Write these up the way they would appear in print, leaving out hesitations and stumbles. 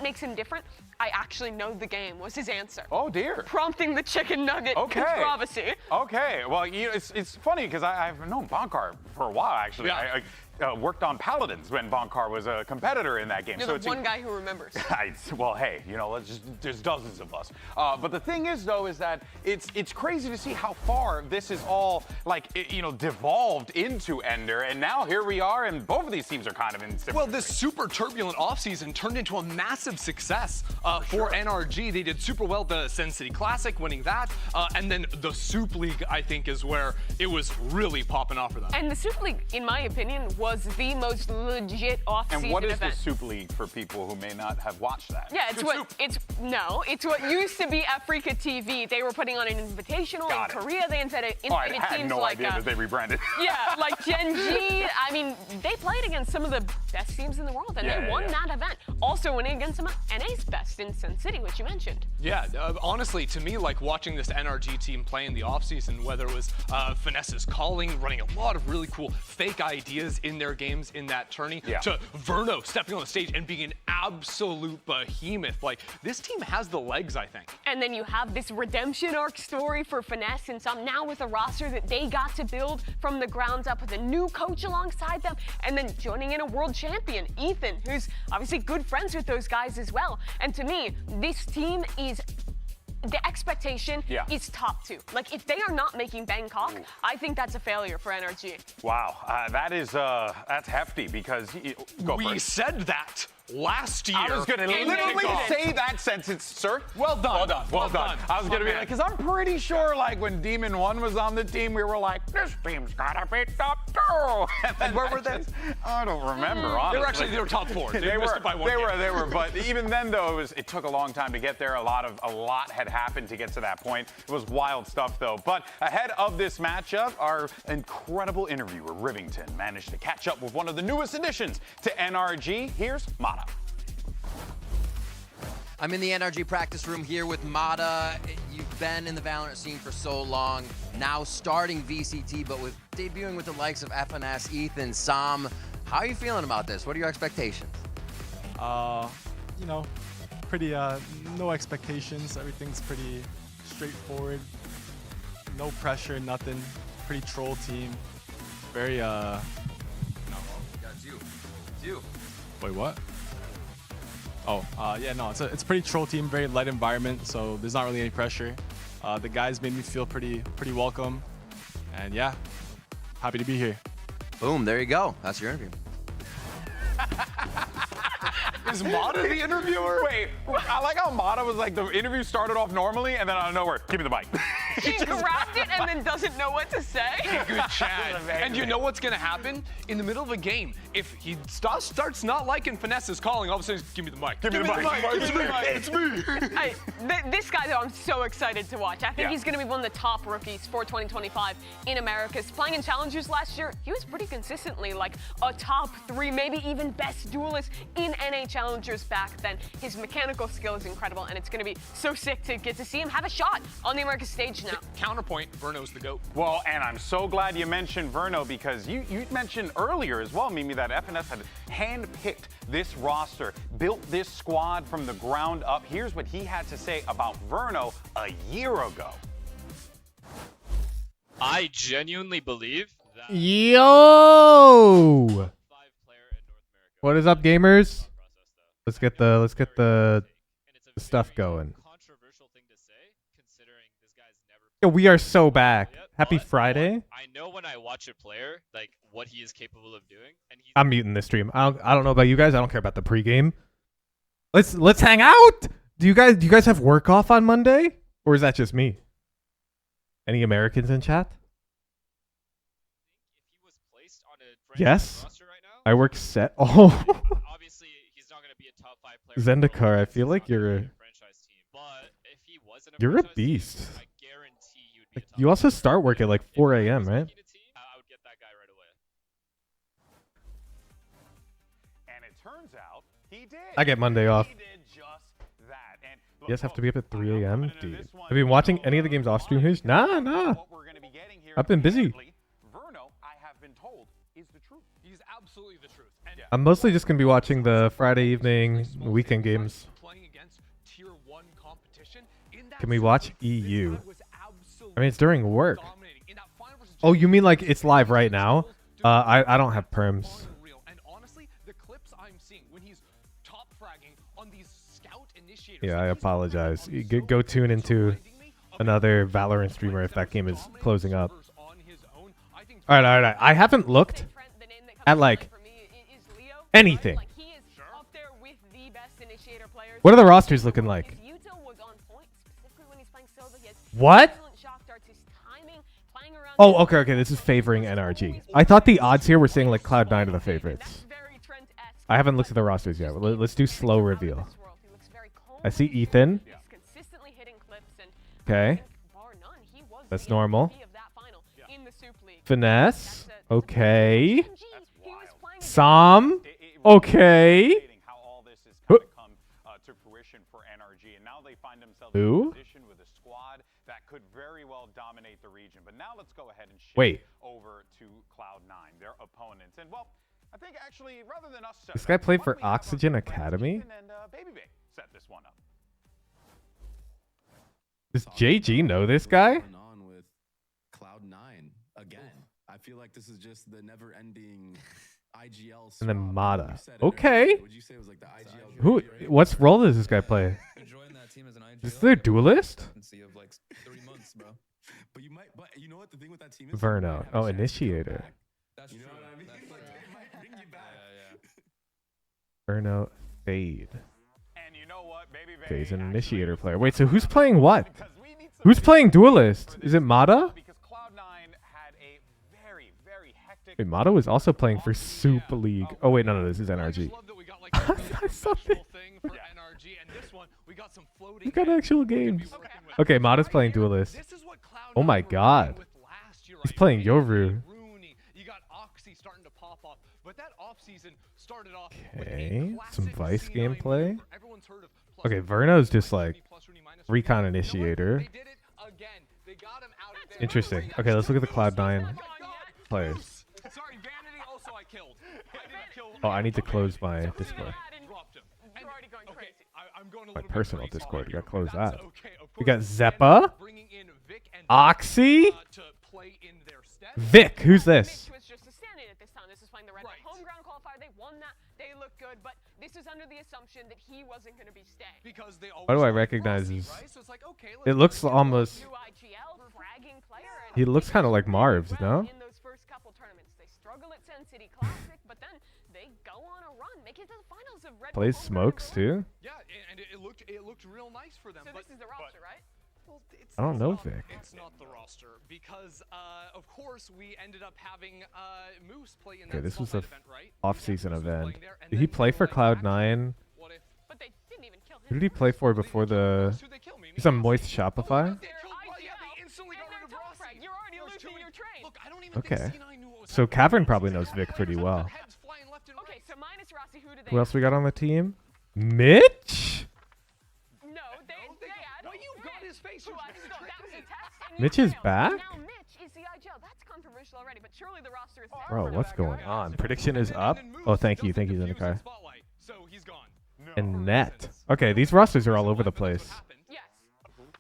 makes him different? I actually know the game was his answer. Oh dear. Prompting the chicken nugget controversy. Okay. Well, it's funny because I've known Bonkar for a while actually. Yeah. I worked on Paladins when Bonkar was a competitor in that game. You're so the one guy who remembers. Well, hey, there's dozens of us. But the thing is, though, is that it's crazy to see how far this is all devolved into Ender, and now here we are, and both of these teams are kind of in. Well, this super turbulent offseason turned into a massive success for NRG. They did super well at the Sin City Classic, winning that, and then the Soup League, I think, is where it was really popping off for them. And the Soup League, in my opinion, was the most legit off-season event. And what is the Soup League for people who may not have watched that? Yeah, it's what used to be Africa TV. They were putting on an invitational in Korea. They invited I had teams no like idea that they rebranded. Yeah, like Gen G. I mean, they played against some of the best teams in the world, and they won that event. Also winning against some of NA's best in Sin City, which you mentioned. Yeah, honestly, to me, like watching this NRG team play in the offseason, whether it was Finesse's calling, running a lot of really cool fake ideas in their games in that tourney, to Verno stepping on the stage and being an absolute behemoth. Like, this team has the legs, I think. And then you have this redemption arc story for Finesse and some now with a roster that they got to build from the ground up with a new coach alongside them, and then joining in a world champion, Ethan, who's obviously good friends with those guys as well. And to me, this team is the expectation is top 2. Like, if they are not making Bangkok, I think that's a failure for NRG. Wow, that's hefty because we said that last year. I was going to literally say that sentence, sir. Well done. Well done. I was going to be like, because I'm pretty sure, like, when Demon 1 was on the team, we were like, this team's got to be top 2. And where were they? I don't remember, honestly. They were top 4. They were missed it by one game. They were. But even then, though, it took a long time to get there. A lot had happened to get to that point. It was wild stuff, though. But ahead of this matchup, our incredible interviewer, Rivington, managed to catch up with one of the newest additions to NRG. Here's Mata. I'm in the NRG practice room here with Mata. You've been in the Valorant scene for so long, now starting VCT, but with debuting with the likes of FNS, Ethan, Sam. How are you feeling about this? What are your expectations? Pretty no expectations. Everything's pretty straightforward. No pressure, nothing. Pretty troll team. Very Yeah, it's you. It's you. Wait, what? Oh, it's a pretty troll team, very light environment, so there's not really any pressure. The guys made me feel pretty welcome, and yeah, happy to be here. Boom, there you go. That's your interview. Is Mata the interviewer? Wait, I like how Mata was like, the interview started off normally, and then out of nowhere, give me the mic. He grabbed it and then doesn't know what to say. Good chat. And you know what's going to happen? In the middle of a game, if he starts not liking Finesse's calling, all of a sudden, give me the mic. Give me the mic. It's me. Hey, this guy, though, I'm so excited to watch. I think he's going to be one of the top rookies for 2025 in America. Playing in Challengers last year, he was pretty consistently like a top 3, maybe even best duelist in NA Challengers back then. His mechanical skill is incredible, and it's going to be so sick to get to see him have a shot on the America stage now. Counterpoint, Verno's the GOAT. Well, and I'm so glad you mentioned Verno, because you mentioned earlier as well, Mimi, that FNS had handpicked this roster, built this squad from the ground up. Here's what he had to say about Verno a year ago. I genuinely believe that Yo! What is up, gamers? Let's get the stuff going. Yo, we are so back. Happy Friday. I know when I watch a player, like what he is capable of doing, and he's I'm muting this stream. I don't know about you guys. I don't care about the pregame. Let's hang out. Do you guys have work off on Monday, or is that just me? Any Americans in chat? Yes. I work set. Oh. Obviously, he's not going to be a top 5 player. Zendikar, I feel like you're a beast. Like, you also start work at like 4 a.m., right? I would get that guy right away. And it turns out he did. I get Monday off. He did just that. And You guys have to be up at 3 a.m.? Dude. Have you been watching any of the games off stream? Nah. I've been busy. Verno, I have been told, is the truth. He's absolutely the truth. And I'm mostly just going to be watching the Friday evening weekend games. Can we watch EU? I mean, it's during work. Oh, you mean like it's live right now? I don't have perms. Yeah, I apologize. Go tune into another Valorant streamer if that game is closing up. All right. I haven't looked at like anything. What are the rosters looking like? What? Oh, okay. This is favoring NRG. I thought the odds here were saying like Cloud9 are the favorites. I haven't looked at the rosters yet. Let's do slow reveal. I see Ethan. Okay. That's normal. Finesse. Okay. Sam. Okay. Who? That could very well dominate the region. But now let's go ahead and shift over to Cloud9, their opponents. And well, I think actually rather than us set this guy played for Oxygen Academy? And Baby set this one up. Does JG know this guy? On with Cloud9 again. I feel like this is just the never-ending IGL. And then Mata. Okay. Would you say it was like the IGL? Who? What's role does this guy play? Is this their duelist? Of like 3 months, bro. But you know what the thing with that team is? Verno. Oh, initiator. That's you know what I mean? It might bring you back. Verno Fade. And you know what, Baby Okay, he's an initiator player. Wait, so who's playing what? Who's playing duelist? Is it Mata? Because Cloud9 had a very, very hectic. Wait, Mata was also playing for Super League. Oh wait, no, this is NRG. I saw it. We got actual games. Okay, Mata's playing duelist. Oh my god. He's playing Yoru. Okay, some Vice gameplay. Okay, Verno's just like recon initiator. Interesting. Okay, let's look at the Cloud9 players. Oh, I need to close my Discord. My personal Discord. You gotta close that. We got Zeppa, Oxy, Vic. Who's this? Why do I recognize his? It looks almost. He looks kind of like Marv's, no? Plays smokes too. Yeah, and it looked real nice for them. So this is the roster, right? Well, I don't know Vic. It's not the roster because, of course, we ended up having Moose play in that. Okay, this was a event, right? off-season event. Did he play for Cloud9? But they didn't even kill him. Who did he play for before the? He's on Moist Shopify. Okay. So Cavern probably knows Vic pretty well. Who else we got on the team? Mitch? No, they had. Well, you got his face. Mitch is back? Now Mitch is the IGL. That's controversial already, but surely the roster is Bro, what's going on? Prediction is up. Oh, thank you. Thank you, Zenikai. So he's gone. And Net. Okay, these rosters are all over the place. Yes.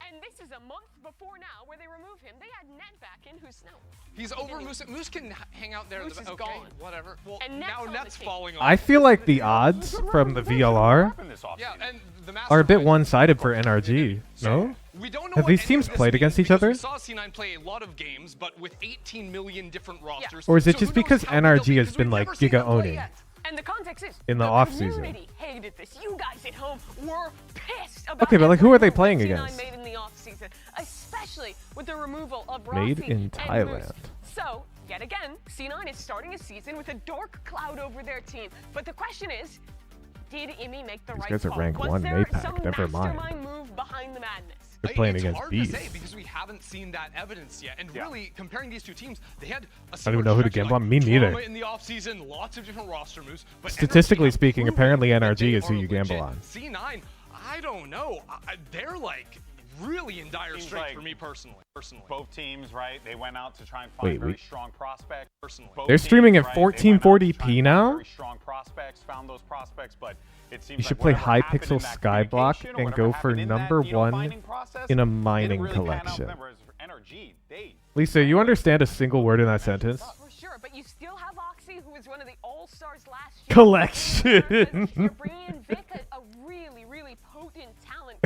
And this is a month before now where they remove him. They had Net back in, who's now. He's over Moose. Moose can hang out there. Moose is okay, gone. Whatever. Well, And now Net's falling off. I feel like the odds from the VLR Yeah, and the are a bit one-sided for NRG. No? We don't know Have what these any teams of this played means against each because other? We saw C9 play a lot of games, but with 18 million different rosters. Or is it So just who knows because how they'll NRG be, has 'cause been we've like never seen them play giga-owning? yet. And the context is In the the off-season. community hated this. You guys at home were pissed about Okay, but like who are they every playing move against? C9 made in the off-season, especially with the removal of Made Rossi in and Thailand. Moose. So, yet again, C9 is starting a season with a dark cloud over their team. But the question is, did Imi make the These right guys are call? rank Was 1 there APAC, some never mind. mastermind move behind the madness? They're playing It's against hard Beast. to say because we haven't seen that evidence yet. And really, comparing these two teams, they had a I don't even know who to gamble on. Me neither. In the offseason, lots of different roster moves. But Statistically NRG have speaking, proven apparently that NRG they is who are you gamble legit. on. C9, I don't know. They're like really in dire Seems straits like for me personally. Both teams, right? They went out to try and find very strong prospects. They're streaming at 1440p now? Very strong prospects, found those prospects, but it seems You should like play whatever high happened pixel in that Skyblock communication or and whatever go for happened in that, number you know, one mining process, in a didn't mining really pan out for collection. them, whereas NRG, they Lisa, you understand a single word in that sentence? For sure, but you still have Oxy, who was one of the all-stars last year. Collection. You're bringing in Vic, a really, really potent talent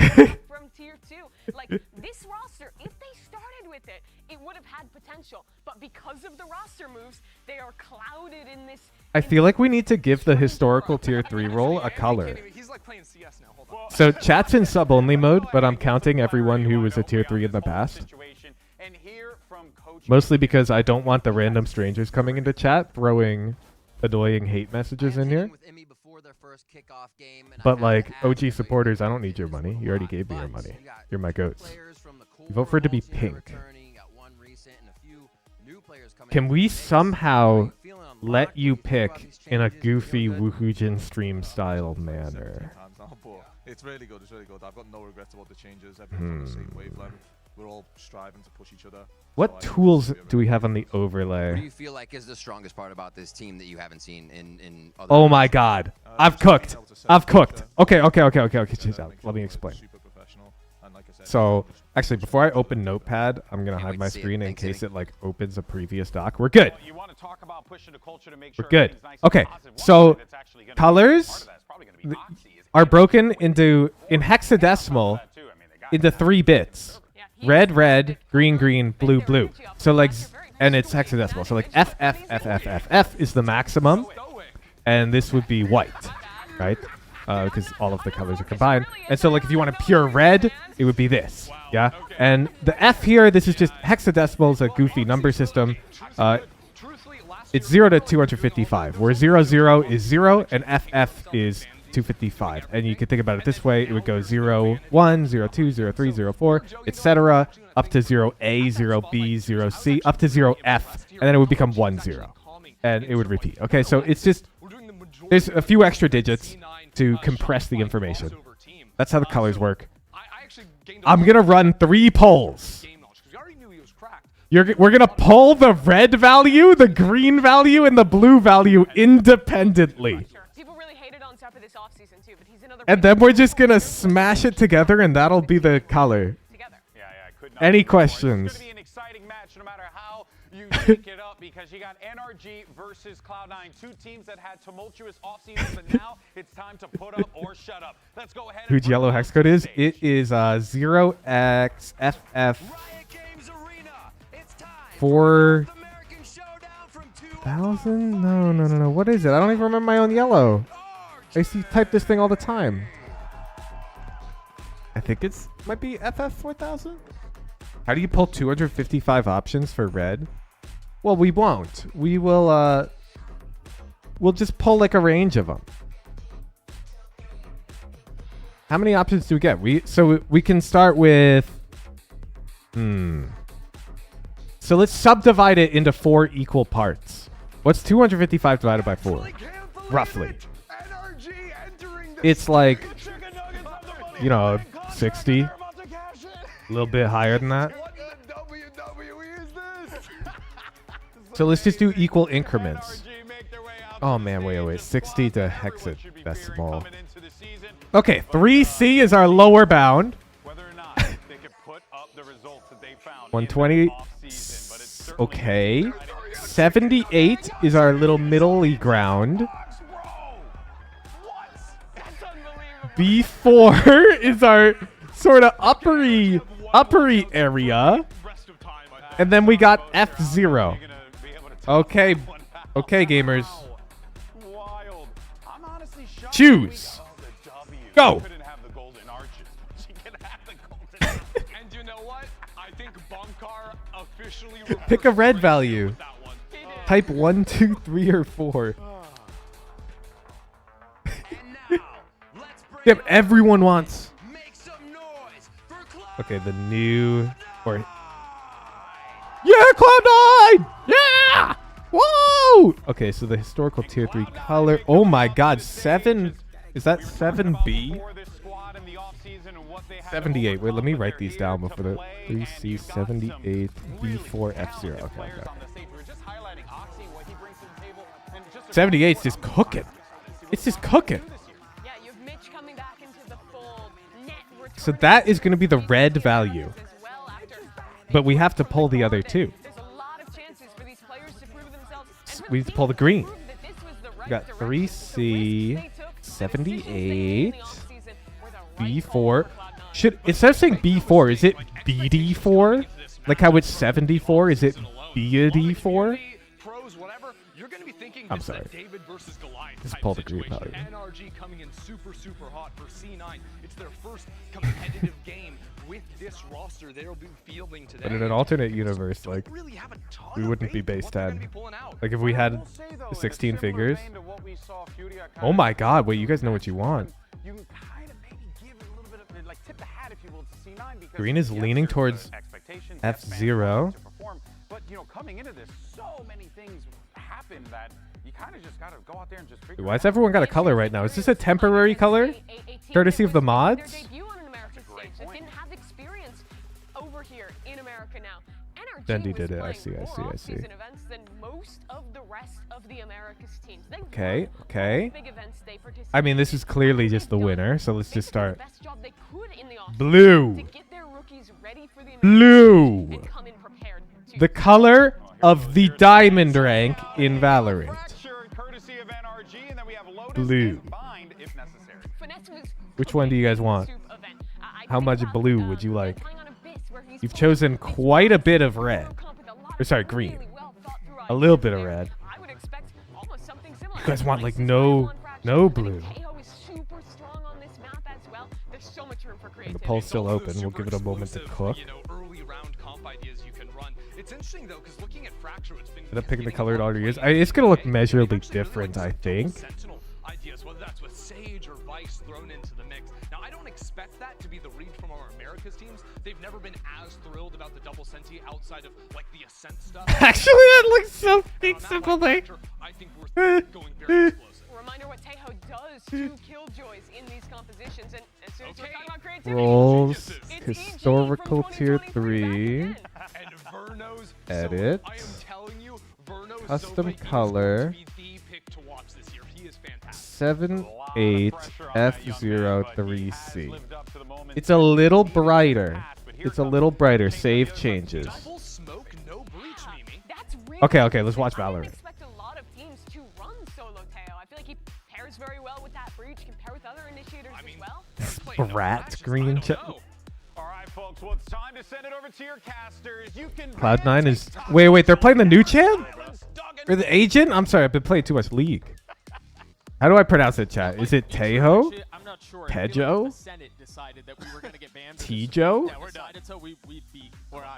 from Tier 2. Like, this roster, if they started with it, it would have had potential. But because of the roster moves, they are clouded in this. I feel like we need to give the historical Tier 3 role a color. He's like playing CS now. Hold on. So chat's in sub-only mode, but I'm counting everyone who was a Tier 3 in the past. Mostly because I don't want the random strangers coming into chat throwing annoying hate messages in here. But like, OG supporters, I don't need your money. You already gave me your money. You're my goats. Vote for it to be pink. Can we somehow let you pick in a goofy Woohoojin stream style manner? It's really good. It's really good. I've got no regrets about the changes. Everyone's on the same wavelength. We're all striving to push each other. What tools do we have on the overlay? What do you feel like is the strongest part about this team that you haven't seen in other Oh my god. I've cooked. I've cooked. Okay. Cheers out. Let me explain. So, actually, before I open Notepad, I'm going to hide my screen in case it like opens a previous doc. We're good. We're good. Okay. So, colors are broken into, in hexadecimal, into 3 bits. Red, green, blue. So like, and it's hexadecimal. So like F is the maximum, and this would be white, right? Because all of the colors are combined. And so like if you want a pure red, it would be this, yeah? And the F here, this is just hexadecimal, is a goofy number system. It's 0 to 255, where 00 is 0 and FF is 255. And you can think about it this way. It would go 0, 1, 0, 2, 0, 3, 0, 4, etc. up to 0A, 0B, 0C, up to 0F, and then it would become 1, 0. And it would repeat. Okay, so it's just, there's a few extra digits to compress the information. That's how the colors work. I'm going to run 3 polls. We're going to pull the red value, the green value, and the blue value independently. And then we're just going to smash it together, and that'll be the color. Any questions? It's going to be an exciting match no matter how you take it up, because you got NRG versus Cloud9, 2 teams that had tumultuous off seasons, but now it's time to put up or shut up. Let's go ahead. Whose yellow hex code is? It is 0xFF 4000? No. What is it? I don't even remember my own yellow. I used to type this thing all the time. I think it's might be FF 4000. How do you pull 255 options for red? Well, we won't. We will. We'll just pull like a range of them. How many options do we get? So we can start with. So let's subdivide it into 4 equal parts. What's 255 divided by 4? Roughly. It's like, 60. A little bit higher than that. So let's just do equal increments. Oh man, wait. 60 to hexadecimal. Okay, 3C is our lower bound. 120. Okay. 78 is our little middle-y ground. B4 is our sort of uppery area. And then we got F0. Okay, gamers. Choose. Go. And you know what? I think Bunkar officially Pick a red value. Type 1, 2, 3, or 4. Yep, everyone wants. Okay, the new or yeah, Cloud9! Yeah! Whoa! Okay, so the historical tier 3 color. Oh my God, 7. Is that 7B? the offseason and what they had to 78. Wait, let me overcome, write but these they're down here before to the play, and 3C you've got 78 some really B4 F0. talented Okay, players okay. on the stage. We were just highlighting Oxy and what he brings to the table, and just 78's just cooking. It's just cooking. Yeah, you have Mitch coming back into the fold. Net So returning that is going to be the red value. as well after But we have to pull the other two. there's a lot of chances for these players to prove themselves. And for We need to the pull the team green. prove that this was the We right got direction. 3C, The risks they took, the decisions they made 78, in the offseason were the right call B4. for Cloud9. Should, instead of saying B4, is it BD4? Like how it's 74? Is it BD4? Pros, whatever, you're going to be thinking I'm this is a sorry. David versus Goliath Just type pull the green situation. value. NRG coming in super, super hot for C9. It's their first competitive game with this roster they'll be fielding today. But in an alternate universe, like, Really have a ton we of wouldn't be faith in base what they're gonna 10. be pulling out. Like if we had I will say, though, in a 16 similar figures. vein to what we saw Furia kind Oh of my do god, wait, you guys know what you want. You can kind of maybe give a little bit of, like, tip the hat, if you will, to C9 because Green is yes, leaning there's the towards expectations, yes, fans F0. want to perform, but you know, coming into this, so many things happen that you kind of just gotta go out there and just figure. Why has everyone got a color right now? Is this a temporary color? Courtesy of the mods? Their debut on an American stage that didn't have experience over here in America now. NRG Bendy was did it. I playing see, I more see, I see. off-season events than most of the rest of the Americas teams. They Okay, won okay. all big events they I mean, this is participated in. clearly What just the they've winner, done, so let's they just did the start. best job they could in the offseason Blue. to get their rookies ready for the Blue. American stage and come in prepared to The color of the diamond rank in Valorant. Fracture, courtesy of NRG, and then we have Lotus Blue. and Bind if necessary. Finesse was Which one do you guys want? soup event. I How think much about, blue would you like? playing on Abyss where he's You've playing chosen Abyss quite a with bit of a red. comp with a lot Or of sorry, really green. well thought through A little ideas bit of there. red. I would expect almost something similar. You guys want, like, Places no- like Fracture. no I think blue. KO is super strong on this map as well. There's so much room for The creativity. poll's still Also open. We'll super give it a moment to explosive, cook. You know, early round comp ideas you can run. It's interesting though, because looking at Fracture, it's been End up picking the getting a colored lot of argues. play It's gonna look today. measurably They've actually really different, liked I some think. double Sentinel ideas, whether that's with Sage or Vice thrown into the mix. Now, I don't expect that to be the read from our Americas teams. They've never been as thrilled about the double Senti outside of like the Ascent stuff. Actually, that looks so And big, on that simple one, thing. Fracture, I think we're going very explosive. A reminder what Tejo does to Killjoys in these compositions. And as soon as we're Okay. talking about creativity, Rolls it's historical EG from tier 2023 back 3. again. And Verno's Edit. I am telling you, Verno's Custom Sofa color. is going to be the pick to watch this year. He is fantastic. 78 F03C. F03C. It's a little brighter. It's a little brighter. Save changes. Double smoke, no breach, Mimi. That's really Okay, let's watch I Valorant. didn't expect a lot of teams to run solo Teo. I feel like he pairs very well with that breach, can pair with other initiators as well. Brat green. All right, folks. Well, it's time to send it over to your casters. You can Cloud9 is. Wait, they're playing the new champ? Or the agent? I'm sorry, I've been playing too much League. How do I pronounce it, chat? Is it Tejo? I'm not sure. Tejo? The Senate decided that we were going to get banned. Tijo? Yeah, we're decided, so we'd be.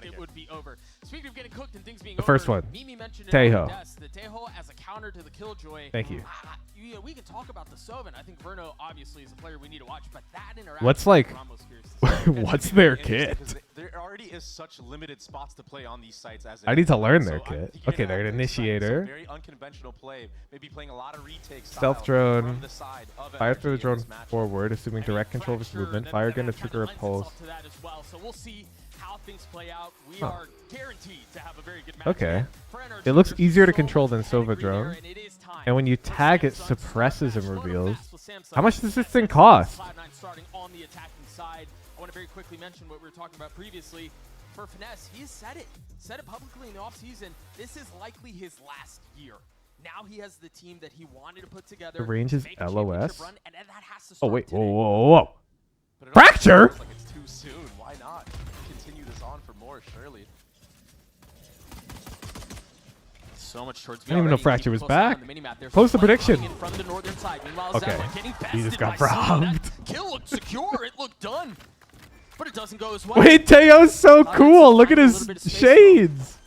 It would be over. Speaking of getting cooked and things being The over, first one. Mimi mentioned Tejo. the Tejo as a counter to the Killjoy. Thank you. Yeah, we can talk about the Sovin. I think Verno obviously is a player we need to watch, but that interaction. What's like. I'm almost curious to see. What's their kit? There already is such limited spots to play on these sites as I need to learn so their I kit. think you're Okay, gonna they're have an to expect some initiator. Very unconventional play, maybe playing a lot of retake Stealth style drone. from the side of Fire through the NRG in drone this matchup. forward, assuming direct control of its movement. Fire gun to trigger a pulse. To that as well. So we'll see how things play out. We Huh. are guaranteed to have a very good match. Okay. For NRG, It looks there's easier to so control much than Sova pedigree there, drone. and it is time And when you for tag it, Samsung to suppresses and smash reveals. fast with Samsung. How much does this thing cost? Cloud9 starting on the attacking side. I want to very quickly mention what we were talking about previously. For Finesse, he's said it publicly in the offseason. This is likely his last year. Now he has the team that he wanted to put together. The range is to make a LOS? championship run, and that has to Oh, start wait. today. Whoa. But it Fracture? almost feels like it's too soon. Why not continue this on for more, surely? So much towards I didn't even know already. Fracture Keep was a close eye on back. the minimap. There's Post the flight prediction. coming in from the northern side. Meanwhile, Okay. Zama getting He just bested got by Solo. That robbed. kill looked secure. It looked done. But it doesn't go as well. Wait, Teo's so cool. Look at his shades.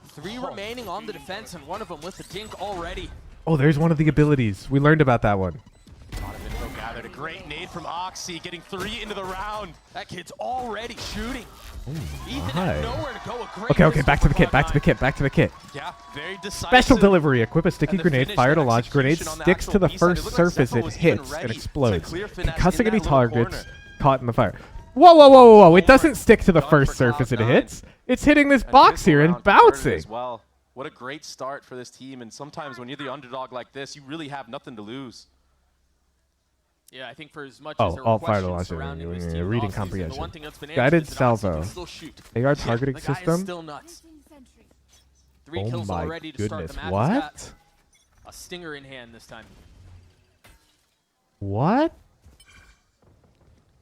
3 remaining on the defense, and one of them with the dink already. Oh, there's one of the abilities. We learned about that one. A lot of info gathered. A great nade from Oxy, getting 3 into the round. That kid's already shooting. Ethan my. had nowhere to go. A great Okay, whistle back to the for kit, back to the Cloud9. kit, back to the kit. Yeah, very decisive. Special delivery. Equip a sticky And the grenade, finish, fire to that launch. Grenade execution on the sticks to actual the B side, it first looked like surface Zephyr it was even hits ready and to explodes. clear Finesse Concussing in any that little targets. corner. caught in the fire. Whoa, whoa, whoa, whoa, whoa. It doesn't stick to the first surface it hits. It's hitting this box here and bouncing. As well. What a great start for this team. And sometimes when you're the underdog like this, you really have nothing to lose. Yeah, I think for as much as there all were fire to questions launcher. surrounding this Reading team in the offseason, the comprehension. one thing that's been Guided answered is that Oxy salvo. can still shoot. AR targeting The guy is system. still nuts. 3 Oh kills my already to start goodness. the match. He's What? got a stinger in hand this time. What?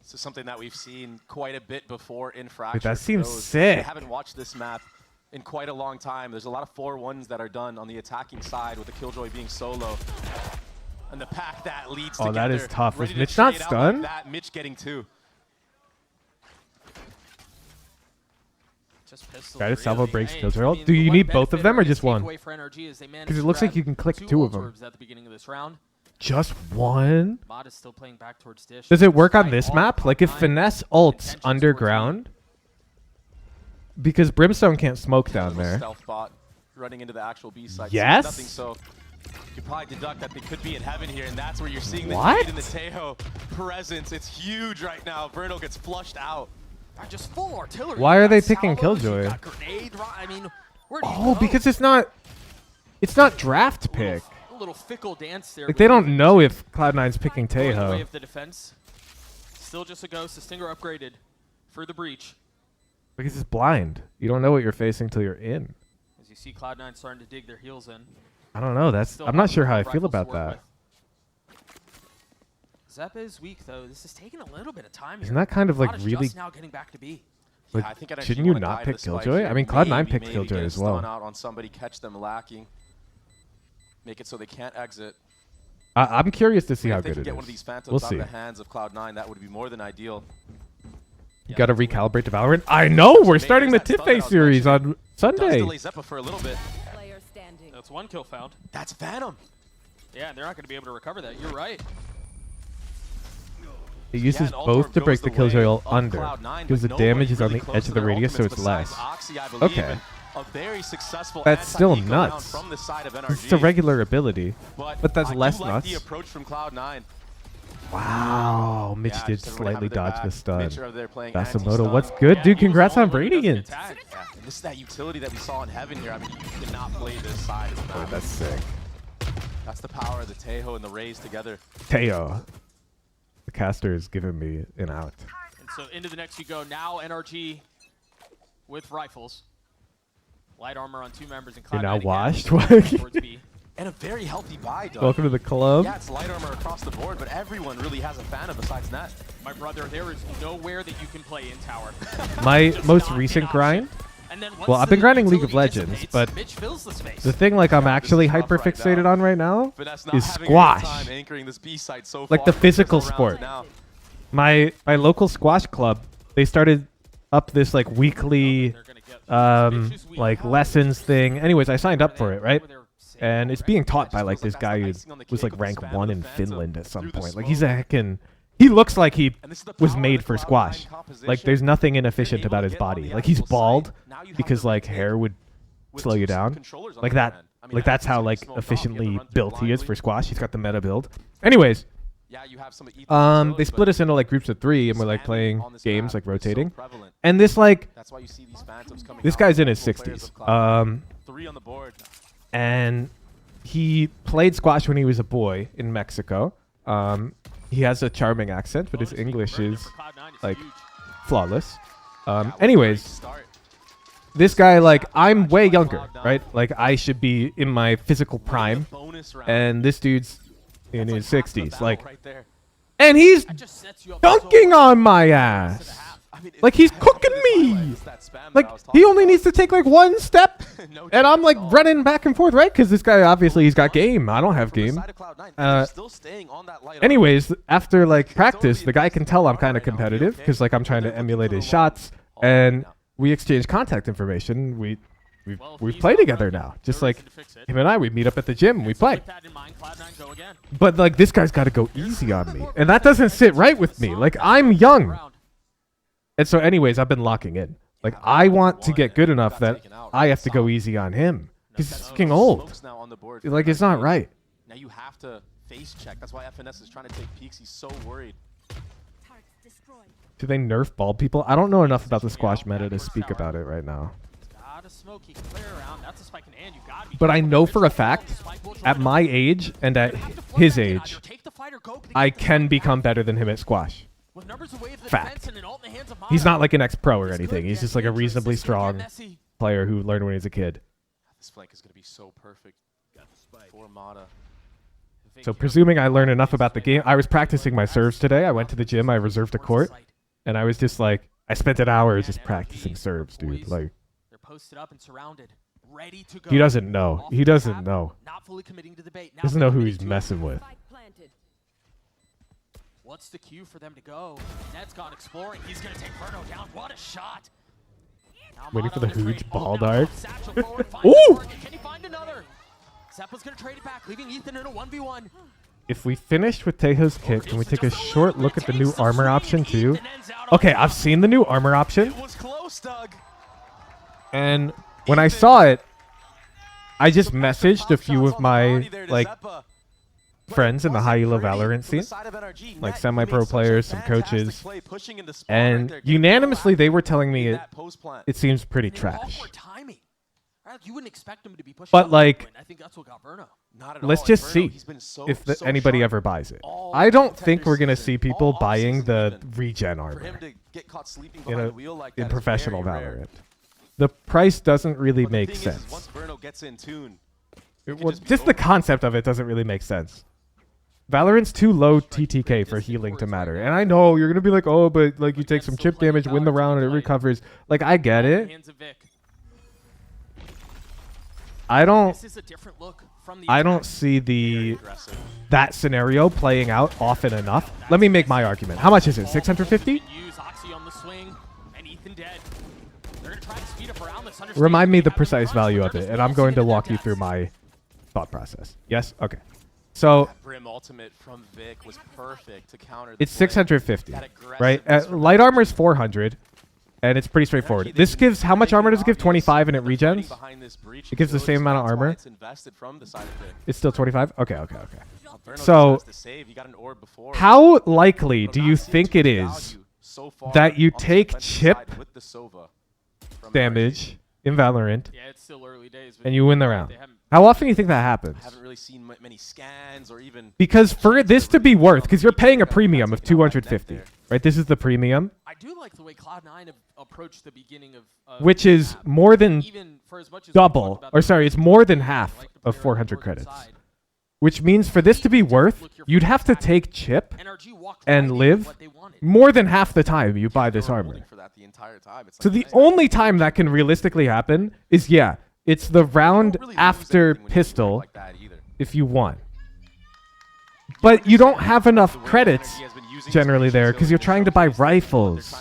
This is something that we've seen quite a bit before in Fracture. That seems I sick. haven't watched this map in quite a long time. There's a lot of 4-1s that are done on the attacking side with the Killjoy being solo. And the pack that leads together. Oh, that is tough. Was ready to Mitch not trade out stunned? Like that. Mitch getting 2. Guided salvo breaks Killjoy. Do you need both of them or just one? Because it looks like you can click 2 of them. At the beginning of this round. Just one? Mod is still playing back towards Dish. Does it work on this map? Like if Finesse ults underground? Because Brimstone can't smoke down there. Stealth bot running into the actual B site. Yes? Nothing, so you probably deduct that they could be in heaven here, and that's where you're seeing the What? Jade and the Tejo presence. It's huge right now. Verno gets flushed out. Just full artillery. Why are they You've got picking salvos, Killjoy? you've got grenade, I mean, where do you Oh, go? because it's not draft pick. A little fickle dance there. Like they don't know if Cloud9's picking Going the way Tejo. of the defense. Still just a ghost. The stinger upgraded for the breach. Because it's blind. You don't know what you're facing till you're in. As you see Cloud9 starting to dig their heels in. I don't know. I'm not sure how I feel about that. Zeppa is weak though. This is taking a little bit of time. Isn't that kind of like Mod is really? just now getting back to B. Like, Yeah, I think NRG shouldn't you wanna not dive pick the spike Killjoy? here. I mean, Cloud9 Maybe picked Killjoy get a as stun well. out on somebody, catch them lacking. Make it so they can't exit. I'm curious to see how If they good can it get one of these is. phantoms We'll out see. of the hands of Cloud9, that would be more than ideal. You got to recalibrate to Valorant. I know. We're starting the Tiffany series on Sunday. Delay Zeppa for a little bit. That's 1 kill found. That's Phantom. Yeah, and they're not going to be able to recover that. You're right. It uses and both to Ultorm break goes the the Killjoy way ult of under. Cloud9, Because the but damage is on nobody the really edge close of to the their radius, so ultimates it's less. besides Oxy, I believe, Okay. and a very successful That's still anti-eco round nuts. from the side of It's a NRG. regular ability. But that's I do less like nuts. the approach from Cloud9. Wow. Mitch Yeah, did just everybody slightly having their dodge back. the stun. Mitch over there playing Basamoto, anti-stun. what's good? Dude, congrats on Radiant. Yeah, and this is that utility that we saw in Heaven here. I mean, you cannot play this side of the Oh, map. that's sick. That's the power of the Tejo and the Rays together. Teo. The caster is giving me an out. And so into the next you go. Now NRG with rifles. Light armor on 2 members and You're Cloud9 now again, washed. towards B. And a very healthy buy, Doug. Welcome to the club. Yeah, it's light armor across the board, but everyone really has a Phantom besides Net. My brother, there is nowhere that you can play in tower. My Just most not recent an option. grind. And then Well, once I've been the grinding League of utility Legends, dissipates, but Mitch fills the space. the thing like I'm Yeah, actually this is tough hyper right fixated now. on right now Finesse not is having a good squash. time anchoring this B site so Like far the for physical several rounds sport. now. My local squash club, they started up this like weekly like lessons thing. Anyways, I signed up for it, right? And it's being taught by like this guy who was like rank 1 in Finland at some point. Like he's a heckin', he looks like he was made for squash. Like there's nothing inefficient about his body. Like he's bald because like hair would slow you down. Like that. Like that's how like efficiently built he is for squash. He's got the meta build. Anyways, they split us into like groups of 3 and we're like playing games like rotating. And this like this guy's in his 60s. 3 on the board. And he played squash when he was a boy in Mexico. He has a charming accent, but his English is like flawless. Anyways, this guy, like, I'm way younger, right? Like, I should be in my physical prime, and this dude's in his 60s, like, and he's dunking on my ass. Like, he's cooking me. Like, he only needs to take, like, 1 step, and I'm, like, running back and forth, right? Because this guy, obviously, he's got game. I don't have game. Anyways, after, like, practice, the guy can tell I'm kind of competitive because, like, I'm trying to emulate his shots, and we exchange contact information. We play together now. Just like him and I, we meet up at the gym, we play. But, like, this guy's got to go easy on me, and that doesn't sit right with me. Like, I'm young. And so anyways, I've been locking in. Like, I want to get good enough that I have to go easy on him. He's fucking old. Like, it's not right. Now you have to face check. That's why FNS is trying to take peeks. He's so worried. Do they nerf bald people? I don't know enough about the squash meta to speak about it right now. But I know for a fact, at my age and at his age, I can become better than him at squash. Fact. He's not like an ex-pro or anything. He's just like a reasonably strong player who learned when he was a kid. This flank is going to be so perfect for Mata. So presuming I learn enough about the game, I was practicing my serves today. I went to the gym, I reserved a court, and I was just like, I spent an hour just practicing serves, dude. Like, they're posted up and surrounded, ready to go. he doesn't know. He doesn't know. Not fully committing to the bait. Doesn't know who he's messing with. What's the cue for them to go? Ned's gone exploring. He's going to take Verno down. What a shot. Waiting for the huge ball dart. Ooh! Can he find another? Zeppa's going to trade it back, leaving Ethan in a 1v1. If we finish with Tejo's kick, can we take a short look at the new armor option too? Okay, I've seen the new armor option. It was close, Doug. And when I saw it, I just messaged a few of my like friends in the high elo Valorant scene, like semi-pro players, some coaches, and unanimously they were telling me it seems pretty trash. You wouldn't expect him to be pushing. But like, I think that's what got Verno. let's just see if anybody ever buys it. I don't think we're gonna see people buying the regen armor in professional Valorant. The price doesn't really make sense. Once Verno gets in tune, Just the concept of it doesn't really make sense. Valorant's too low TTK for healing to matter. And I know you're going to be like, oh, but like you take some chip damage, win the round, and it recovers. Like, I get it. I don't see that scenario playing out often enough. Let me make my argument. How much is it? 650? Remind me the precise value of it, and I'm going to walk you through my thought process. Yes? Okay. So Brim ultimate from Vic was perfect to counter. It's 650, right? Light armor is 400, and it's pretty straightforward. This gives, how much armor does it give? 25, and it regens? It gives the same amount of armor. It's still 25? Okay, okay, okay. So how likely do you think it is that you take chip damage in Valorant and you win the round? How often do you think that happens? I haven't really seen many scans or even, because for this to be worth, because you're paying a premium of 250, right? This is the premium. I do like the way Cloud9 approached the beginning of which is more than double, or sorry, it's more than half of 400 credits. Which means for this to be worth, you'd have to take chip and live more than half the time you buy this armor. So the only time that can realistically happen is, yeah, it's the round after pistol if you want. But you don't have enough credits generally there because you're trying to buy rifles.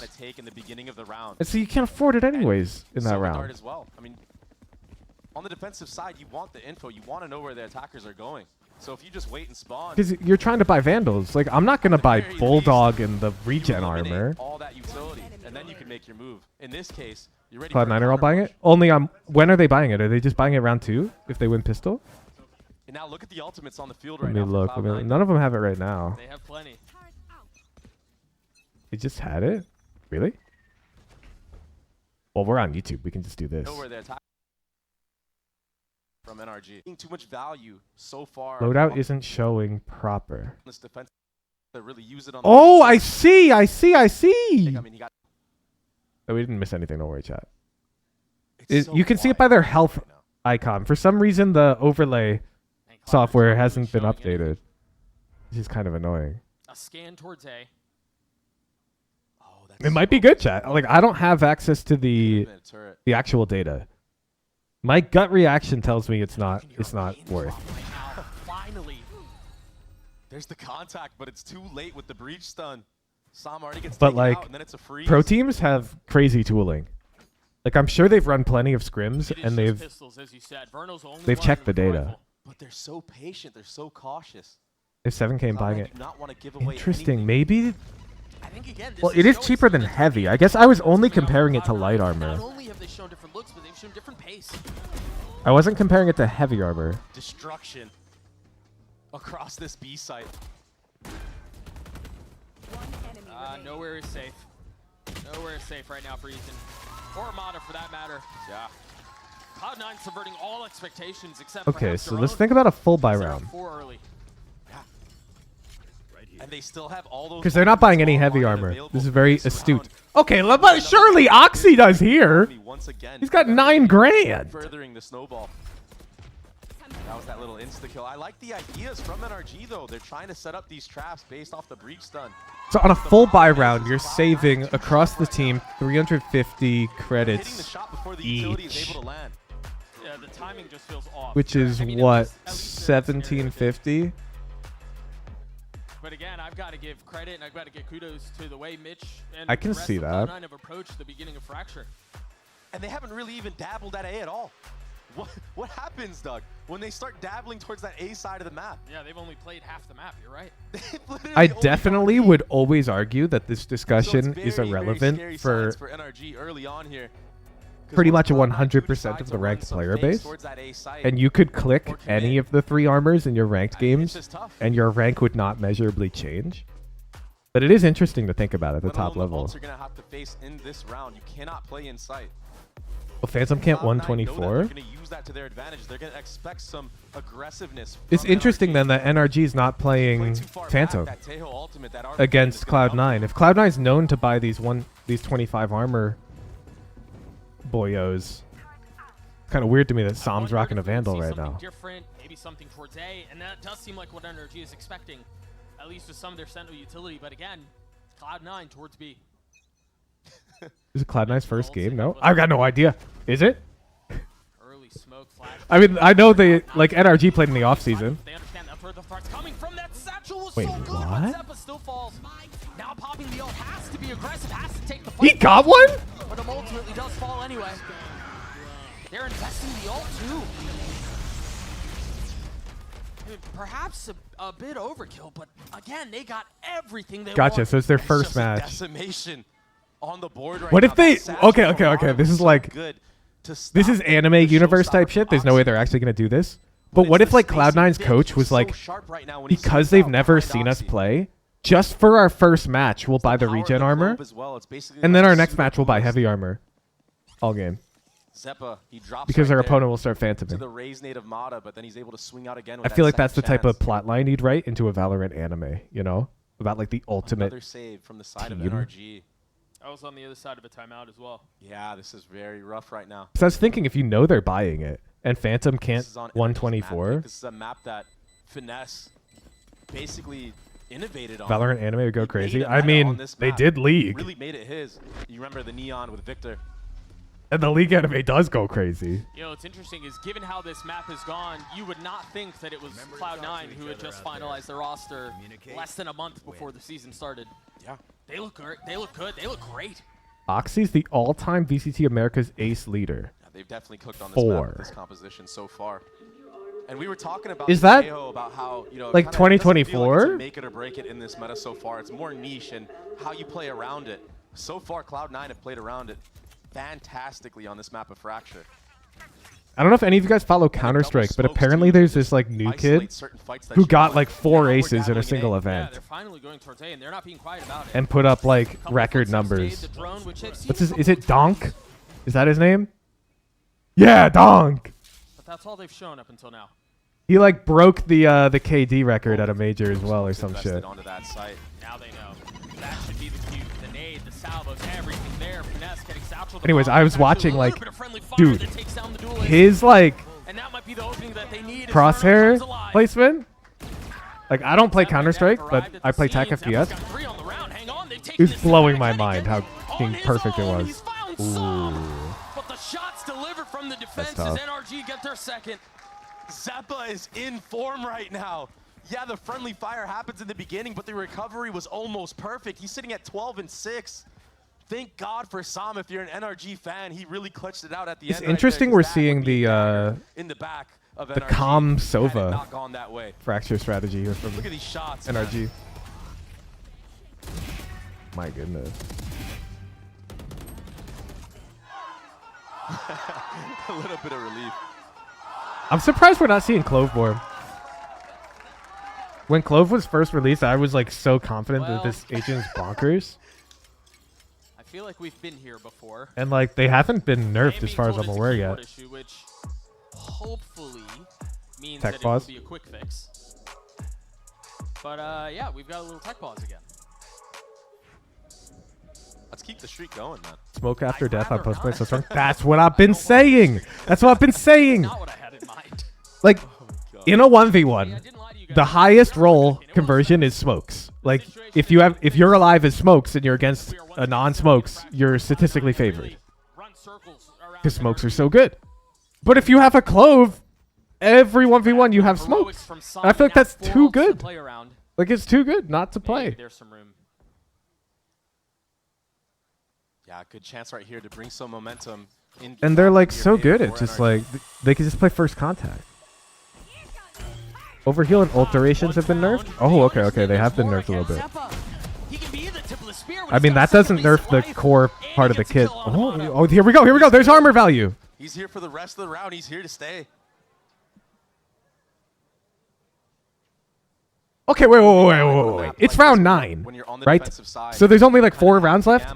And so you can't afford it anyways in that round. I mean, on the defensive side, you want the info. You want to know where the attackers are going. So if you just wait and spawn, because you're trying to buy Vandals. Like, I'm not going to buy Bulldog and the regen armor. All that utility, and then you can make your move. In this case, you're ready. Cloud9 are all buying it? Only when are they buying it? Are they just buying it round 2 if they win pistol? And now look at the ultimates on the field right now. Let me look. None of them have it right now. They have plenty. They just had it? Really? Well, we're on YouTube. We can just do this. From NRG. Too much value so far. Loadout isn't showing proper. This defense to really use it on oh, I see. I see. I see. Oh, we didn't miss anything. Don't worry, chat. You can see it by their health icon. For some reason, the overlay software hasn't been updated, which is kind of annoying. A scan towards A. It might be good, chat. Like, I don't have access to the actual data. My gut reaction tells me it's not worth. Finally. There's the contact, but it's too late with the breach stun. Sam already gets taken out, and then it's a freeze. Pro teams have crazy tooling. Like, I'm sure they've run plenty of scrims and they've checked the data. But they're so patient, they're so cautious. If 7K buying it. Interesting. Maybe. I think again, well, it is cheaper than heavy. I guess I was only comparing it to light armor. Not only have they shown different looks, but they've shown different pace. I wasn't comparing it to heavy armor. Destruction across this B site. Nowhere is safe. Nowhere safe right now for Ethan. Or Armada for that matter. Yeah. Cloud9 subverting all expectations except Okay, perhaps so their let's own. think about a full buy Set up round. 4 early. And they still have all those. Because they're not buying any heavy armor. This is very astute. Okay, but surely Oxy does here. He's got 9 grand. Furthering the snowball. That was that little insta-kill. I like the ideas from NRG, though. They're trying to set up these traps based off the breach stun. So on a full buy round, you're saving across the team 350 Hitting the credits shot before the utility is each, able to land. Yeah, the timing just feels off. which is I mean, what, at least they're experienced. 1750? But again, I've got to give credit and I've got to give kudos to the way Mitch and I can the rest see of that. Cloud9 have approached the beginning of Fracture. And they haven't really even dabbled at A at all. What happens, Doug, when they start dabbling towards that A side of the map? Yeah, they've only played half the map. You're right. I definitely would always argue that this discussion is very, irrelevant very for for NRG early on here. 'Cause pretty once much Cloud9 do 100% decide of to the run ranked some player fakes base, towards that A site, and you could click or any commit. of the 3 armors in your ranked I mean, games, it's just tough. and your rank would not measurably change. But it is interesting to think about at the Let alone top level. ults are gonna have to face in this round. You cannot play in sight. Well, Phantom Camp Cloud9 know that 124. They're going to use that to their advantage. They're going to expect some aggressiveness. It's from interesting NRG. then that NRG is not playing Playing too far back, Phantom that Tejo ultimate, that armor against plan is gonna help Cloud9. If Cloud9 is known to buy these 25 armor boyos, kind of weird to me that Sam's rocking a Vandal right now. Different, maybe something towards A, and that does seem like what NRG is expecting, at least with some of their Sentinel utility. But again, Cloud9 towards B. Is it Cloud9's first game? No, I've got no idea. Is it? Early smoke flash. I mean, I know they like NRG played in the offseason. They understand that's where the thrust's coming from. That satchel was Wait, so good, what? but Zeppa still falls. Now popping the ult has to be aggressive, has to take the fight. He got one? But him ultimately does fall anyway. They're investing the ult too. Perhaps a bit overkill, but again, they got everything they Gotcha. wanted. So it's their It's first just a match. decimation on the board right What now. if they? That satchel Okay, from okay, okay. Armor This was is so like good to this stop is anime the universe type showstopper shit. There's from no way Oxy. they're actually gonna do this. But But it's what if the like spacing Cloud9's bit. coach He's was so like, sharp right now when he because slips they've out never behind seen us Oxy. play, just for our first match, we'll buy the Power of regen armor, globe as well. It's basically and like then our a next super match we'll buy boost. heavy armor, all game, Zeppa, he drops because right our there opponent will start to phantoming. the Raze native Mata, but then he's able to swing out again I with feel like that that's the second type of chance. plot line you'd write into a Valorant anime, you know, about like the ultimate. Another save from the side team. of NRG. I was on the other side of a timeout as well. Yeah, this is very rough right now. So I was thinking, if you know they're buying it and Phantom can't This is on NRG's map 124, pick. This is a map that Finesse basically innovated on. Valorant anime would go He crazy. made a I meta mean, on this they map. did League, Really made it his. You remember the Neon with Victor. and the League anime does go crazy. You know, what's interesting is given how this map has gone, you would not think that it was Cloud9 who had just finalized their roster less than a month before the season started. Yeah. They look great. They look good. They look great. Oxy's the all-time VCT America's ace leader. Yeah, they've definitely cooked on this map 4. with this composition so far. And we were talking about Is that Tejo, about how, you know, like kinda doesn't feel like it's 2024? a make it or break it in this meta so far. It's more niche and how you play around it. So far, Cloud9 have played around it fantastically on this map of Fracture. I don't know if any of you guys follow Counter-Strike, but apparently there's this like new kid who got like 4 aces in a single Yeah, event they're finally going towards A, and they're not being quiet about it. and put up like Couple record footsteps stayed, numbers. the drone, which I've seen What's his? a Is couple it Donk? times, Is that his name? Yeah, Donk. But that's all they've shown up until now. He like broke the KD record at a major as well or some Invested shit. onto that site. Now they know. That should be the cue. The nade, the salvos, everything there. Finesse getting satchel. Anyways, I was watching like, dude, dude, his like and that might be the opening that they need. as crosshair Bruno comes alive. placement. Like I don't play Zeppa Counter Strike, arrived but at I the play scene. TAC Zeppa's FPS. got 3 on the round. Hang on, they've taken It was this blowing back. my Can he mind get how on fucking his perfect it own? was. He's found Ooh. some. But the shots delivered from the defense as tough. NRG get their second. Zeppa is in form right now. Yeah, the friendly fire happens in the beginning, but the recovery was almost perfect. He's sitting at 12-6. Thank God for Sam. If you're an NRG fan, he really clutched it out at the It's end. right interesting there, we're 'cause that would seeing be a the dagger in the back of NRG calm had it Sova not gone that way. fracture strategy here from Look at these shots. NRG. My goodness. A little bit of relief. I'm surprised we're not seeing Clove more. When Clove was first released, I was like so confident that this agent is bonkers. feel like we've been here before. And like they haven't been nerfed as far as I'm aware yet. Issue, which hopefully means Tech that pause. it will be a quick fix. But yeah, we've got a little tech pause again. Let's keep the streak going, man. Smoke after death on post play so strong. That's what I've been saying. That's what I've been saying. Not what I had in mind. Like in a 1v1, the highest roll conversion is smokes. Like if you're alive as smokes and you're against a non-smokes, you're statistically favored. Because smokes are so good. But if you have a clove, every 1v1 you have smokes. I feel like that's too good. Like it's too good not to play. There's some room. Yeah, good chance right here to bring some momentum. And they're like so good. It's just like they can just play first contact. Overheal and ult durations have been nerfed. Oh, okay. They have been nerfed a little bit. I mean, that doesn't nerf the core part of the kit. Oh, here we go. There's armor value. He's here for the rest of the round. He's here to stay. Okay, wait. It's round 9, right? So there's only like 4 rounds left.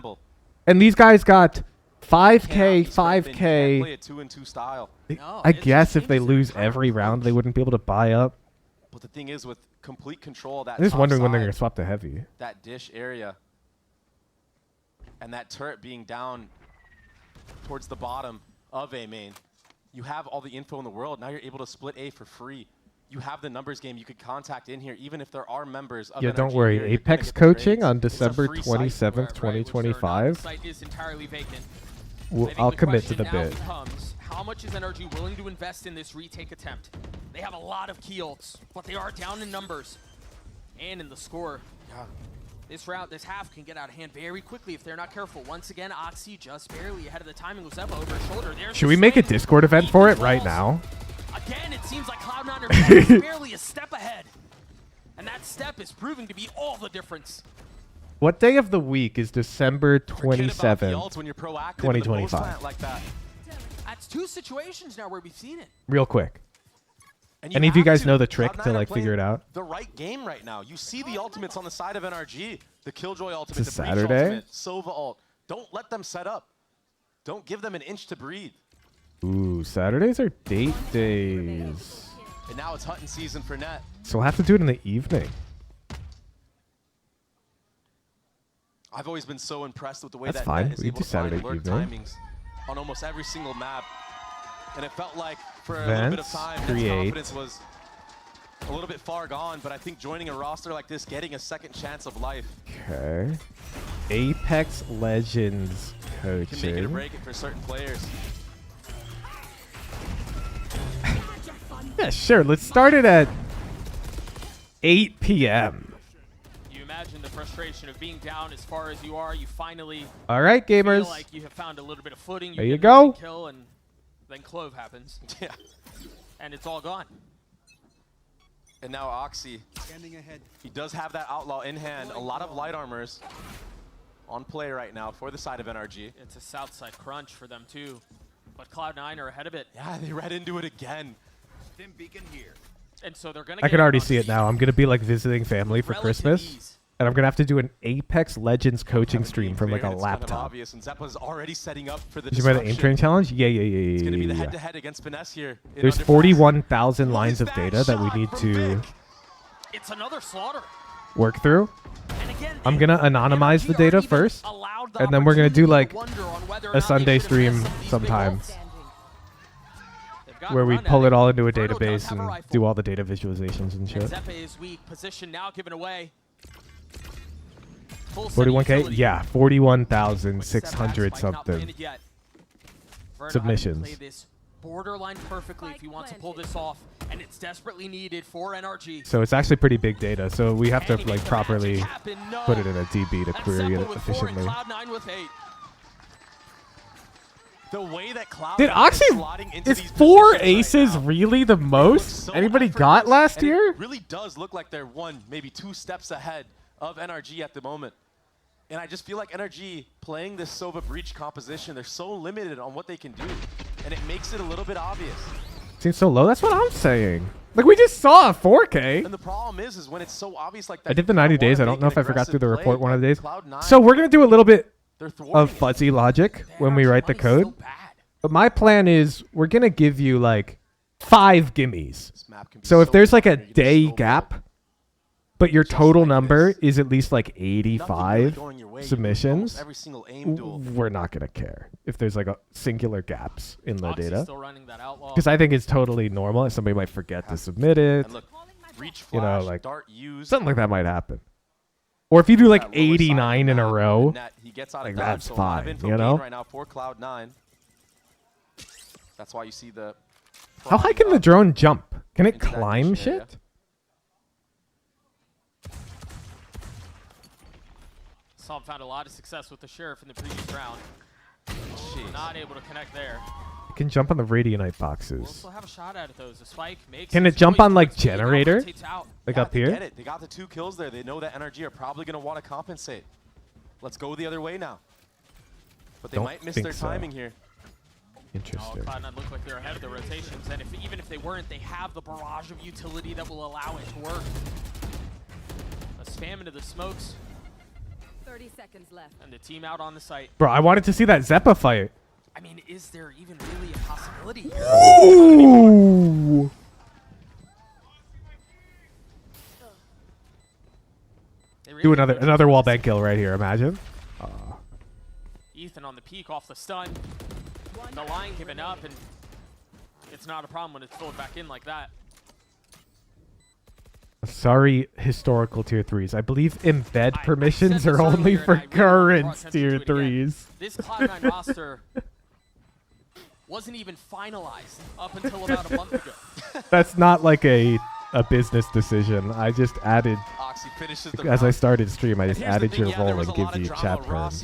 And these guys got 5K, 5K. Play a 2-2 style. I guess if they lose every round, they wouldn't be able to buy up. But the thing is, with complete control of that I'm just top wondering when they're side, going to swap to heavy. that dish area, and that turret being down towards the bottom of A main, you have all the info in the world. Now you're able to split A for free. You have the numbers game you could contact in here, even if there are members of Yeah, don't NRG worry. here, you're gonna Apex get the coaching trades. on It's a December free site. 27th, 2025. Site is entirely vacant. Well, I think I'll the commit to question the now bid. becomes, how much is NRG willing to invest in this retake attempt? They have a lot of key ults, but they are down in numbers and in the score. Yeah. This half can get out of hand very quickly if they're not careful. Once again, Oxy just barely ahead of the timing with Zeppa over his shoulder. There's Should we make a Discord event for it right now? Again, it seems like Cloud9 are barely a step ahead. And that step is proving to be all the difference. What day of the week is December 27th, when you're proactive 2025? like that. That's 2 situations now where we've seen it. Real quick. And Any of you have guys to. know the trick Cloud9 to are like playing figure it out? The right game right now. You see the ultimates on the side of NRG. The Killjoy ultimate, It's a the Breach Saturday? ultimate, Sova ult. Don't let them set up. Don't give them an inch to breathe. Ooh, Saturdays are date days. And now it's hunting season for Net. So we'll have to do it in the evening. I've always been so impressed with the way That's that fine. Net is We can able do to find Saturday alert evening. timings on almost every single map. And it felt like for a little bit of Events, time, Net's create. confidence was a little bit far gone, but I think joining a roster like this, getting a second chance of life, Okay. Apex Legends can make it or coaching. break it for certain players. Yeah, sure. Let's start it at 8 p.m. You imagine the frustration of being down as far as you are. You finally All right, gamers. feel like you have found a little bit of footing. There you get go. a kill, and then Clove happens. Yeah. And it's all gone. And now Oxy, he does have that Outlaw in hand. A lot of light armors on play right now for the side of NRG. It's a south side crunch for them too. But Cloud9 are ahead of it. Yeah, they read into it again. And so they're going I can already see it now. I'm going to be like visiting family for Christmas. And I'm going to have to do an Apex Legends coaching stream from like a It's kind of laptop. obvious, and Zeppa's already setting up for the Did you buy the aim disruption. train challenge? Yeah. It's going to be the Yeah. head-to-head against Finesse here. in There's Underpass. 41,000 lines of data that we need to It's another slaughter. work through. And again, I'm going to anonymize the data first. And then we're going to do like a Sunday stream sometime where we pull it all into a database and do all the data visualizations and shit. Zeppa is weak. Position now given away. Full 41K? Yeah, Setbacks 41,600 might not be in something. it yet. Verno Submissions. having to play this borderline perfectly if he wants to pull this off, and it's desperately needed for NRG. So it's actually pretty big data. So we have to Can he like make the magic properly happen? No. put it in a DB to And query Zeppa it with 4 and efficiently. Cloud9 with 8. The way that Cloud Did is Oxy, slotting into is these 4 positions right aces now, really the it looks most so anybody got effortless, last and year? It really does look like they're 1, maybe 2 steps ahead of NRG at the moment. And I just feel like NRG playing this Sova Breach composition, they're so limited on what they can do. And it makes it a little bit obvious. Seems so low. That's what I'm saying. Like we just saw a 4K. And the problem is when it's so obvious like that. I did the you don't 90 days. I wanna don't know make if an I forgot to do the aggressive report play, one of the but days. Cloud9 So we're going to do a little bit of fuzzy logic when we write the code. But my plan is we're going to give you like 5 gimmies. So if there's like a day gap, but your total number is at least like 85 submissions, we're not going to care if there's like a singular gaps in the data. Because I think it's totally normal. Somebody might forget to submit it. You know, like something like that might happen. Or if you do like 89 in a row, like that's fine, you know? Right now for Cloud9. That's why you see the... How high can the drone jump? Can it climb shit? Psalm found a lot of success with the Sheriff in the previous round. Not able to connect there. It can jump on the Radianite boxes. We'll still have a shot at it though. The spike makes can it jump on like generator? Like up here? Get it. They got the 2 kills there. They know that NRG are probably going to want to compensate. Let's go the other way now. But they might miss their timing here. Interesting. Cloud9 look like they're ahead of the rotations, and even if they weren't, they have the barrage of utility that will allow it to work. A spam into the smokes. 30 seconds left. And the team out on the site. Bro, I wanted to see that Zeppa fight. I mean, is there even really a possibility here? Ooh! Do another wallbang kill right here, imagine. Ethan on the peak off the stun. The line giving up, and it's not a problem when it's filled back in like that. Sorry, historical tier 3s. I believe embed permissions are only for current tier 3s. This Cloud9 roster wasn't even finalized up until about a month ago. That's not like a business decision. I just added, as I started stream, I just added your role and give you chat perms.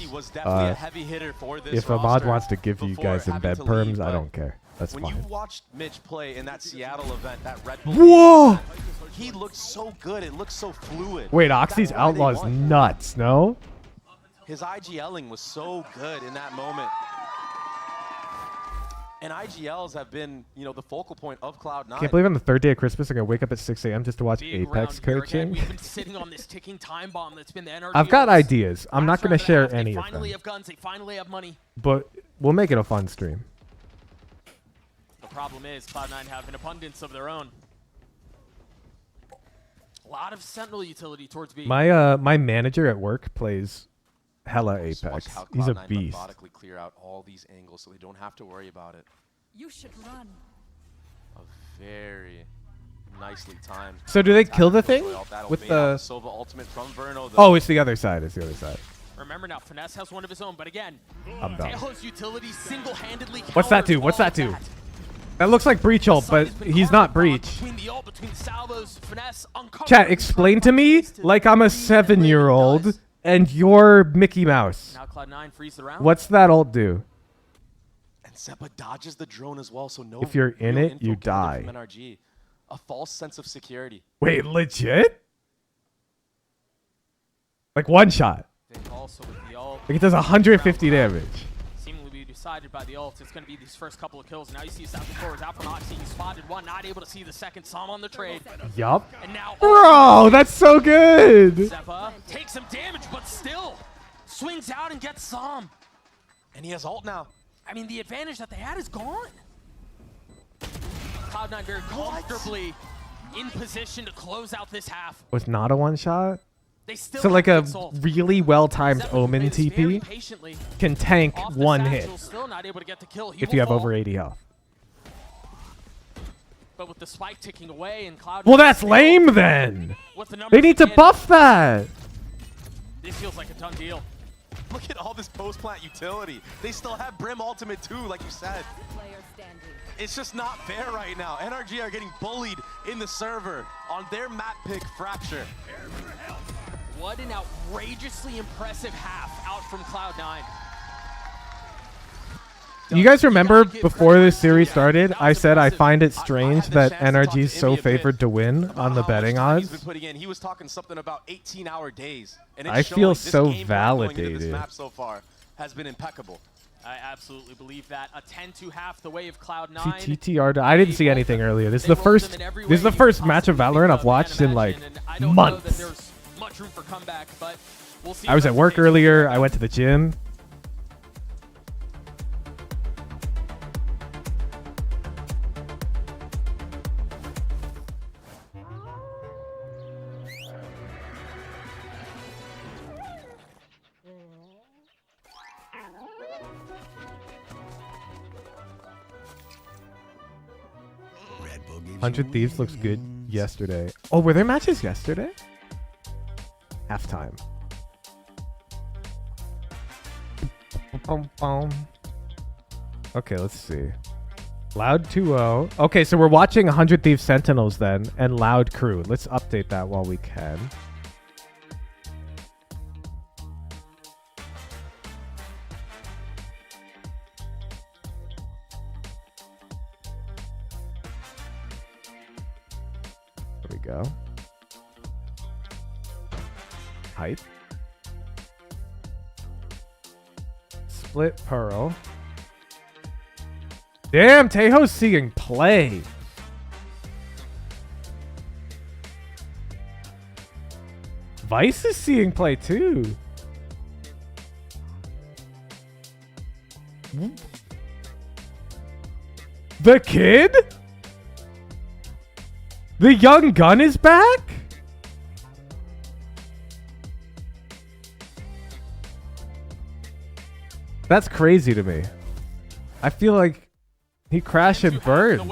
If a mod wants to give you guys embed perms, I don't care. That's fine. When you watched Mitch play in that Seattle event, that Red Bull, whoa! He looked so good. It looked so fluid. Wait, Oxy's outlaw is nuts, no? His IGLing was so good in that moment. And IGLs have been, you know, the focal point of Cloud9. Can't believe on the 3rd day of Christmas I'm gonna wake up at 6 a.m. just to watch Apex coaching. We've been sitting on this ticking time bomb that's been the NRG. I've got ideas. I'm not gonna share any of them. They finally have guns. They finally have money. But we'll make it a fun stream. The problem is Cloud9 have an abundance of their own. A lot of Sentinel utility towards B. My manager at work plays hella Apex. He's a beast. Methodically clear out all these angles so they don't have to worry about it. You should run. A very nicely timed. So do they kill the thing with the Sova ultimate from Verno, oh, it's the other side. It's the other side. Remember now, Finesse has one of his own, but again, I'm done. Tejo's utility single-handedly. What's that do? What's that do? That looks like Breach ult, but he's not Breach. Chat, explain to me like I'm a 7-year-old and you're Mickey Mouse. Now Cloud9 freeze the round. What's that ult do? And Zeppa dodges the drone as well, so no. If you're in it, you die. From NRG. A false sense of security. Wait, legit? Like one shot. Also with the ult. Like it does 150 damage. Seemingly be decided by the ult. It's going to be these first couple of kills. Now you see South forwards out from Oxy. He spotted one, not able to see the second. Psalm on the trade. Yup. And now bro, that's so good. Zeppa takes some damage, but still swings out and gets Psalm. And he has ult now. I mean, the advantage that they had is gone. Cloud9 very comfortably in position to close out this half. Was not a one shot? They still so like a soul. really well-timed Omen TP can tank one hit still not able to get the kill. if you have over 80 health. But with the spike ticking away and Cloud9 well, that's lame then. They need to buff that. This feels like a done deal. Look at all this post-plant utility. They still have Brim ultimate too, like you said. It's just not fair right now. NRG are getting bullied in the server on their map pick Fracture. What an outrageously impressive half out from Cloud9. You guys remember before this series started, I said I find it strange that NRG is so favored to win on the betting odds. He was talking something about 18-hour days. And I feel so validated. This map so far has been impeccable. I absolutely believe that. A 10-2 half the way of Cloud9. TTR. I didn't see anything earlier. This is the first match of Valorant I've watched in like months. Much room for comeback, but we'll see. I was at work earlier. I went to the gym. 100 Thieves looks good yesterday. Oh, were there matches yesterday? Halftime. Okay, let's see. Loud 2-0. Okay, so we're watching 100 Thieves Sentinels then, and Loud Crew. Let's update that while we can. There we go. Hype. Split Pearl. Damn, Tejo's seeing play. Vice is seeing play too. The kid? The young gun is back? That's crazy to me. I feel like he crashed and burned.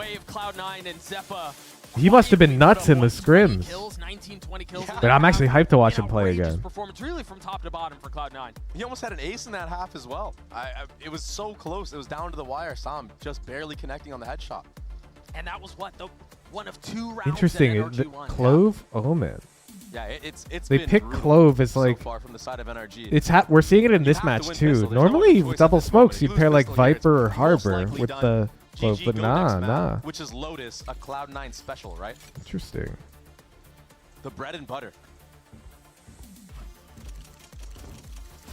He must have been nuts in the scrims. But I'm actually hyped to watch him play again. Performance really from top to bottom for Cloud9. He almost had an ace in that half as well. It was so close. It was down to the wire. Sam just barely connecting on the headshot. And that was what? One of 2 rounds. Interesting. The Clove Omen. Yeah, it's they been pick Clove as like so far from the side of NRG. It's we're seeing it in this match too. Normally with double smokes you'd pair like Viper or Harbor with the Clove, but nah. Which is Lotus, a Cloud9 special, right? Interesting. The bread and butter.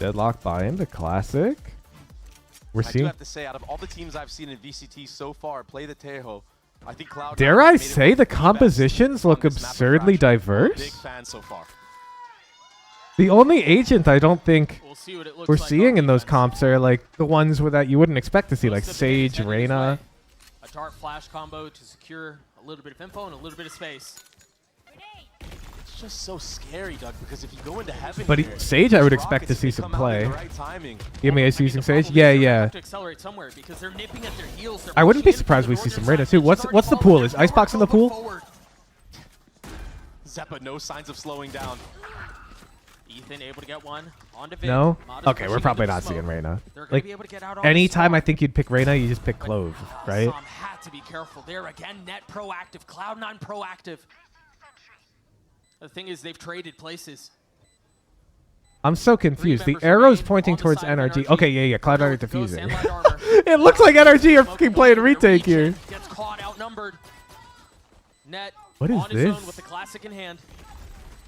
Deadlock buy-in, the classic. I do have to say, out of all the teams I've seen in VCT so far play the Tejo, I think Cloud9 dare I say the compositions look absurdly diverse? Big fan so far. The only agent I don't think we're seeing in those comps are like the ones that you wouldn't expect to see, like Sage, Reyna. A dart flash combo to secure a little bit of info and a little bit of space. It's just so scary, Doug, because if you go into heaven But here, Sage, I would expect to see some play. EMEA using Sage? Yeah. I wouldn't be surprised we see some Reyna too. What's the pool? Is Icebox in the pool? Zeppa, no signs of slowing down. Ethan able to get one onto Vid. No? Okay, we're probably not seeing Reyna. Like, anytime I think you'd pick Reyna, you just pick Clove, right? Sam had to be careful there again. Net proactive, Cloud9 proactive. The thing is, they've traded places. I'm so confused. The arrow's pointing towards NRG. Okay, yeah. Cloud9 are defusing. It looks like NRG are fucking playing retake here. Gets caught outnumbered. Net what is on his this? own with the classic in hand.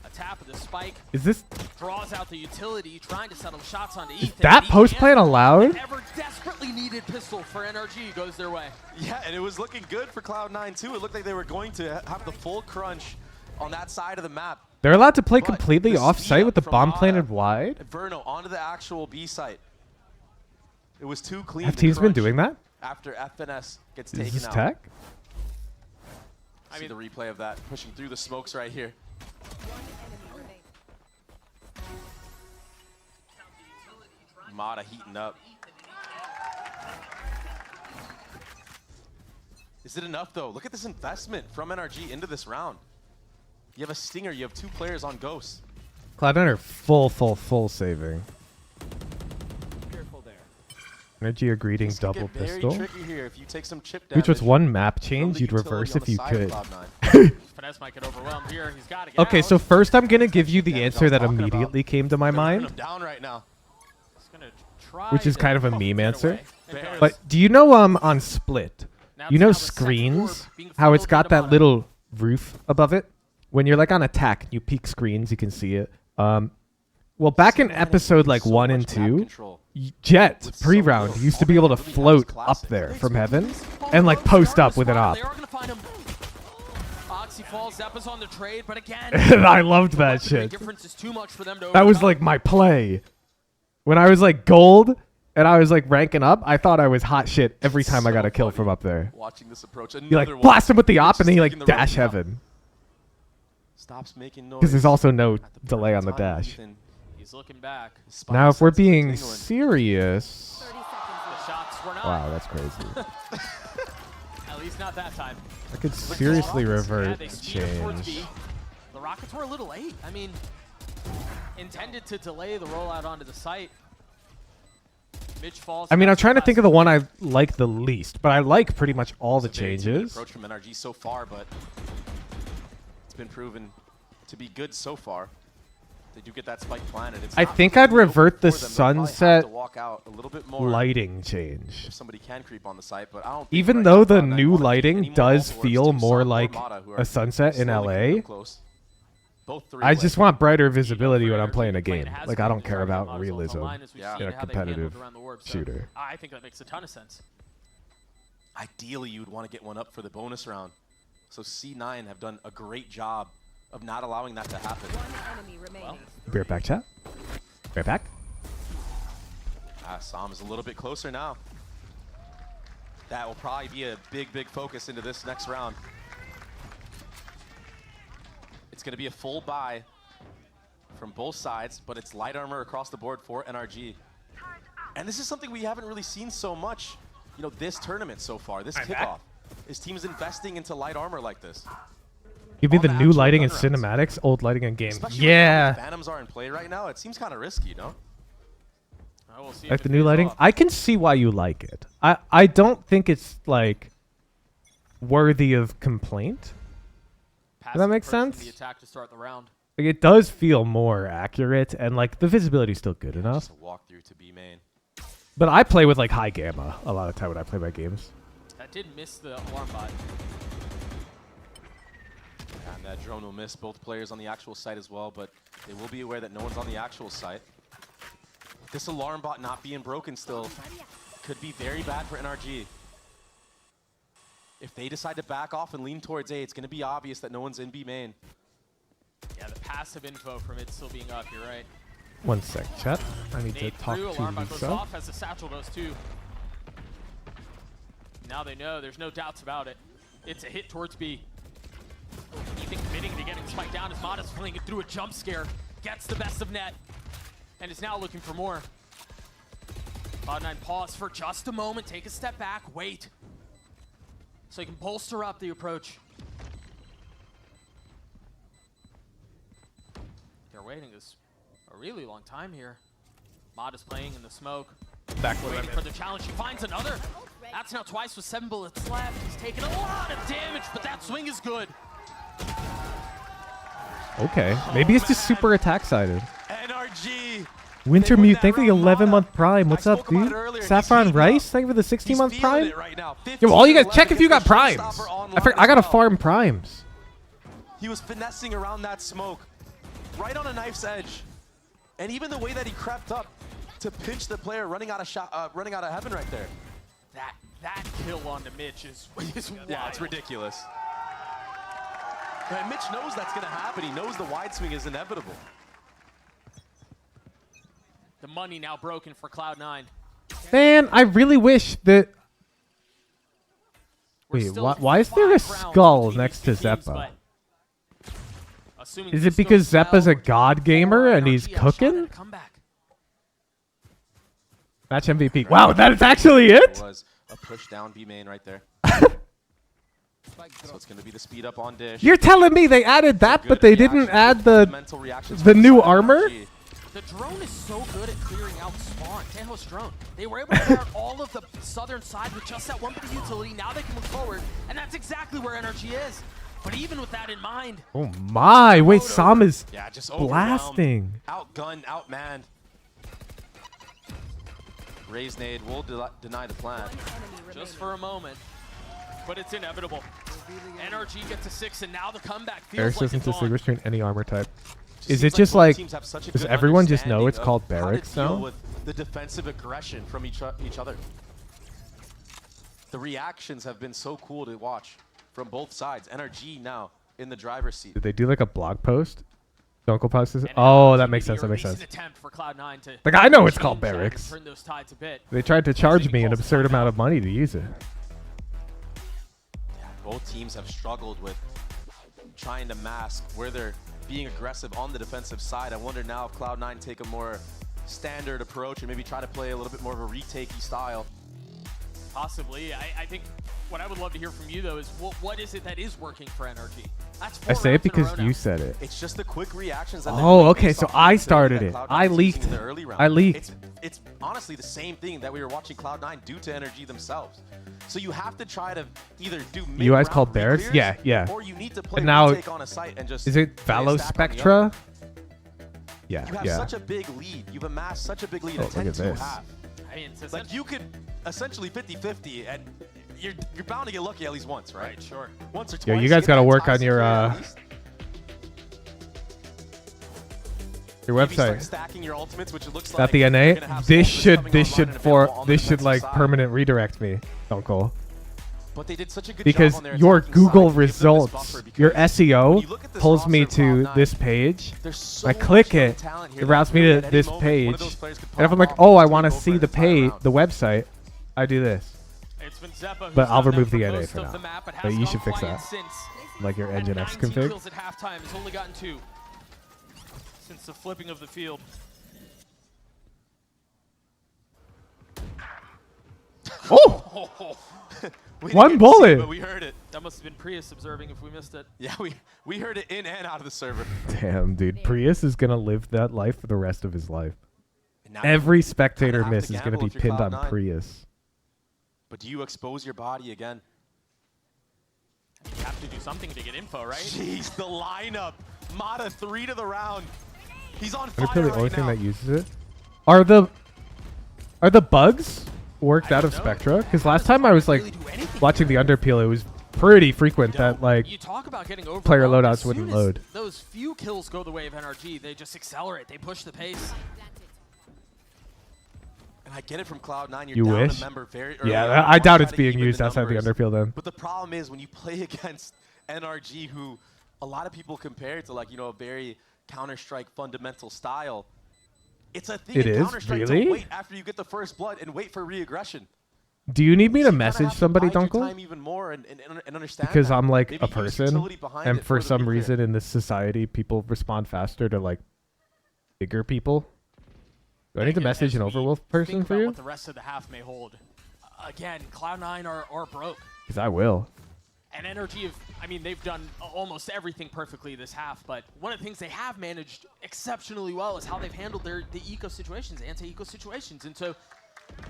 A tap of the spike. Is this? Draws out the utility, trying to settle shots onto Ethan. Is that post plan allowed? Ever desperately needed pistol for NRG goes their way. Yeah, and it was looking good for Cloud9 too. It looked like they were going to have the full crunch on that side of the map. They're allowed to play completely off-site with the bomb planted wide? Verno onto the actual B site. It was too clean. Have teams been doing that? After FNS gets Is taken this out. tech? I see the replay of that, pushing through the smokes right here. Mata heating up. Is it enough though? Look at this investment from NRG into this round. You have a Stinger, you have 2 players on Ghost. Cloud9 are full saving. Careful there. NRG are greeting double pistol. Very tricky here if you take some chip damage. Which was one map change you'd reverse if you could. Finesse might get overwhelmed here. He's got to get Okay, out. so first I'm going to give you the answer that immediately came to my mind. Down right now. Which is kind of a meme answer. But do you know on Split, you know screens, how it's got that little roof above it? When you're like on attack, you peek screens, you can see it. Well, back in episode like 1 and 2, Jet pre-round used to be able to float up there from heaven and like post up with an op. I loved that shit. That was like my play. When I was like gold and I was like ranking up, I thought I was hot shit every time I got a kill from up there. Watching this approach, you like blast him with the op and then you like dash heaven. Stops making noise. Because there's also no delay on the dash. He's looking back. Now, if we're being serious, wow, that's crazy. at least not that time. I could seriously Yeah, revert they speed up towards change. B. The Rockets were a little late. I mean, intended to delay the rollout onto the site. Mitch falls. I mean, I'm trying to think of the one I like the least, but I like pretty much all the It's a very timid changes. approach from NRG so far, but it's been proven to be good so far. They do get that spike planted. It's I not think really I'd revert the for them. They'll probably have to sunset walk out a little bit more lighting change. if somebody can creep on the site, but I don't think Even right though now the Cloud9 new wanna keep lighting any more does ultimates feel to more Sam or like Mata, who a are sunset in slowly coming LA, up close. Both three I away. just want brighter visibility when I'm playing a Playing game. has Like, I been don't care target about models on the realism line as we've Yeah. seen in a how they've handled competitive around the orb, so shooter. I think that makes a ton of sense. Ideally, you'd want to get one up for the bonus round. So C9 have done a great job of not allowing that to happen. One enemy remaining. Be right back, chat. Right back. Sam is a little bit closer now. That will probably be a big, big focus into this next round. It's going to be a full buy from both sides, but it's light armor across the board for NRG. And this is something we haven't really seen so much, you know, this tournament so far, this kickoff. Is teams investing into light armor like this? Give me On the the new actual lighting in gun rounds. cinematics, old lighting in game. Especially with how Yeah. the Phantoms are in play right now, it seems kind of risky, no? We'll see if Like it the new pays lighting. off. I can see why you like it. I don't think it's like worthy of complaint. Passive that make approach from sense? The attack to start the round. Like, it does feel more accurate, and like the visibility's still good enough. Just a walkthrough to B main. But I play with like high gamma a lot of time when I play my games. That did miss the alarm bot. And that drone will miss both players on the actual site as well, but they will be aware that no one's on the actual site. This alarm bot not being broken still could be very bad for NRG. If they decide to back off and lean towards A, it's going to be obvious that no one's in B main. Yeah, the passive info from it still being up, you're right. 1 sec, chat. I need to Nade talk through, to alarm bot goes Lisa. off as the satchel does too. Now they know, there's no doubts about it. It's a hit towards B. Ethan committing to getting spiked down as Mata's flinging it through a jump scare. Gets the best of net. And is now looking for more. Cloud9 pause for just a moment, take a step back, wait. So he can bolster up the approach. They're waiting this a really long time here. Mata's playing in the smoke. Back Waiting for the challenge. He finds another. That's now twice with 7 bullets left. He's taking a lot of damage, but that swing is good. Okay, maybe it's just super attack sided. NRG! Wintermute, that thank you for the round 11-month prime. What's I up, spoke about dude? it earlier. Saffron He's Rice, heating thank you for the 16-month He's feeling prime. it right now. Yo, all you guys 15-11 check if you got against the primes. showstopper on I line gotta as well. farm primes. He was finessing around that smoke, right on a knife's edge. And even the way that he crept up to pinch the player running out of heaven right there. That kill onto Mitch is wild. Yeah, it's ridiculous. And Mitch knows that's going to happen. He knows the wide swing is inevitable. The money now broken for Cloud9. Man, I really wish that... We're Wait, still why is there a 5 rounds skull between next to these teams, Zeppa? but assuming Is this it because goes Zeppa's well, a god gamer and he's NRG have a shot at cooking? a comeback. Match MVP. Wow, that is actually it? It was a push down B main right there. So it's going to be the speed up on Dish. You're telling me they added that, but they didn't add the reactions the from new side of armor? NRG. The drone is so good at clearing out spawn. Tejo's drone. They were able to clear out all of the southern side with just that one bit of utility. Now they can move forward, and that's exactly where NRG is. But even with that in mind, Oh my, wait, Sam is Yeah, just blasting. Outgunned, outmanned. Raise nade will deny the plan. just for a moment. But it's inevitable. NRG gets to 6, and now the comeback feels Barracks like doesn't it's on. distinguish between any armor type. Is Seems it just both like, teams have such a does good everyone just know understanding it's called of how to barracks deal now? with the defensive aggression from each other. The reactions have been so cool to watch from both sides. NRG now in the driver's seat. Did they do like a blog post? Uncle post this? And Oh, NRG that makes maybe sense, that a makes recent sense. attempt for Cloud9 to Like, I know it's called change that and barracks. turn those tides a bit. They tried to charge City me an calls absurd timeout. amount of money to use it. Both teams have struggled with trying to mask where they're being aggressive on the defensive side. I wonder now if Cloud9 take a more standard approach and maybe try to play a little bit more of a retake-y style. Possibly. I think what I would love to hear from you, though, is what is it that is working for NRG? That's I 4 say it rounds in a because row you now. said it. It's just the quick reactions. That Oh, okay, so I started it. I leaked. I leaked. It's honestly the same thing that we were watching Cloud9 do to NRG themselves. So you have to try to either do You guys called bears? Yeah, yeah. Or you need to play And now, retake on a site and just is it play a Valo stack on the Spectra? other. Yeah, You have yeah. such a big lead. You've amassed such a big lead. Oh, A look at 10-2 this. half. I mean, it's Like you could essentially 50-50, and you're bound to get lucky at least once, right? Right, sure. Once or twice. Yo, you guys get got to that work top on your secure at least. Maybe start website. stacking your ultimates, which it looks Got like the you're NA. gonna have This soldiers should coming online and available on the defensive like side. permanent redirect me, Uncle. But they did such a good Because job on their your attacking Google side to give them this results, buffer, because your when SEO you look at this pulls me roster of to Cloud9, this page. there's so I much click young it, talent here it that routes me really to at any this moment, one page. of those players could And if pop I'm like, off oh, and I take want to over see in the second round. the website, I do this. It's been Zeppa who's But I'll done that remove for the NA most for of now. the map, but But has you gone should fix quiet that. since. Like your Had engine X 19 config. kills at halftime. Has only gotten 2 since the flipping of the field. Oh! We One didn't see it, bullet. but we heard it. That must have been Prius observing if we missed it. Yeah, we heard it in and out of the server. Damn, dude. Prius is going to live that life for the rest of his life. And now Every you spectator kinda have miss to is going to gamble be if you're pinned on Cloud9. Prius. But do you expose your body again? You have to do something to get info, right? Jeez, the lineup. Mata 3 to the round. He's on Underpeel fire the right only thing now. that uses it. Are the bugs worked out of don't know. Spectra? Because last time I was like watching the Underpeel, it was pretty frequent that like You talk about getting overwhelmed. player as loadouts soon wouldn't as load. Those few kills go the way of NRG. They just accelerate. They push the pace. And I get it from Cloud9. You're You down wish? a member very early Yeah, on. I You doubt wanna it's try to being even used outside the numbers. Underpeel then. But the problem is when you play against NRG, who a lot of people compare it to, like, you know, a very Counter-Strike fundamental style. It's a thing It in is? Counter-Strike Really? to wait after you get the first blood and wait for re-aggression. Do you need me So to you kinda message have to somebody, bide your Dunkel? time even more and understand Because that. I'm like Maybe a use person, utility behind and it for the some nuclear. reason in this society, people respond faster to like bigger people. Do I need to message an Overwolf person Think for about you? what the rest of the half may hold. Again, Cloud9 are broke. Because I will. And NRG have, I mean, they've done almost everything perfectly this half, but one of the things they have managed exceptionally well is how they've handled the eco situations, anti-eco situations. And so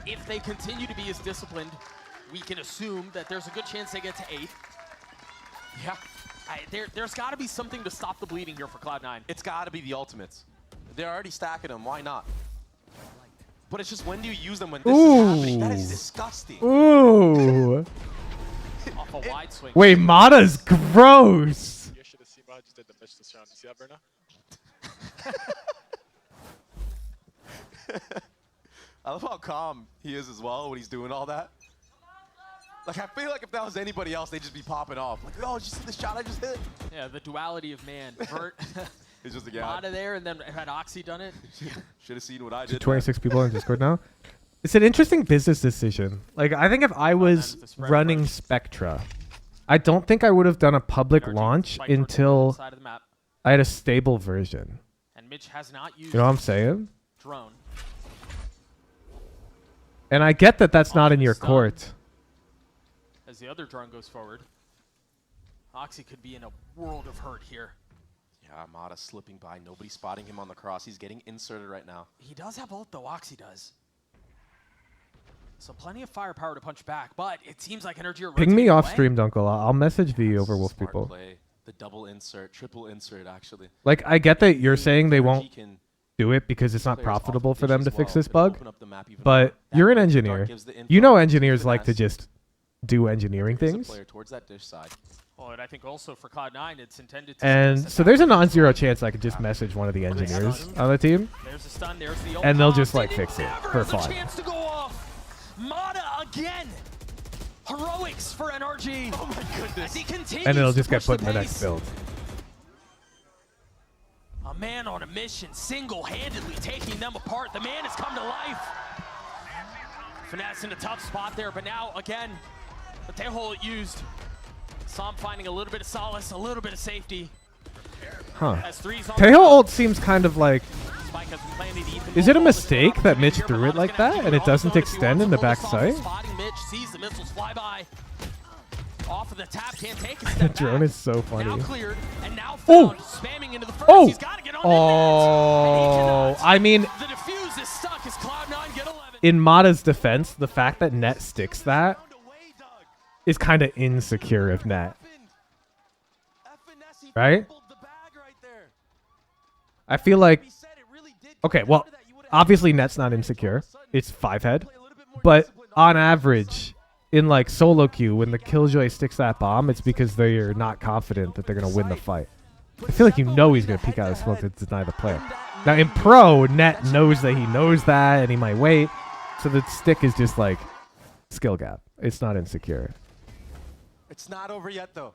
if they continue to be as disciplined, we can assume that there's a good chance they get to 8th. Yeah. There's got to be something to stop the bleeding here for Cloud9. It's got to be the ultimates. They're already stacking them. Why not? But it's just, when do you use them when this is happening? That is disgusting. Ooh. Off a wide swing. Wait, Mata's gross. You should have seen what I just did the bitch this round. You see that, Berna? I love how calm he is as well when he's doing all that. Like, I feel like if that was anybody else, they'd just be popping off. Like, oh, did you see the shot I just hit? Yeah, the duality of man. Vert, It's just a guy. Mata there, and then had Oxy done it. Should have seen what I did. 26 people on Discord now. It's an interesting business decision. Like, I think if I was running Spectra, I don't think I would have done a public launch until Side of the map. I had a stable version. And Mitch has not used You know what I'm saying? drone. And I get that that's not in your court. As the other drone goes forward, Oxy could be in a world of hurt here. Yeah, Mata slipping by. Nobody spotting him on the cross. He's getting inserted right now. He does have ult though, Oxy does. So plenty of firepower to punch back, but it seems like NRG are Ping me rotating off away. stream, Dunkel. I'll message the Overwolf Smart people. play. The double insert, triple insert, actually. Like, I get that you're saying they NRG won't can do it because it's not players off profitable the for pitch them as to fix well. this It'll bug, open up the map even but more. That you're an dark engineer. gives the You know info engineers to like to finesse. just do engineering There's a things. player towards that dish side. Well, and I think also for Cloud9, it's intended to And suggest so that there's a non-zero chance I could just message one of the engineers on the team, There's a stun, there's the ult. and they'll just Oxy like fix it never for has a fun. chance to go off. Mata again. Heroics for NRG. Oh my goodness. As he continues And it'll to just get push put in the pace. next build. A man on a mission, single-handedly taking them apart. The man has come to life. Finesse in a tough spot there, but now, again, the tail used. Som finding a little bit of solace, a little bit of safety. Huh. As three's on Tejo the ult seems kind of like... Spike has been planted. Ethan Is it a will hold this mistake that Mitch here, threw but it like Mata's gonna have that to and do it doesn't on his own if he extend wants in to the pull this back off. sight? Spotting Mitch, sees the missiles fly by. Off of the tap, can't take a The step drone back. is so funny. Now cleared, and now Oh! found, spamming into the first. Oh! He's gotta get on Oh! I mean, the defuse is stuck as Cloud9 get 11. in Mata's defense, the fact that Net sticks that is kind of insecure of Net. Right? I feel like... Okay, well, obviously Net's not insecure. It's 5-head. But on average, in like solo queue, when the Killjoy sticks that bomb, it's because they're not confident that they're going to win the fight. I feel like you know he's going to peek out of smoke to deny the play. Now in pro, Net knows that he knows that, and he might wait. So the stick is just like skill gap. It's not insecure. It's not over yet, though.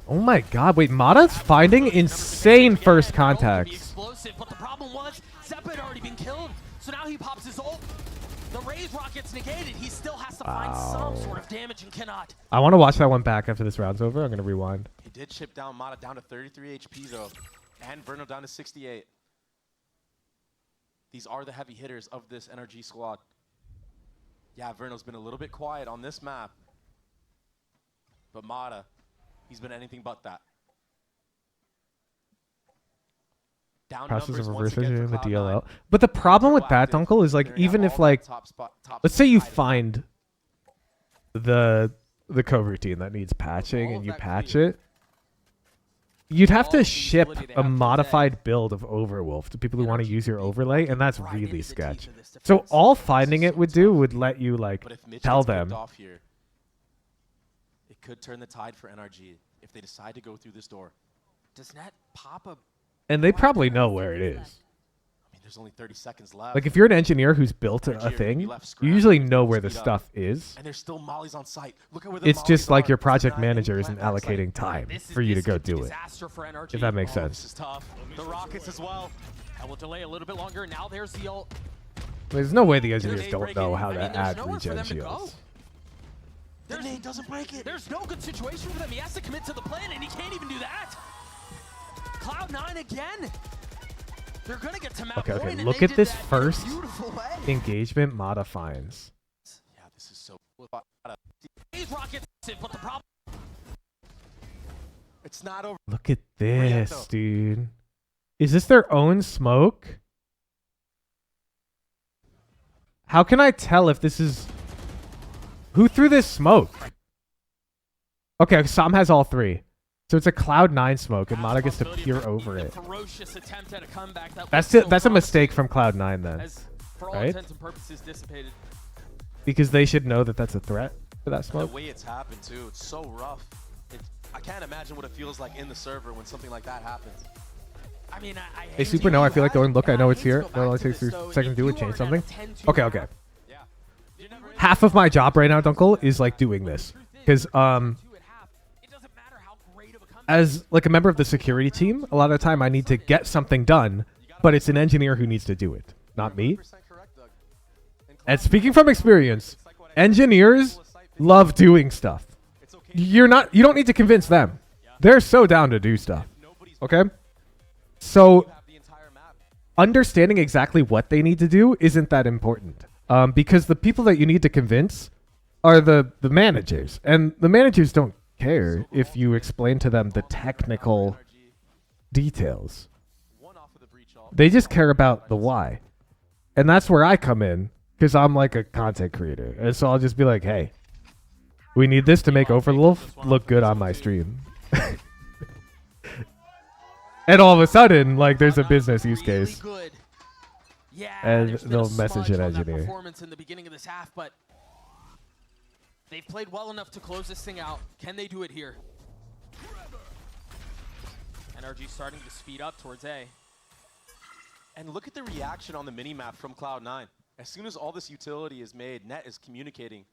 Oh my god, wait, Mata's finding insane first contacts. Explosive, but the problem was Zeppa had already been killed. So now he pops his ult. The Raze rocket's negated. He still has to find some sort of damage and cannot. I want to watch that one back after this round's over. I'm going to rewind. He did chip down Mata down to 33 HP, though. And Verno down to 68. These are the heavy hitters of this NRG squad. Yeah, Verno's been a little bit quiet on this map. But Mata, he's been anything but that. Down Process of numbers reverse once again engineering for the Cloud9. DLL. But the problem with Bat Dunkel is like, Clearing even out if all like, that top let's say you spot find the coroutine that needs patching and you patch it, you'd have to ship a modified build of Overwolf to people who want to use your overlay, and that's really sketch. So all finding it would do would let you like But if Mitch tell gets picked them. off here, it could turn the tide for NRG if they decide to go through this door. Does Net pop a... And they probably know where it is. I mean, there's only 30 seconds left. Like if you're an engineer who's built a NRG thing, maybe left you scrapping usually to know where the speed up. stuff is. And there's still mollies on site. Look at where the It's just mollies like are. your project This is not manager any isn't plant backside. allocating time This is for you to go a do it. disaster for NRG. If that makes This sense. is tough. The Rockets as well. That will delay a little bit longer. Now there's the ult. There's no way the engineers don't know how to there's add nowhere for regen them to go. shields. The nade doesn't break it. There's no good situation for them. He has to commit to the plan, and he can't even do that. Cloud9 again. They're gonna get to map Okay, point, and look they at did this that in a first beautiful way. engagement Mata finds. Yeah, this is so. These rockets, but the problem. It's not over. Look at yet, this, though. dude. Is this their own smoke? How can I tell if this is... Who threw this smoke? Okay, Sam has all three. So it's a Cloud9 smoke, and Mata gets to peer over it. Ferocious attempt at a comeback that That's was it. That's a mistake from Cloud9 then, as for all right? intents and purposes dissipated. Because they should know that that's a threat to that The smoke. way it's happened too, it's so rough. I can't imagine what it feels like in the server when something like that happens. I mean, I Hey, Super, no, I feel like going, look, I know it's here. No, it only takes 3 seconds to do it, change something. Okay, okay. Half of my job right now, Dunkel, is like doing this. Because, as like a member of the security team, a lot of the time I need to get something done, but it's an engineer who needs to do it, not me. And speaking from experience, engineers love doing stuff. You don't need to convince them. They're so down to do stuff. Okay? So understanding exactly what they need to do isn't that important. Because the people that you need to convince are the managers. And the managers don't care if you explain to them the technical details. They just care about the why. And that's where I come in, because I'm like a content creator. And so I'll just be like, hey, we need this to make Overwolf look good on my stream. And all of a sudden, like, there's a business use case. Yeah, And there's been they'll a message smudge an on that engineer. performance in the beginning of this half, but they've played well enough to close this thing out. Can they do it here? NRG starting to speed up towards A. And look at the reaction on the minimap from Cloud9. As soon as all this utility is made, Net is communicating.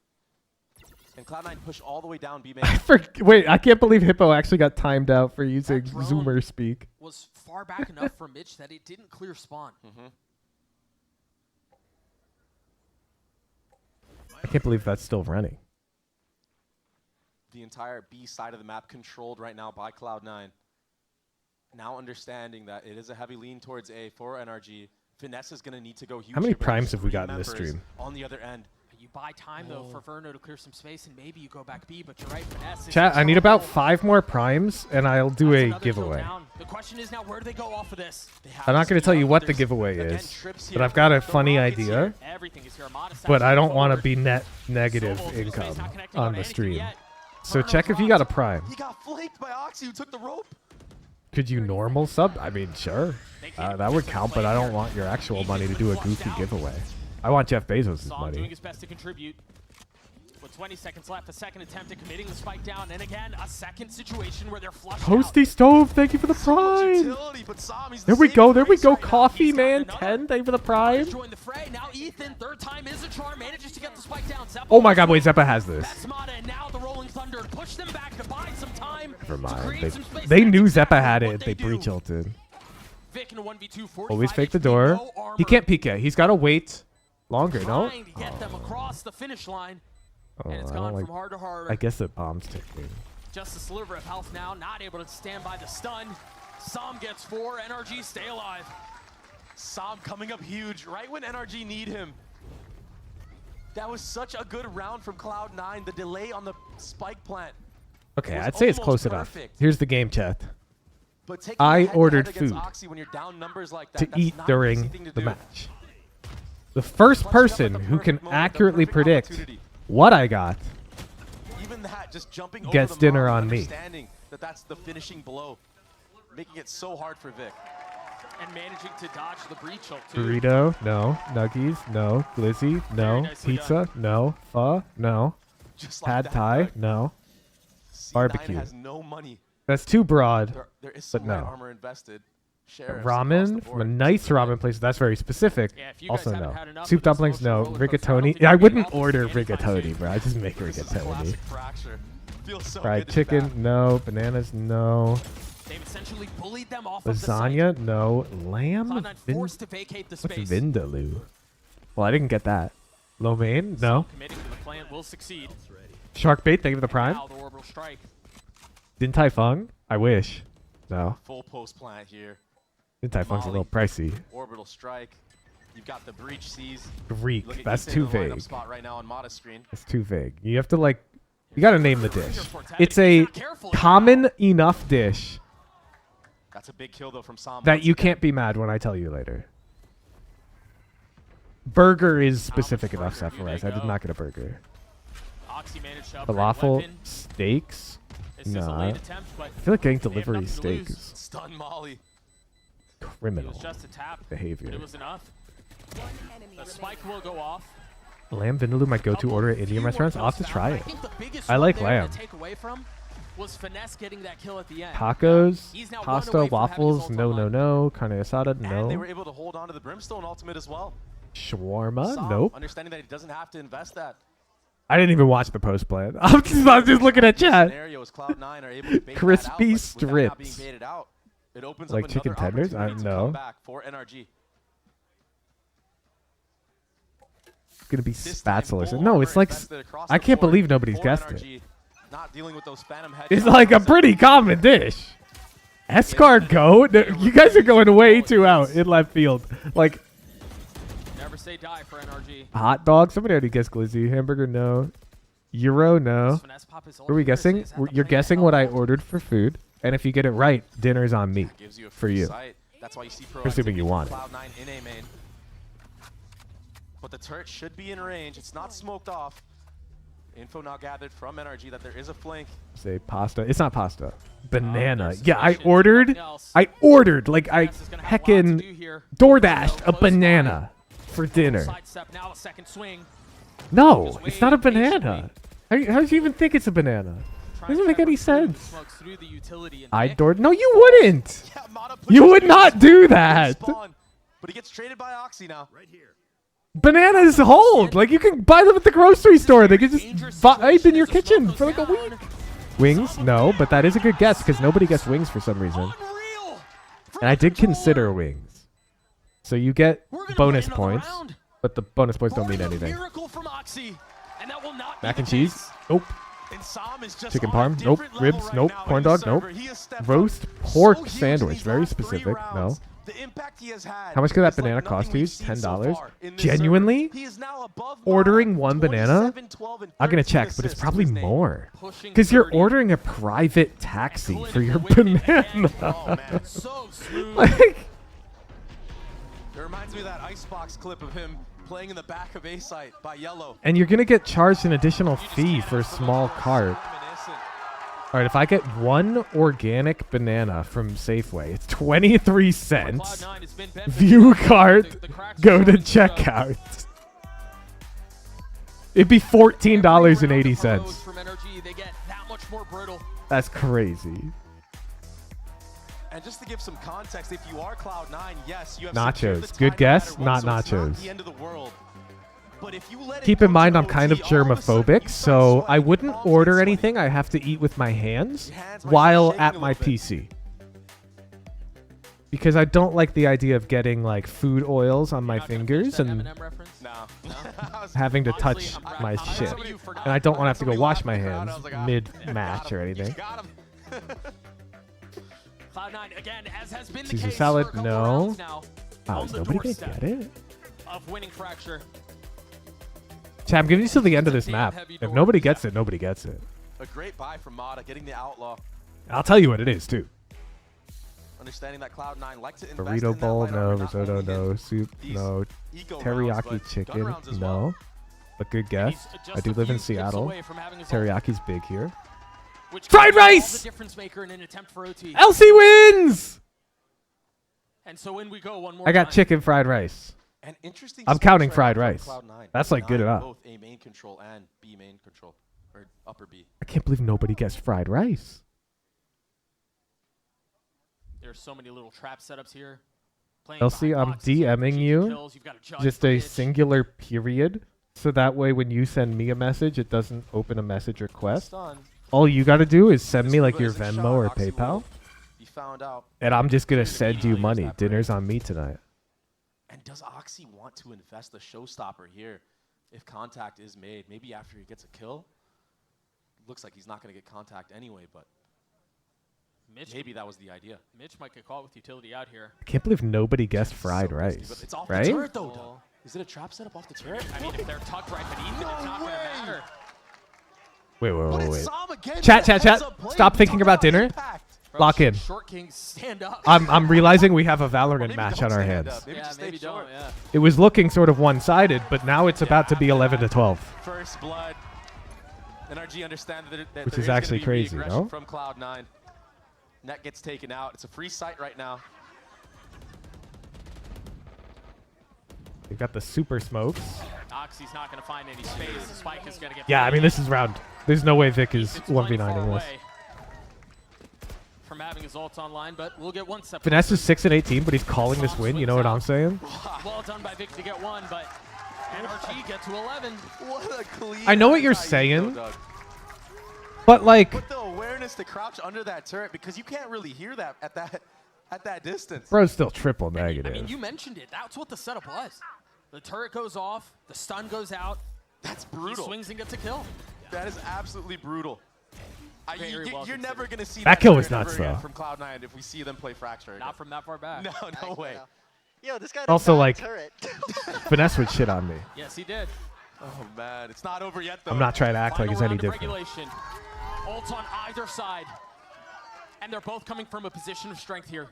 And Cloud9 push all the way down B main. Wait, I can't believe Hippo actually got timed out for using Zoomer speak. Was far back enough for Mitch that it didn't clear spawn. I can't believe that's still running. The entire B side of the map controlled right now by Cloud9. Now understanding that it is a heavy lean towards A for NRG. Finesse is going to need to go huge. How many here, but there's primes have we 3 got in this members stream? On the other end. You buy time, though, for Verno to clear some space, and maybe you go back B, but you're right, Finesse. Chat, I need about 5 more primes, and I'll do a giveaway. The question is now, where do they go off of this? I'm not going to tell you what the giveaway is, but I've got a funny idea. But I don't want to be net negative income on the stream. So check if you got a prime. He got flanked by Oxy, who took the rope. Could you normal sub? I mean, sure. That would count, but I don't want your actual money to do a goofy giveaway. I want Jeff Bezos' money. Doing his best to contribute. With 20 seconds left, a second attempt at committing the spike down, and again, a second situation where they're flushed Toasty Stove, thank you for the prime. There we go, there we go. Coffee Man 10, thank you for the prime. Now Ethan, third time is a charm, manages to get the spike down. Oh my god, wait, Zeppa has this. That's Mata, and now the Rolling Thunder push them back to buy some time. Never mind. They knew Zeppa had it, they breach ulted. Vic in a 1v2, Always fake the door. He can't peek yet, he's got to wait longer, no? Trying to get them across the finish line. Oh, And it's gone from hard to hard. I guess it bombs ticking. Just a sliver of health now, not able to stand by the stun. Sam gets 4, NRG stay alive. Sam coming up huge right when NRG need him. That was such a good round from Cloud9. The delay on the spike plant. Okay, I'd say it's close enough. Here's the game chat. But I ordered food when you're down numbers like that, to eat during the match. The first person who can accurately predict what I got even that, just jumping gets over the dinner mob, on me. understanding that that's the finishing blow, making it so hard for Vic. And managing to dodge the breach ult too. Burrito, no. Nuggies, no. Glizzy, no. Pizza, no. Pho, no. Pad Thai, no. Barbecue. Has no money. That's too broad, There is but some red no. armor invested. Sheriffs Ramen across the from a board. nice ramen place. That's very specific. Yeah, if you Also guys haven't no. had enough Soup of this dumplings, no. emotional roller coaster, I don't Rigatoni. think Yeah, I you're gonna wouldn't get off order this anytime rigatoni, soon. bro. I just make This is rigatoni. classic fracture. Feels so Fried good to be back. chicken, no. Bananas, no. They've essentially bullied them off of the Lasagna, no. Lamb? Cloud9 forced to vacate the What's space. vindaloo? Well, I didn't get that. Lo mein? No. Committing to the plan will succeed. Shark bait, thank you for the prime. Now the orbital strike. Din Tai Fung? I wish. No. Full post plant here. Din Tai Fung's a little pricey. Orbital strike. You've got the breach seas. Greek. Look at That's Ethan in too the lineup vague. spot right now on Mata's screen. It's too vague. You have to like, you gotta name the dish. It's a common enough dish That's a big kill though from Sam. that you can't be mad when I tell you later. Burger is specific enough, Sephiroth. I did not get a burger. Oxy managed to upgrade Falafel weapon. steaks? This is a Nah. late attempt, but I feel like getting they have delivery nothing to lose. steaks. Stun Molly. It Criminal was just a tap, behavior. but it was enough. The spike will go off. Lamb vindaloo, my go-to order at Indian restaurants. I'll have to try I it. think the biggest I like one there lamb. to take away from was Finesse getting that kill at the end. Tacos, He's now one pasta, away from having his waffles, ult no, online. no. Carne asada, And they were no. able to hold on to the Brimstone ultimate as well. Shawarma, Sam, nope. Understanding that he doesn't have to invest that. I didn't even watch the post plan. I was just looking at chat. Scenario is Cloud9 are able to bait Crispy that out, but with that not being strips. baited out, it opens Like up chicken another tenders? I opportunity to know. come back for NRG. It's gonna be This time, spatulas. full No, it's armor like invested across I the can't board believe nobody's for guessed it. NRG. Not dealing with those phantom It's headshots. like a pretty common dish. Escargot? No, you guys are going way too out in left field. Like Never say die for NRG. hot dog. Somebody already guessed glizzy. Hamburger, no. Euro, no. Does Finesse pop his ult What are we here? guessing? Is that the You're plan? guessing what I ordered for food, and if you get it right, dinner's on me. Gives you a For free you. sight. That's why you see Assuming you proactivity want from it. Cloud9 in A main. But the turret should be in range. It's not smoked off. Info now gathered from NRG that there is a flank. Say pasta. It's not pasta. Banana. there's Yeah, I situations, ordered. nothing else. Like I Finesse is gonna have lots to heckin' do here. DoorDashed a Close banana for dinner. Sidestep now, a second swing. No, it's not a Wait patiently. banana. How do you even think it's a banana? Trying Doesn't to make any trap through sense. smokes through the utility and I Vic. door. No, you wouldn't. Yeah, Mata pushes You would through not the do smoke, that. respawn, But he gets traded by Oxy now. Right here. Bananas hold. Like you can buy them at the grocery store. They can just buy in your kitchen for like a week. Wings? No, but that is a good guess because nobody gets wings for some reason. Unreal! And I did consider wings. So you get We're gonna bonus play another points, round. but the bonus points don't mean Barring a anything. Miracle from Oxy, and that will not be Mac the and cheese? case. Nope. And Sam is just Chicken on a parm? Nope. different level Ribs? right Nope. now Corn in the dog? Nope. server. He has stepped up Roast so pork huge in sandwich. these Very last 3 specific. No. rounds. The impact he has had. How much could that is like banana nothing cost you? we've seen so $10? far in this Genuinely? server. He is now above Ordering Mata, one banana? 27, 12, and I'm gonna 13 check, but it's assists probably to his name. more. Pushing Because you're 30. ordering a private taxi for your Winning it again. banana. Oh man, So smooth. Like, it reminds me of that Icebox clip of him playing in the back of A-Site by Yellow. and you're gonna get charged an additional fee for a small cart. All right, if I get one organic banana from Safeway, it's 23 cents. Cloud9 has been benefiting View from cart, the cracks go to showing through, checkout. It'd be $14.80. From NRG, they get that much more brittle. That's crazy. And just to give some context, if you are Cloud9, yes, you have Nachos. secured the Good tie no guess, matter what, not so it's nachos. the end of the world. But if you let it Keep go in mind, to I'm kind of OT, all of a sudden germophobic, you start so I sweating, wouldn't palms order get sweaty. anything. I have to eat with my hands Your hands might while start shaking at a my little bit. PC. Because I don't like the idea of getting like food oils on my fingers and Eminem reference? No. having to Honestly, touch I'm proud- my I'm shit. proud of you for not- And I don't want to have to go Somebody wash laughed my in the crowd. hands I was like, ah, mid-match or anything. Got him. Cloud9 again, as has been the Caesar case salad, for a couple no. rounds now, Wow, on is the nobody gonna doorstep get it? of winning Fracture. Chat, I'm giving you till the end of That's this a damn map. heavy If door. nobody gets it, nobody gets it. A great buy from Mata, getting the Outlaw. I'll tell you what it is, too. Understanding that Cloud9 like to invest Burrito in bowl, that light no. armor, not Risotto, only no. in Soup, these no. eco rounds, Teriyaki but gun chicken, rounds as no. well. But good guess. He's I just do a live in few clips Seattle. away from having his ult, Teriyaki's big here. which Fried could be all rice! the difference maker in an attempt for OT. Elsie wins! And so in we go one more I got time. chicken fried rice. And interesting I'm splits counting right fried now from rice. Cloud9. That's, like, good Nine, enough. Both A main control and B main control, or upper B. I can't believe nobody gets fried rice. There's so many little trap setups here. Playing Elsie, behind I'm boxes, DMing strategic you kills, you've got to judge just a bridge. singular period. So that way when you send me a message, it doesn't open a message request. Done. All you got to do is send me like This your isn't Venmo shot. or Oxy PayPal. will be found out. And I'm just going to Clear to send you immediately money. use that Dinner's break. on me tonight. And does Oxy want to invest the showstopper here if contact is made? Maybe after he gets a kill? Looks like he's not going to get contact anyway, but maybe that was the idea. Mitch might get caught with utility out here. I can't believe nobody guessed fried So risky, rice. but it's off Right? the turret, though, Doug. Is it a trap setup off the turret? I mean, if they're tucked right beneath it, it's not going to matter. Wait. Sam again Chat. with a heads-up play. Stop thinking Talk about dinner. impact. Bro, Lock in. Short Kings, stand up. I'm realizing we have a Valorant Maybe match don't on our stand hands. up. Maybe yeah, just stay maybe short. don't, yeah. It was looking sort of one-sided, but now it's about to be 11 to 12. First blood. NRG understand that Which there is gonna actually be crazy, re-aggression no? From Cloud9. Net gets taken out. It's a free site right now. They've got the super smokes. Oxy's not going to find any space. The spike is going to get Yeah, I mean, played. this is round. There's no way Vic is It's plenty 1v9ing far this. away from having his ults online, but we'll get one step. Finesse is 6-18, but he's calling this win. You know what I'm saying? Well done by Vic to get one, but NRG get to 11. What a clean. I know what you're IE, saying. though, Doug. But, like, Put the awareness to crouch under that turret because you can't really hear that at that distance. bro's still triple I negative. mean, you mentioned it. That's what the setup was. The turret goes off, the stun goes out. That's He brutal. swings and gets a kill. That is absolutely brutal. Very well You're never considered. going to see That kill was turret nuts, ever again though. from Cloud9 if we see them play Fracture. Not from that far back. No way. Yo, this guy Also, does not like, turret. Finesse would shit on me. Yes, he did. Oh man, it's not over yet though. I'm not trying to act like Final it's any round of different. regulation. Ults on either side. And they're both coming from a position of strength here.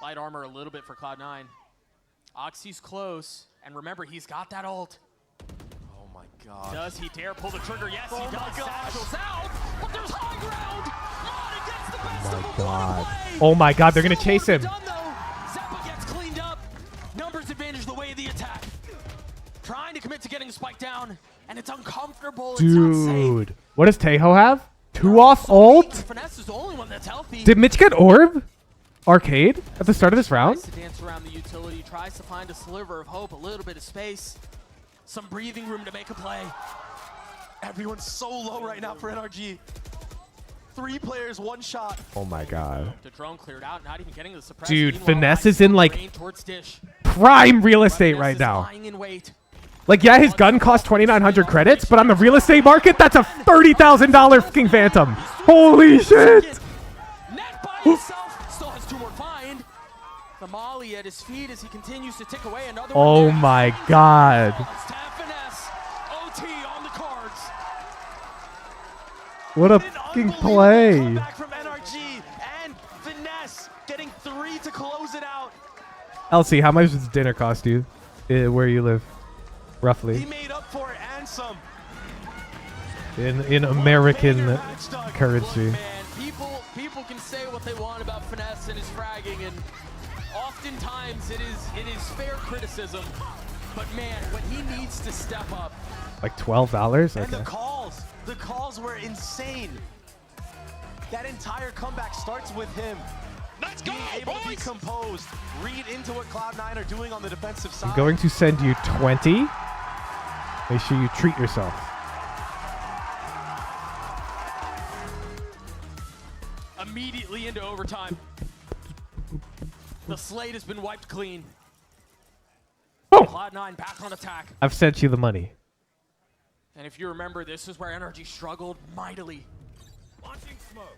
Light armor a little bit for Cloud9. Oxy's close. And remember, he's got that ult. Oh my god. Does he dare pull the trigger? Yes, he Oh does. my gosh. Satchel's out, but there's high ground. Mata gets the best of my a God. play. Oh my god, they're going to Still chase him. wasn't done, though. Zeppa gets cleaned up. Numbers advantage the way of the attack. Trying to commit to getting the spike down, and it's uncomfortable. It's not safe. Dude. What does Tejo have? 2 off ult? Finesse is the only one that's healthy. Did Mitch get orb? Arcade? At the start of this round? Tries to dance around the utility, tries to find a sliver of hope, a little bit of space, some breathing room to make a play. Everyone's so low right now for NRG. 3 players, 1 shot. Oh my god. The drone cleared out, not even getting the suppress. Dude, Meanwhile, Finesse Oxy is in, like, rain towards Dish. Prime real estate Finesse right is now. lying in wait. Like, yeah, his gun costs 2,900 credits, but on the real estate market, that's a $30,000 fucking Phantom. Holy shit! Net by himself, still has 2 more find. a molly at his feet as he continues to tick away. Another Oh one there. my God. Finesse. OT on the cards. What a An fucking unbelievable play. comeback from NRG and Finesse getting 3 to close it out. Elsie, how much does dinner cost you where you live, He roughly, made up for it and some. in American currency? Look, man, people can say what they want about Finesse and his fragging, and oftentimes it is fair criticism. But man, when he needs to step up, Like $12? And the Okay. calls were insane. That entire comeback starts with him. Let's go, Being able to be composed, read into what Cloud9 are doing on the defensive side. I'm going to send you 20. Make sure you treat yourself. immediately into overtime. The slate has been wiped clean. Boom. Cloud9 back on attack. I've sent you the money. And if you remember, this is where NRG struggled mightily. Launching smoke.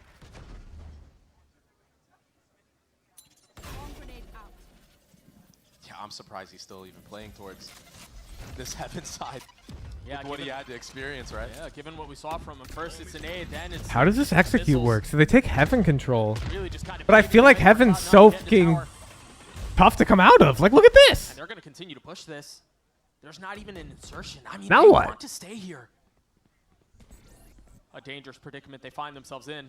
Yeah, I'm surprised he's still even playing towards this heaven side. Yeah, with what he had to experience, right? Yeah, given what we saw from him. First it's an A, then it's... How does this execute missiles. work? So they take Heaven control. Really just kind of But I feel like paving the way for Heaven's Cloud9 so to get into fucking tower. tough to come out of. Like, look at this. And they're going to continue to push this. There's not even an insertion. I mean, Now they what? want to stay here. A dangerous predicament they find themselves in.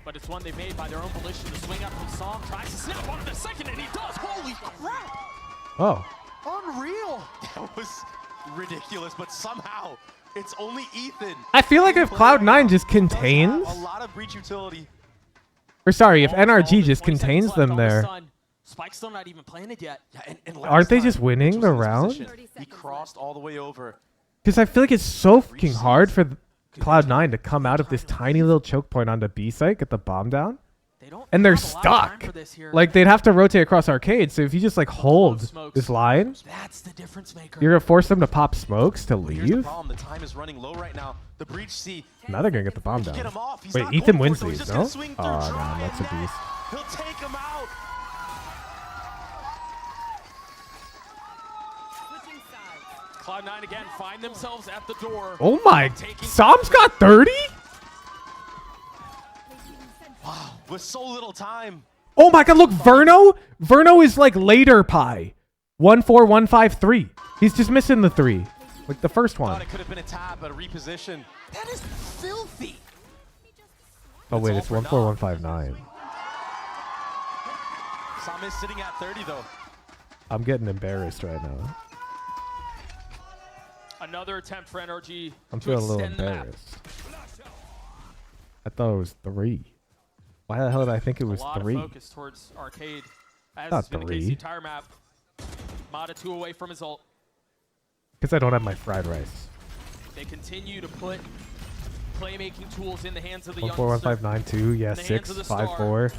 But it's one they've made by their own volition. The swing up from Psalm tries to snap onto the second, and he does. Holy crap! Oh. Unreal! That was ridiculous, but somehow it's only Ethan. I feel like if Cloud9 just Does have contains, a lot of breach utility. or sorry, if Almost NRG all just the 20 seconds contains left them on the there, sun. Spike's still not even planted yet. Yeah, and aren't they last just time, winning Mitch the was in this round? position. He crossed all the way over. Because I feel like it's so fucking hard for Cloud9 to come out of this tiny little choke point onto B site, get the bomb down, They don't and they're have a lot of time stuck. for this here. Like, they'd have to rotate across arcade, so if you just like hold this line, That's the difference maker. you're gonna force them to pop smokes to Here's the leave. problem. The time is running low right now. The breach C. Now they're gonna get the bomb Get down. him off. He's Wait, not Ethan going wins for it, though. He's these, just no? gonna swing through Oh dry, man, that's a and beast. He'll take him out. Cloud9 again find themselves at the door. Oh my, Psalm's got 30? Wow, with so little time. Oh my god, look, Verno is like later pie. 1-4-1-5-3. He's just missing the 3. Like the first Thought one. it could have been a tap, a reposition. That is filthy. Oh wait, It's it's all for 1-4-1-5-9. Sam is sitting at 30 though. I'm getting embarrassed right now. Another attempt for NRG I'm to feeling a little extend the map. embarrassed. I thought it was 3. Why the hell did I think it was A lot 3? of focus towards arcade, as Not has been the case 3. the entire map. Mata 2 away from his ult. Because I don't have my fried rice. They continue to put playmaking tools in the hands of the 1-4-1-5-9-2. Yeah, In the hands of the 6-5-4.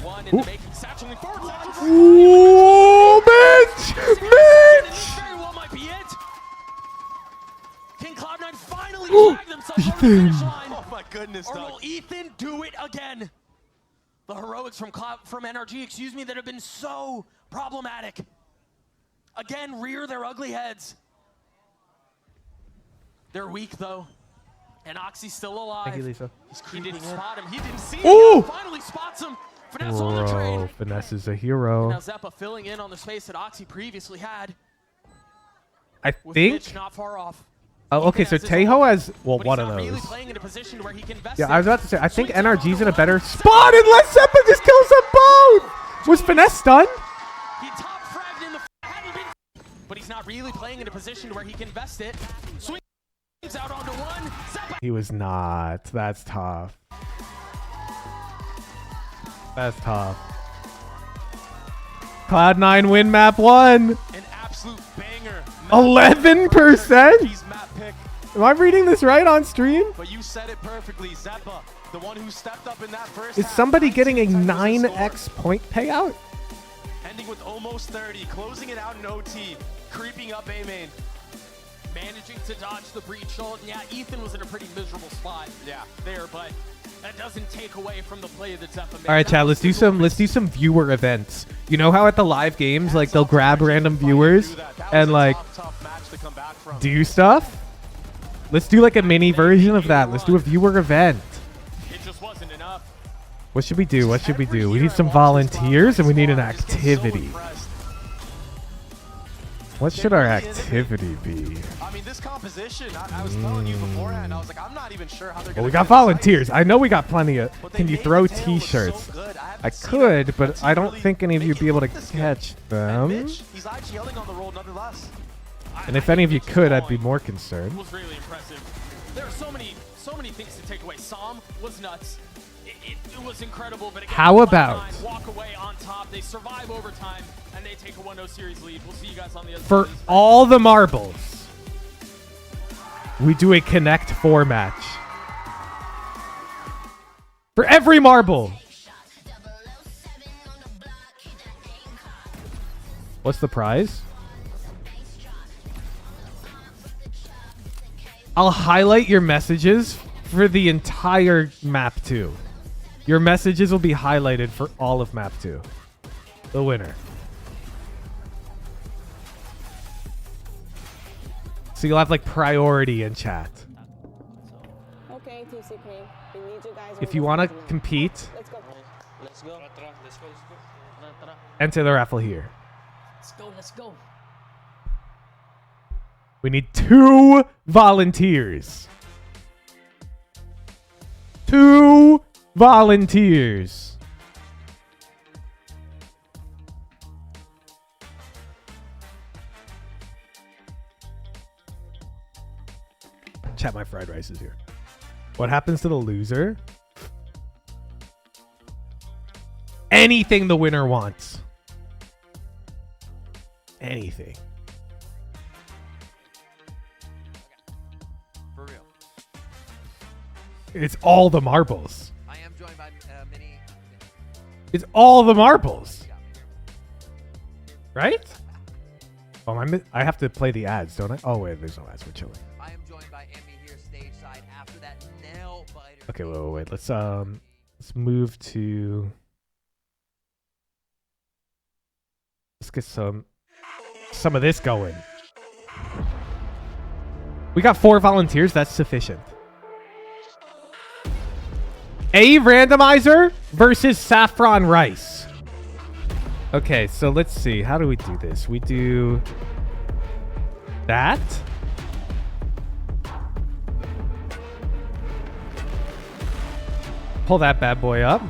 One in Ooh. the making, satchel forward. Ooh, Mitch! This very well might be it. Can Cloud9 finally drag themselves over the finish line? Oh my goodness, Or Doug. will Ethan do it again? The heroics from NRG, excuse me, that have been so problematic. Again, rear their ugly heads. They're weak though. And Oxy's still alive. Thank you, Lisa. He didn't spot him. He didn't see Ooh! him. Finally spots him. Finesse on the Bro, trade. Finesse is a Now hero. Zeppa filling in on the space that Oxy previously had. I With think. Mitch not far off. Oh, okay, so Ethan has his Tejo ult, has, well, but one he's of not really those. playing in a position to where he can invest Yeah, it. I was about to say, I think Swings out NRG's in onto a better one. spot unless Zeppa just kills them both! Was Finesse stunned? He top fragged in the hadn't been, but he's not really playing in a position to where he can invest it. Swings out onto one. Zeppa. He was not. That's tough. That's tough. Cloud9 win map 1. An absolute banger. 11%? He's map pick. Am I reading this right on stream? But you said it perfectly, Zeppa, the one who stepped up in that first Is half. somebody getting a 19 seconds to 9x point payout? score. Ending with almost 30, closing it out in OT, creeping up A main. Managing to dodge the breach ult. And yeah, Ethan was in a pretty miserable spot Yeah. there, but that doesn't take away from the play that Zephyr made. All right, chat. Let's do some viewer events. You know how at the live games, like they'll grab random viewers and like do stuff. Let's do like a mini version of that. Let's do a viewer event. It just wasn't enough. What should we do? What should we do? We need some volunteers and we need an activity. What should our activity be? I mean, this composition, I was telling you beforehand, I was like, I'm not even sure how they're going to. Well, we got volunteers. I know we got plenty of. Can you throw t-shirts? I could, but I don't think any of you would be able to catch them. He's IGLing on the roll nonetheless. And if any of you could, I'd be more concerned. Was really impressive. There are so many things to take away. Som was nuts. It was incredible, but again, how about walk away on top? They survive overtime and they take a 1-0 series lead. We'll see you guys on the other side. For all the marbles, we do a Connect 4 match. For every marble. What's the prize? I'll highlight your messages for the entire map 2. Your messages will be highlighted for all of map 2. The winner. So you'll have like priority in chat. Okay, TCK. We need you guys. If you want to compete, Let's go. Let's go. enter the raffle here. Let's go. We need 2 volunteers. 2 volunteers. Chat, my fried rice is here. What happens to the loser? Anything the winner wants. Anything. For real. It's all the marbles. I am joined by Mini. It's all the marbles. Right? Oh, I have to play the ads, don't I? Oh, wait, there's no ads. We're chilling. I am joined by Emmy here, stage side. After that nail biter. Okay, wait. Let's move to. Let's get some of this going. We got 4 volunteers. That's sufficient. A randomizer versus saffron rice. Okay, so let's see. How do we do this? We do that. Pull that bad boy up.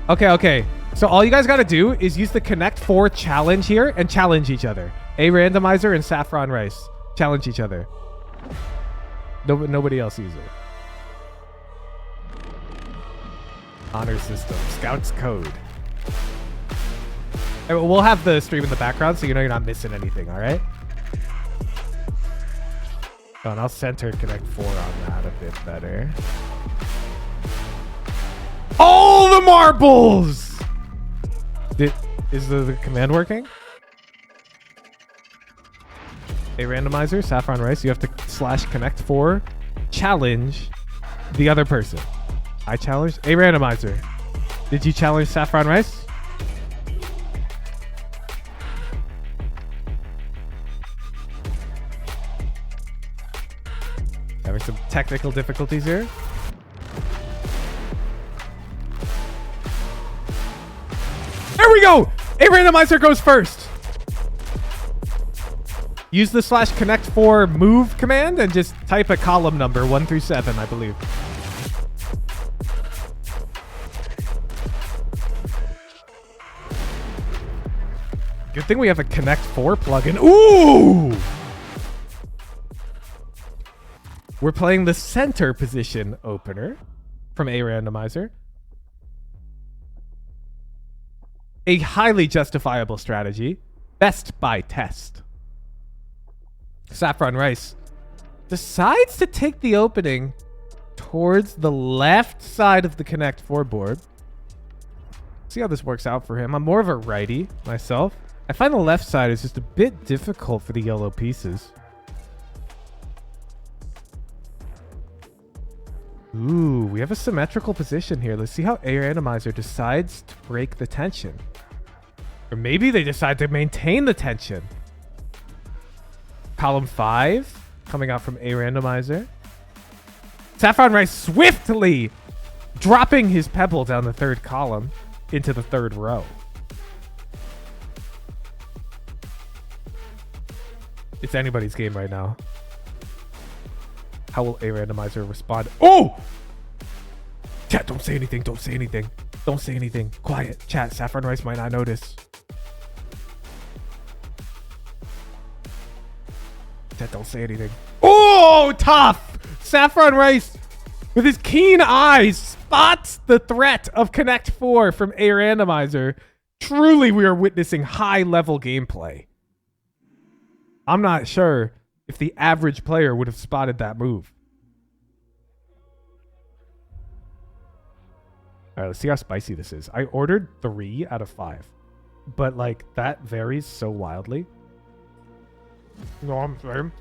Okay. So all you guys got to do is use the Connect 4 challenge here and challenge each other. A randomizer and saffron rice. Challenge each other. Nobody else use it. Honor system. Scouts code. We'll have the stream in the background so you know you're not missing anything, all right? Oh, and I'll center Connect 4 on that a bit better. All the marbles! Is the command working? A randomizer, saffron rice. You have to /Connect 4, challenge the other person. I challenged a randomizer. Did you challenge saffron rice? Having some technical difficulties here. There we go! A randomizer goes first. Use the /Connect 4 move command and just type a column number 1 through 7, I believe. Good thing we have a Connect 4 plugin. Ooh! We're playing the center position opener from A randomizer. A highly justifiable strategy. Best by test. Saffron Rice decides to take the opening towards the left side of the Connect 4 board. See how this works out for him. I'm more of a righty myself. I find the left side is just a bit difficult for the yellow pieces. Ooh, we have a symmetrical position here. Let's see how Air Randomizer decides to break the tension. Or maybe they decide to maintain the tension. Column 5 coming out from A Randomizer. Saffron Rice swiftly dropping his pebble down the third column into the third row. It's anybody's game right now. How will A Randomizer respond? Oh! Chat, don't say anything. Don't say anything. Don't say anything. Quiet. Chat, Saffron Rice might not notice. Chat, don't say anything. Oh, tough! Saffron Rice, with his keen eyes, spots the threat of Connect 4 from A Randomizer. Truly, we are witnessing high-level gameplay. I'm not sure if the average player would have spotted that move. All right, let's see how spicy this is. I ordered 3 out of 5, but like that varies so wildly. No, I'm saying.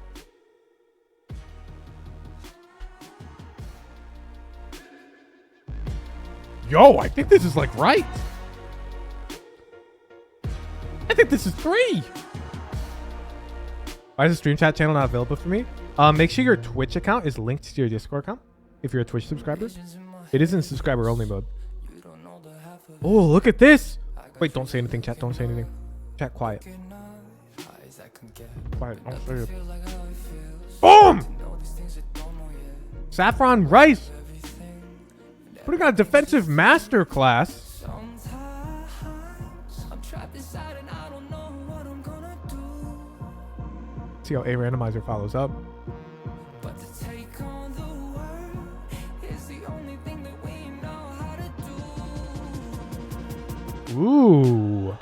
Yo, I think this is like right. I think this is 3. Why is the stream chat channel not available for me? Make sure your Twitch account is linked to your Discord account if you're a Twitch subscriber. It is in subscriber only mode. Oh, look at this. Wait, don't say anything, chat. Don't say anything. Chat, quiet. Quiet. Don't say it. Boom! Saffron Rice putting on a defensive masterclass. See how A Randomizer follows up. Ooh.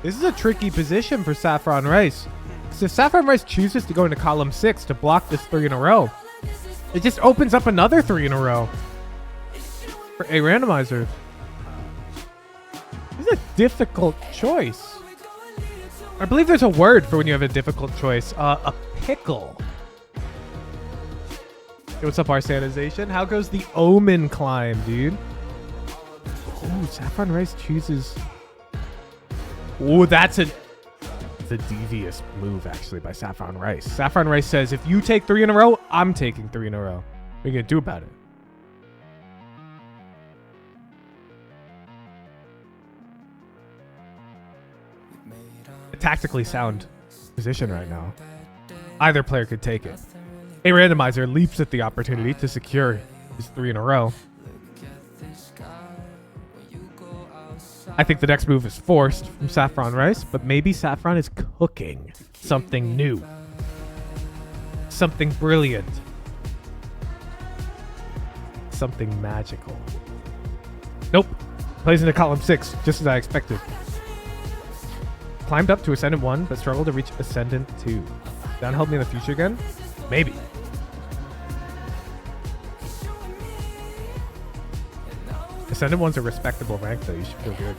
This is a tricky position for Saffron Rice. So if Saffron Rice chooses to go into column 6 to block this 3 in a row, it just opens up another 3 in a row for A Randomizer. This is a difficult choice. I believe there's a word for when you have a difficult choice. A pickle. Hey, what's up, our sanitization? How goes the Omen climb, dude? Ooh, Saffron Rice chooses... Ooh, that's a devious move, actually, by Saffron Rice. Saffron Rice says, if you take 3 in a row, I'm taking 3 in a row. What are you going to do about it? A tactically sound position right now. Either player could take it. A Randomizer leaps at the opportunity to secure his 3 in a row. I think the next move is forced from Saffron Rice, but maybe Saffron is cooking something new. Something brilliant. Something magical. Nope. Plays into column 6, just as I expected. Climbed up to Ascendant 1, but struggled to reach Ascendant 2. That'll help me in the future again? Maybe. Ascendant 1's a respectable rank, though. You should feel good.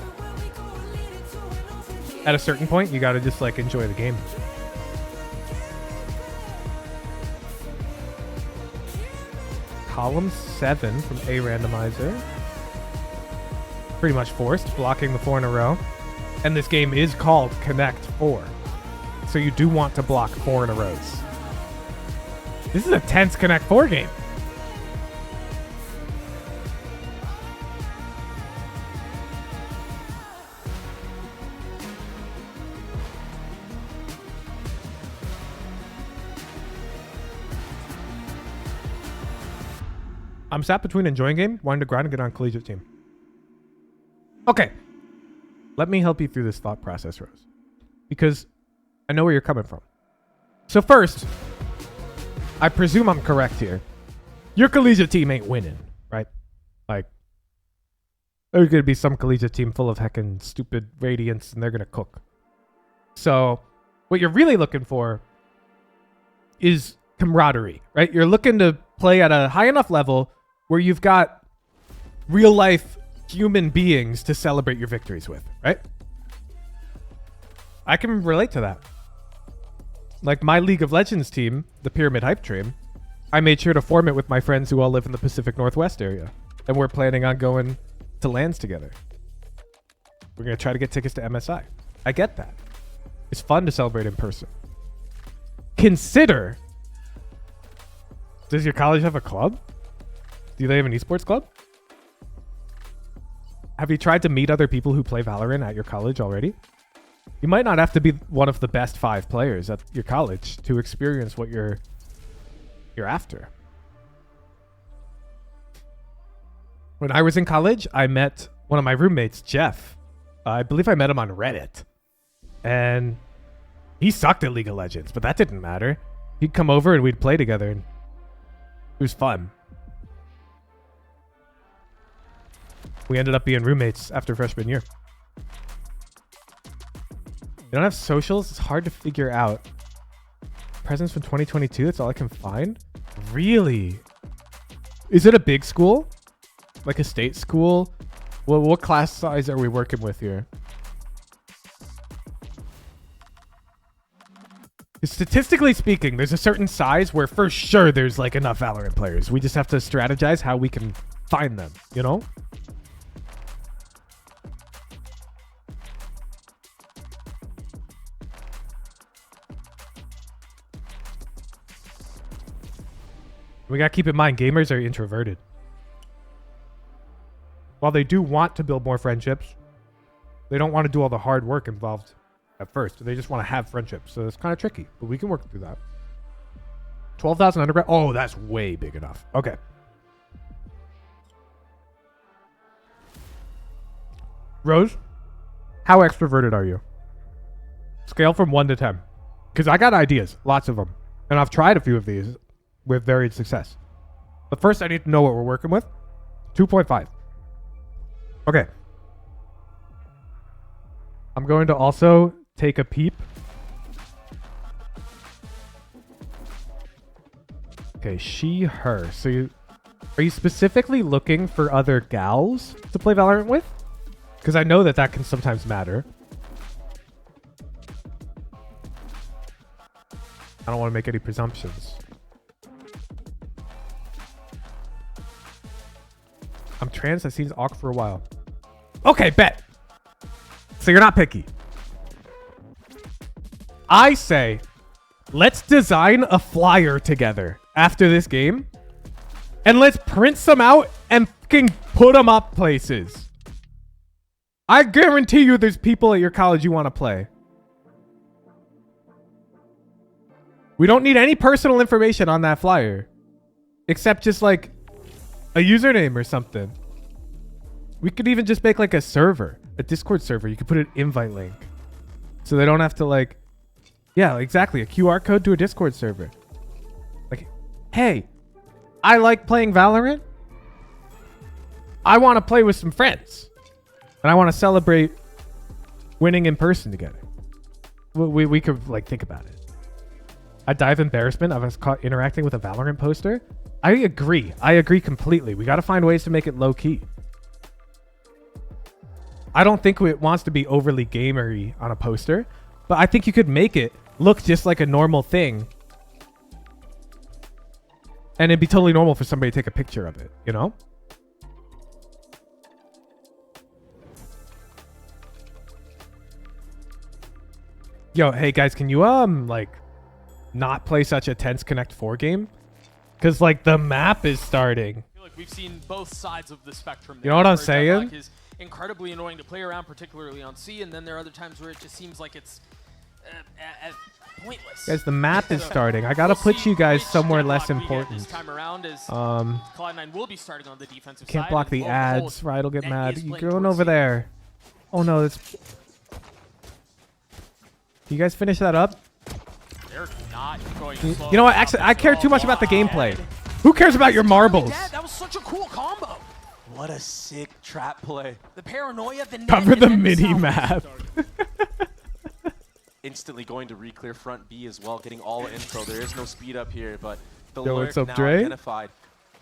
At a certain point, you gotta just, like, enjoy the game. Column 7 from A Randomizer. Pretty much forced, blocking the 4 in a row. And this game is called Connect 4. So you do want to block 4 in a row. This is a tense Connect 4 game. I'm sat between enjoying game, wanting to grind and get on collegiate team. Okay. Let me help you through this thought process, Rose. Because I know where you're coming from. So first, I presume I'm correct here. Your collegiate team ain't winning, right? Like, there's going to be some collegiate team full of heckin' stupid Radiants, and they're going to cook. So what you're really looking for is camaraderie, right? You're looking to play at a high enough level where you've got real life human beings to celebrate your victories with, right? I can relate to that. Like my League of Legends team, the Pyramid Hype Train, I made sure to form it with my friends who all live in the Pacific Northwest area. And we're planning on going to LANs together. We're going to try to get tickets to MSI. I get that. It's fun to celebrate in person. Consider, does your college have a club? Do they have an esports club? Have you tried to meet other people who play Valorant at your college already? You might not have to be one of the best 5 players at your college to experience what you're after. When I was in college, I met one of my roommates, Jeff. I believe I met him on Reddit. And he sucked at League of Legends, but that didn't matter. He'd come over and we'd play together, and it was fun. We ended up being roommates after freshman year. You don't have socials? It's hard to figure out. Presents from 2022? That's all I can find? Really? Is it a big school? Like a state school? Well, what class size are we working with here? Statistically speaking, there's a certain size where for sure there's like enough Valorant players. We just have to strategize how we can find them, you know? We gotta keep in mind, gamers are introverted. While they do want to build more friendships, they don't want to do all the hard work involved at first. They just want to have friendships. So it's kind of tricky, but we can work through that. 12,000 undergrad. Oh, that's way big enough. Okay. Rose, how extroverted are you? Scale from 1 to 10. Because I got ideas, lots of them. And I've tried a few of these with varied success. But first I need to know what we're working with. 2.5. Okay. I'm going to also take a peep. Okay, she, her. So are you specifically looking for other gals to play Valorant with? Because I know that that can sometimes matter. I don't want to make any presumptions. I'm trans. I've seen Awk for a while. Okay, bet. So you're not picky. I say, let's design a flyer together after this game. And let's print some out and fucking put them up places. I guarantee you there's people at your college you want to play. We don't need any personal information on that flyer. Except just like a username or something. We could even just make like a server, a Discord server. You could put an invite link. So they don't have to like, yeah, exactly. A QR code to a Discord server. Like, hey, I like playing Valorant. I want to play with some friends. And I want to celebrate winning in person together. We could like think about it. I die of embarrassment. I was caught interacting with a Valorant poster. I agree. I agree completely. We got to find ways to make it low key. I don't think it wants to be overly gamery on a poster, but I think you could make it look just like a normal thing. And it'd be totally normal for somebody to take a picture of it, you know? Yo, hey guys, can you like not play such a tense Connect 4 game? Because like the map is starting. I feel like we've seen both sides of the spectrum. You know what I'm saying? Is incredibly annoying to play around, particularly on C, and then there are other times where it just seems like it's pointless. Guys, the map is starting. I gotta put you guys somewhere less important. This time around is Cloud9 will be starting on the defensive can't side. block the ads. Right, will get mad. You going over there? Oh no, it's. You guys finish that up? They're not going slow. You know what? Actually, I care too much about the gameplay. Who cares about your marbles? That was such a cool combo. What a sick trap play. The paranoia, the cover the mini map. Instantly going to re-clear front B as well, getting all info. There is no speed up here, but the Yo, lurk what's up, now Dre? identified.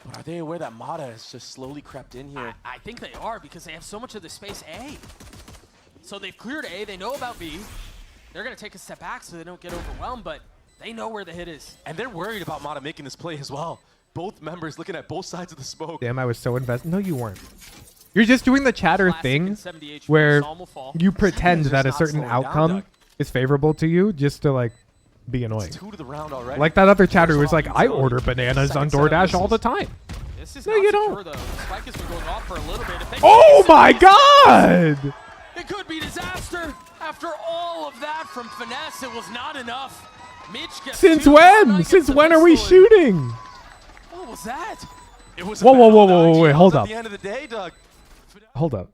But are they aware that Mata has just slowly crept in here? I think they are because they have so much of the space A. So they've cleared A. They know about B. They're going to take a step back so they don't get overwhelmed, but They know where the hit is. And they're worried about Mata making this play as well. Both members looking at both sides of the smoke. Damn, I was so invested. No, you weren't. You're just doing the chatter Classic thing and 70 HP, where Psalm will fall. you pretend Just that a not certain slowing down, outcome Doug. is favorable to you just to like be annoying. It's 2 to the round already. Like that other chatter who was First like, off, I utility. order bananas on Second set of DoorDash all the misses. time. This is No, not you secure, don't. though. Spike has been going off for a little bit. If they Oh can my get this, god! it could be disaster. After all of that from Finesse, it was not enough. Mitch gets Since 2, when? Cloud9 Since gets when the are we pistol in. shooting? What was that? It was Whoa, a whoa, whoa, battle whoa, of whoa, wait, IGLs hold at up. the end of the day, Doug. Hold up.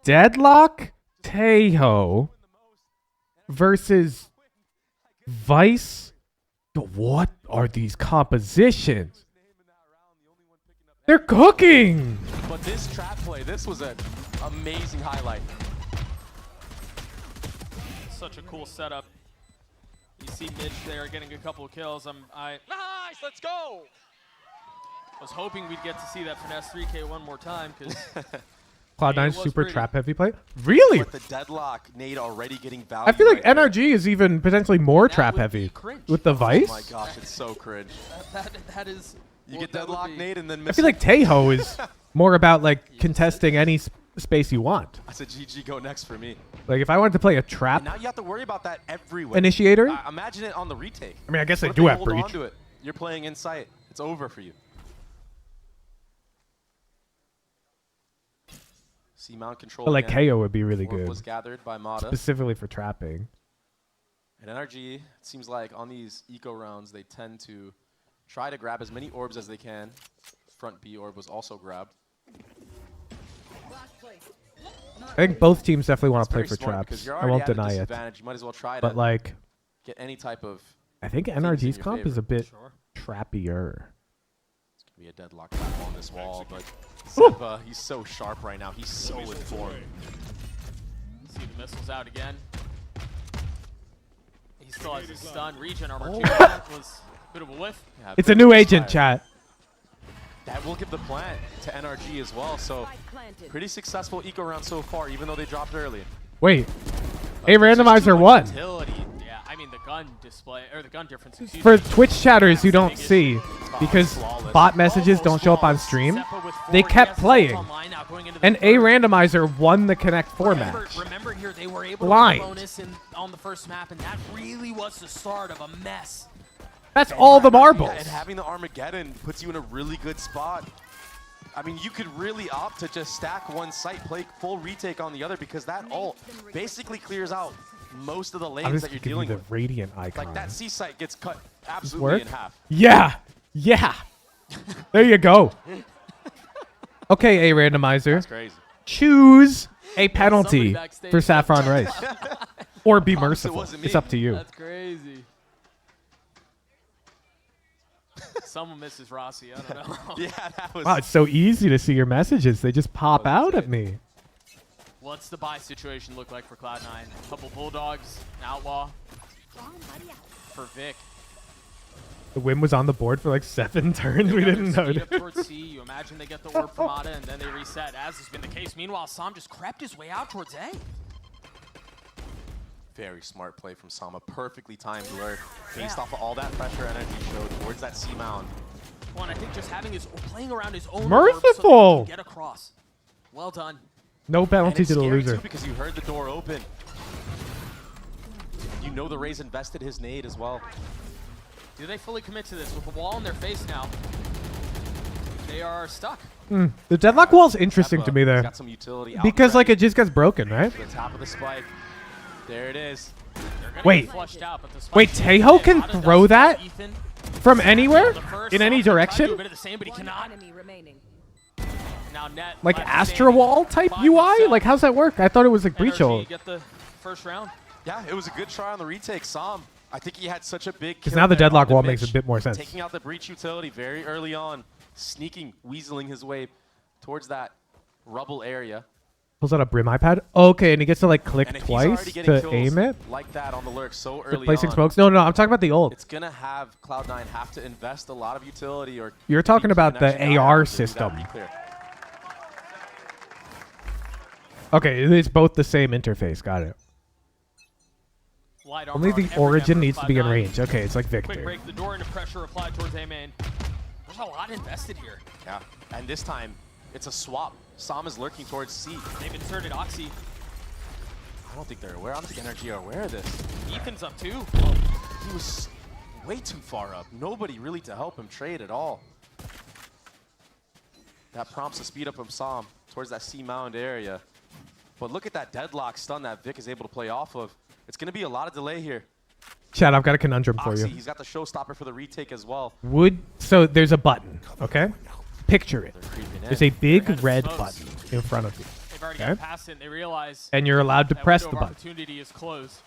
Deadlock Tejo versus Vice. What are these compositions? They're cooking. But this trap play, this was an amazing highlight. Such a cool setup. You see Mitch there getting a couple of kills. Nice, let's go. Was hoping we'd get to see that Finesse 3K one more time because Cloud9's was super pretty. trap heavy play. Really? With the deadlock, Nade already getting value. I feel like right there. NRG is even potentially more That trap would heavy be cringe. with the Vice. Oh my gosh, it's so cringe. that is. You what get that would deadlock be. Nade and then I miss. feel like Tejo is more about like contesting any space you want. I said GG go next for me. Like if I wanted to play a trap And now you have to worry about that everywhere. initiator, Imagine it on the retake. I mean, I guess What they if do have hold on breach. to it? You're playing in sight. It's over for you. See mount control. but like again. KO would be really Orb good, was gathered by Mata. specifically for trapping. And NRG, it seems like on these eco rounds, they tend to try to grab as many orbs as they can. Front B orb was also grabbed. I think both teams definitely want It's to play very for smart because traps. you're I already won't at a deny it. disadvantage. You might as well try But to like, get any type of. I think things in NRG's your comp is a favor. bit trappier. It's gonna be a deadlock trap on this wall, but Zeppa, he's so sharp right now. He's so informed. See the missiles out again. He still has his stun. Regen armor 2 was a bit of a whiff. Yeah, It's a pretty new much agent, tired. chat. That will give the plant to NRG as well. So pretty successful eco round so far, even though they dropped early. Wait, But a there's just randomizer too much won. utility. Yeah, I mean the gun display or the gun difference. excuse For me. Twitch chatters who don't Biggest- see, because flawless. bot messages don't Almost show up on flawless. stream, Zeppa with they 4 kept ES playing. online now going into the And a third. randomizer won the Connect 4 match. Remember here, they were able Blind. to get a bonus on the first map, and that really was the start of a mess. That's all the marbles. Yeah, and having the Armageddon puts you in a really good spot. I mean, you could really opt to just stack one site, play full retake on the other, because that ult basically clears out most of the I'm lanes just that you're giving dealing you the with. radiant icon. Like that C site gets cut Does this absolutely work? in half. Yeah, yeah. There you go. Okay, a randomizer. That's crazy. Choose a penalty backstage for Saffron Rice, or be Promise it merciful. wasn't It's me. up to you. That's crazy. Someone misses Rossi. I don't know. Yeah, that was. Wow, it's so easy to see your messages. They just pop out at me. What's the buy situation look like for Cloud9? Couple Bulldogs, an Outlaw for Vic. The win was on the board for like 7 turns. We didn't Speed know. up towards C. You imagine they get the orb from Ada and then they reset, as has been the case. Meanwhile, Sam just crept his way out towards A. Very smart play from Sama. Perfectly timed lure. Based off of all that pressure energy showed towards that C mound. Well, and I think just having his playing around his own Merciful! orb so that he can get across. Well done. No And penalty it's to the scary loser. too because you heard the door open. You know the Rays invested his nade as well. Do they fully commit to this with the wall in their face now? They are stuck. The deadlock wall's interesting to me He's there. got some utility out Because and like ready. it just gets broken, right? To the top of the spike. There it is. They're gonna Wait. get flushed out, but the spike Wait, stays Tejo in. can Ada does throw find that Ethan. from anywhere? The first, In any Sam can try to do a direction? bit of the same, but he cannot. Enemy remaining. Now Net Like left Astra standing Wall type by UI? himself. Like how's that work? I thought it was like breach NRG ult. get the first round. Yeah, it was a good try on the retake. Sam, I think he had such a big Because kill now the there on deadlock wall Mitch, makes a bit more sense. Taking out the breach utility very early on. Sneaking, weaseling his way towards that rubble area. Pulls out a Brim iPad. Okay, and he gets to like click And if he's already twice getting to kills aim it. like that on the lurk so For early placing on, smokes. No, I'm talking about the ult. it's gonna have Cloud9 have to invest a lot of utility or You're talking keep about the connection AR out to do that system. reclear. Okay, it's both the same interface. Got it. Light Only armor on the every Origin member needs of to be in 5-9. range. Okay, it's like Quick Victor. break the door into pressure applied towards A-main. There's a lot invested here. Yeah, and this time, it's a swap. Sam is lurking towards C. They've inserted Oxy. I don't think they're aware. I don't think NRG are aware of this. Ethan's up too. He was way too far up. Nobody really to help him trade at all. That prompts the speed up of Sam towards that C mound area. But look at that deadlock stun that Vic is able to play off of. It's going to be a lot of delay here. Chad, I've got a conundrum for Oxy, you. he's got the showstopper for the retake as well. So there's a button, okay? Picture it. There's a big red smokes. button in front of you. They've already Okay? got past it and they realize And you're allowed to that press window the of button. opportunity is closed.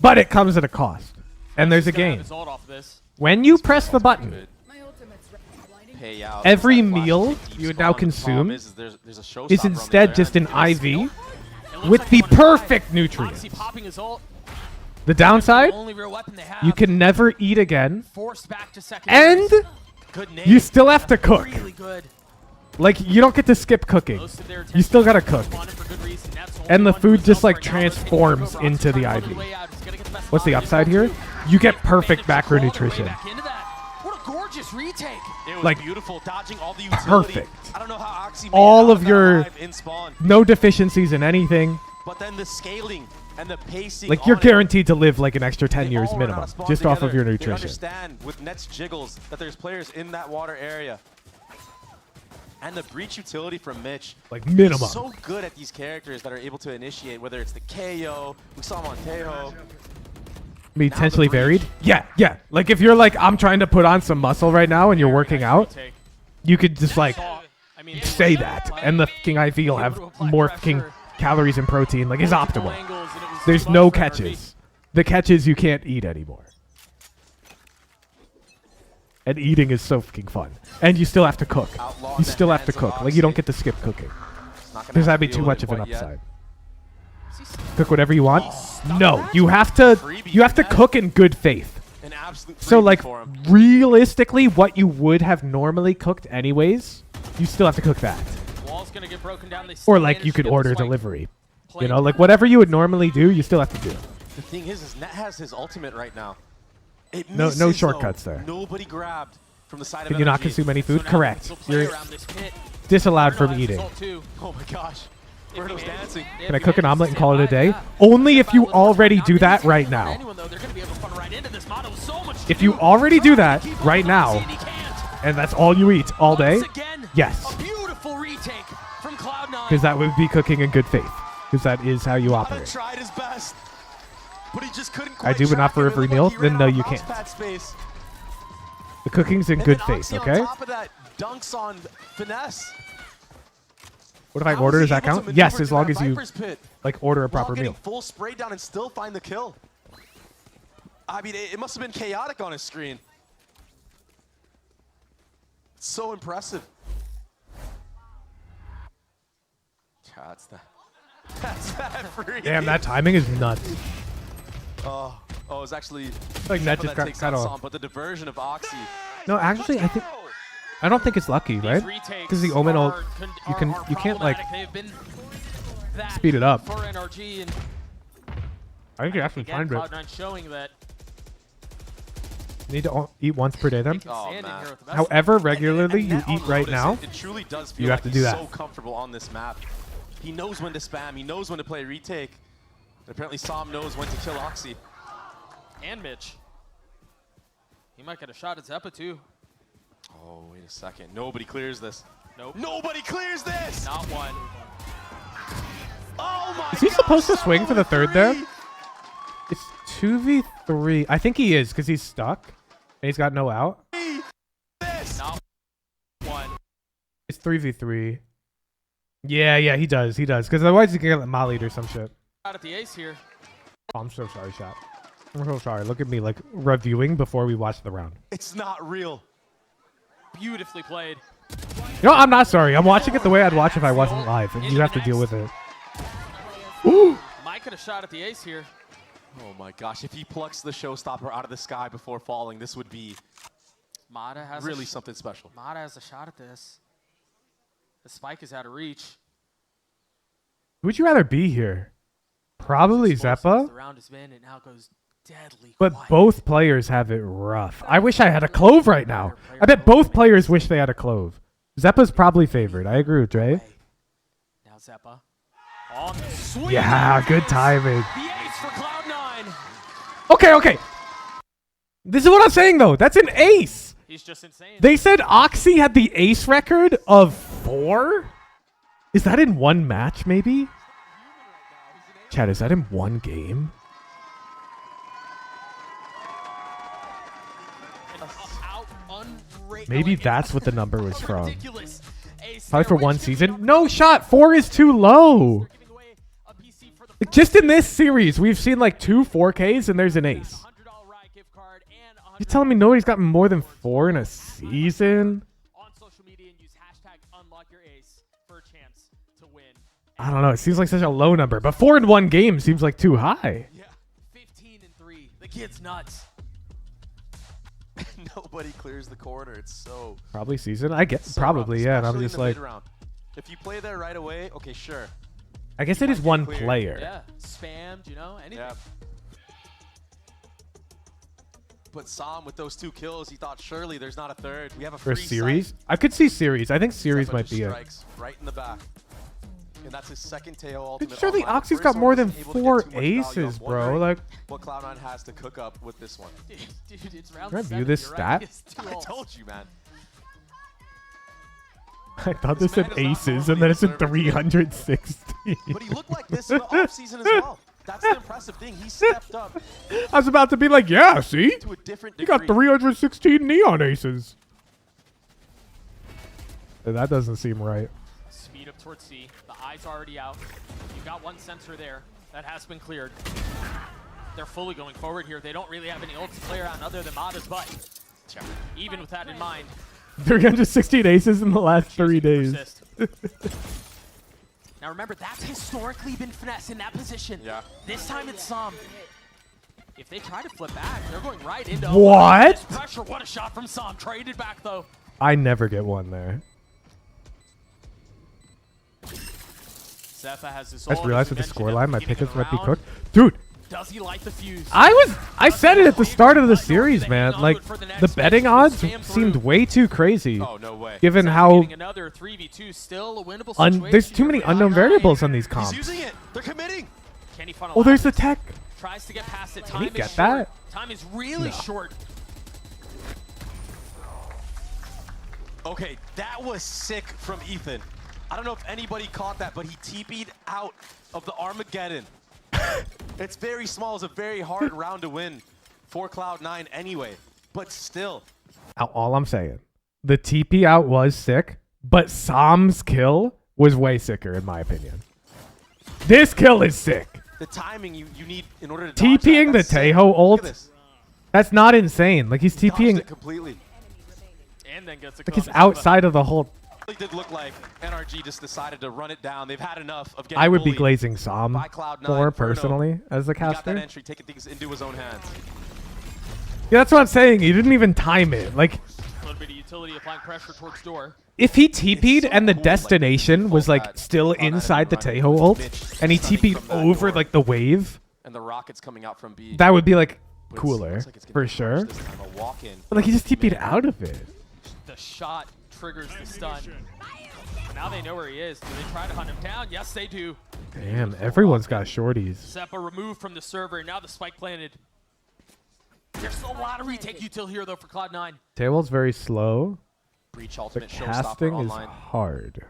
But it comes at a cost. And there's a He's gonna have game. his ult off this. When you press the button, Pay out. every That flash meal deep you would now spawn. The problem consume is there's a showstopper is on the instead other just end. an IV It looks with like the they wanna try. perfect nutrients. Oxy popping his ult. The downside, The only real weapon they have. you can never eat again, Forced back to second. and Good name. you still have to cook. Really good. Like, you don't get to skip cooking. Most of their You still gotta cook. responded for good reason. That's only And the one food who's just, up like, right now. Let's take transforms over. into the Oxy IV. way out. He's gonna get the best What's the spot. upside He's here? got You get two. perfect Managed to crawl their way macronutrition. back into that. What a gorgeous retake. It was Like, beautiful, dodging all the utility. perfect. I don't know how Oxy made All it out of that your alive in spawn. no deficiencies in anything. But then the scaling and the pacing. Like, you're on it, guaranteed to live like an extra 10 they years all run out minimum, of spawn just off of together. your They nutrition. understand with Nets jiggles that there's players in that water area. And the breach utility from Mitch. Like, minimum. He's so good at these characters that are able to initiate, whether it's the KO, we saw him on Tejo. Be potentially varied. Yeah, yeah. Like, if you're like, I'm trying to put on some muscle right now and you're working out, you could just like I mean, say that, and the fucking IV will have more fucking calories and protein. Like, it's optimal. There's no catches. The catch is you can't eat anymore. And eating is so fucking fun. And you still have to cook. You still have to cook. Like, you don't get to skip cooking. Because that'd be too much of an upside. Cook whatever you want? No, you have to cook in good faith. An absolute So freebie like for him. realistically, what you would have normally cooked anyways, you still have to cook that. Wall's gonna get broken down. They still Or like manage you to could get order this fight delivery. You played. know, like whatever you would normally do, you still have to do. The thing is Net has his ultimate right now. It No misses, shortcuts though. there. Nobody grabbed from the side Can of you not NRG. consume any food? So now Correct. they'll play You're around this pit. disallowed Bruno from has his eating. ult too. Oh my gosh. Bruno's dancing. Can I cook an omelet and call it a day? Only if you already do that right now. Anyone, though, they're gonna be able to fun right into this. Mono with so much to If you do. already do that Keep right on now, Oxy, and he can't. and that's all you eat all day, Once again, yes. a beautiful retake from Cloud9. Because that would be cooking in good faith. Because that is how you Mono operate. tried his best, but he just couldn't I quite do, but not track for him. It every looked meal. like he Then ran no, out of you mouse can't. pad space. The cooking's in And good then faith, Oxy okay? On top of that, dunks on Finesse. What if I How order? was Does he that able to count? Yes, maneuver as through long that as you Viper's pit like order a while proper getting meal. full spray down and still find the kill. I mean, it must have been chaotic on his screen. It's so impressive. Yeah, that's that. That's that free. Damn, that timing is nuts. Oh, it was actually Like, Net Shepard just that got takes cut that off. song, but the diversion of Oxy. No, actually, I don't think it's lucky, right? Because the Omen will, you can't like They've been that speed it up. for NRG, and I think you actually again, find it. Cloud9 showing that You need to eat once per day then. they can stand in here with the best. However regularly you Net on eat right Lotus, now, it truly does feel you have like to he's do that. so comfortable on this map. He knows when to spam. He knows when to play retake. And apparently, Sam knows when to kill Oxy. And Mitch. He might get a shot at Zeppa too. Oh, wait a second. Nobody clears this. Nope. Nobody clears this! Not one. Oh my is he supposed to gosh, swing for the third there? 7-3. It's 2v3. I think he is because he's stuck and he's got no out. Not one. It's 3v3. Yeah, he does. Because otherwise he can get like mollied or some shit. Shot at the ace here. Oh, I'm so sorry, chat. I'm so sorry. Look at me like reviewing before we watch the round. It's not real. Beautifully played. No, I'm not sorry. I'm watching it the way I'd watch if I wasn't live, and you have to deal with it. Mike could have shot at the ace here. Oh my gosh, if he plucks the showstopper out of the sky before falling, this would be Mata has really something special. Mata has a shot at this. The spike is out of reach. Who would you rather be here? Probably Zeppa. The round has been, it now goes deadly But quiet. both players have it rough. I wish I had a clove right now. I bet both players wish they had a clove. Zeppa's probably favored. I agree with Dre. Now Zeppa on the swing. Yeah, good timing. The ace for Cloud9. Okay. This is what I'm saying, though. That's an ace. He's just insane. They said Oxy had the ace record of 4? Is that in one match, maybe? Chad, is that in one game? Maybe that's what the number was from. Probably for one season. No shot. 4 is too low. Like, just in this series, we've seen like 2 4Ks and there's an ace. You're telling me nobody's gotten more than 4 in a season? I don't know. It seems like such a low number. But 4 in one game seems like too high. Yeah, 15-3. The kid's nuts. Nobody clears the corner. It's so Probably season. I guess so probably, rough, yeah. And I'm especially just in the like, mid-round. If you play there right away, okay, sure. I guess it is one player. Yeah, spammed, you know, anything. Yeah. But Sam with those 2 kills, he thought surely there's not a third. We have a For free series? site. I could see series. I think series Zeppa might just be it. strikes right in the back. And that's his second tail ultimate. Surely online. Oxy's First got one more than wasn't able to get 4 too much value. aces, I'm bro. wondering Like, what Cloud9 has to cook up with this one. Dude, it's round Can I view 7. this You're stat? right. It's 2 I ults. told you, man. I thought this man said is not aces, and normally then it said a server today. 316. But he looked like this in the offseason as well. That's the impressive thing. He stepped up I was about to be like, yeah, see? to a different You degree. got 316 neon aces. That doesn't seem right. Speed up towards C. The eye's already out. You've got one sensor there. That has been cleared. They're fully going forward here. They don't really have any ults to play around other than Mada's butt. Even with that in mind. 316 aces in the last 3 days. Now remember, that's historically been Finesse in that position. Yeah. This time it's Sam. If they try to flip back, they're going right into What? this pressure. What a shot from Sam. Traded back though. I never get one there. Zeppa has his I just ult, realized as with the we mentioned at scoreline, my beginning pickets of the might be round. cooked. Dude, Does he light the fuse? I said it at the start of the series, man. Like, the betting odds seemed way too crazy. Oh, no way. Given how Another 3v2, still a winnable situation there's too here many for unknown Cloud9. variables on these He's comps. using it. They're committing. Can he funnel Oh, there's out? the tech. Tries to get past it. Can Time he is get short. that? Time is really short. Okay, that was sick from Ethan. I don't know if anybody caught that, but he TP'd out of the Armageddon. It's very small. It's a very hard round to win for Cloud9 anyway, but still. All I'm saying, the TP out was sick, but Sam's kill was way sicker in my opinion. This kill is sick. The timing you need in order to dodge TPing that, the that's sick. Tejo Look ult, at this. that's not insane. Like, he's Dodged TPing, it completely. And then gets a like, he's outside of the whole. It did look like NRG just decided to run it down. They've had enough of getting I would be bullied glazing Sam by Cloud9 more Inferno. personally as a He got that caster. entry, taking things into his own hands. Yeah, that's what I'm saying. He didn't even time it. Like, A little bit of utility applying pressure towards door. if he TP'd so and the cool, like, destination was like that still Cloud9 inside the running Tejo with ult, Mitch and he stunning TP'd from that over door. like the wave, And the rockets coming out from B. that would be like But it cooler looks like it's gonna for be sure. Rush this time, a walk-in. But like, he just TP'd out of it. The shot triggers the stun. Now they know where he is. Do they try to hunt him down? Yes, they do. Damn, everyone's got shorties. Zeppa removed from the server. Now the spike planted. There's a lot of retake util here, though, for Cloud9. Tail's very slow. Breach The ultimate showstopper casting is online. hard.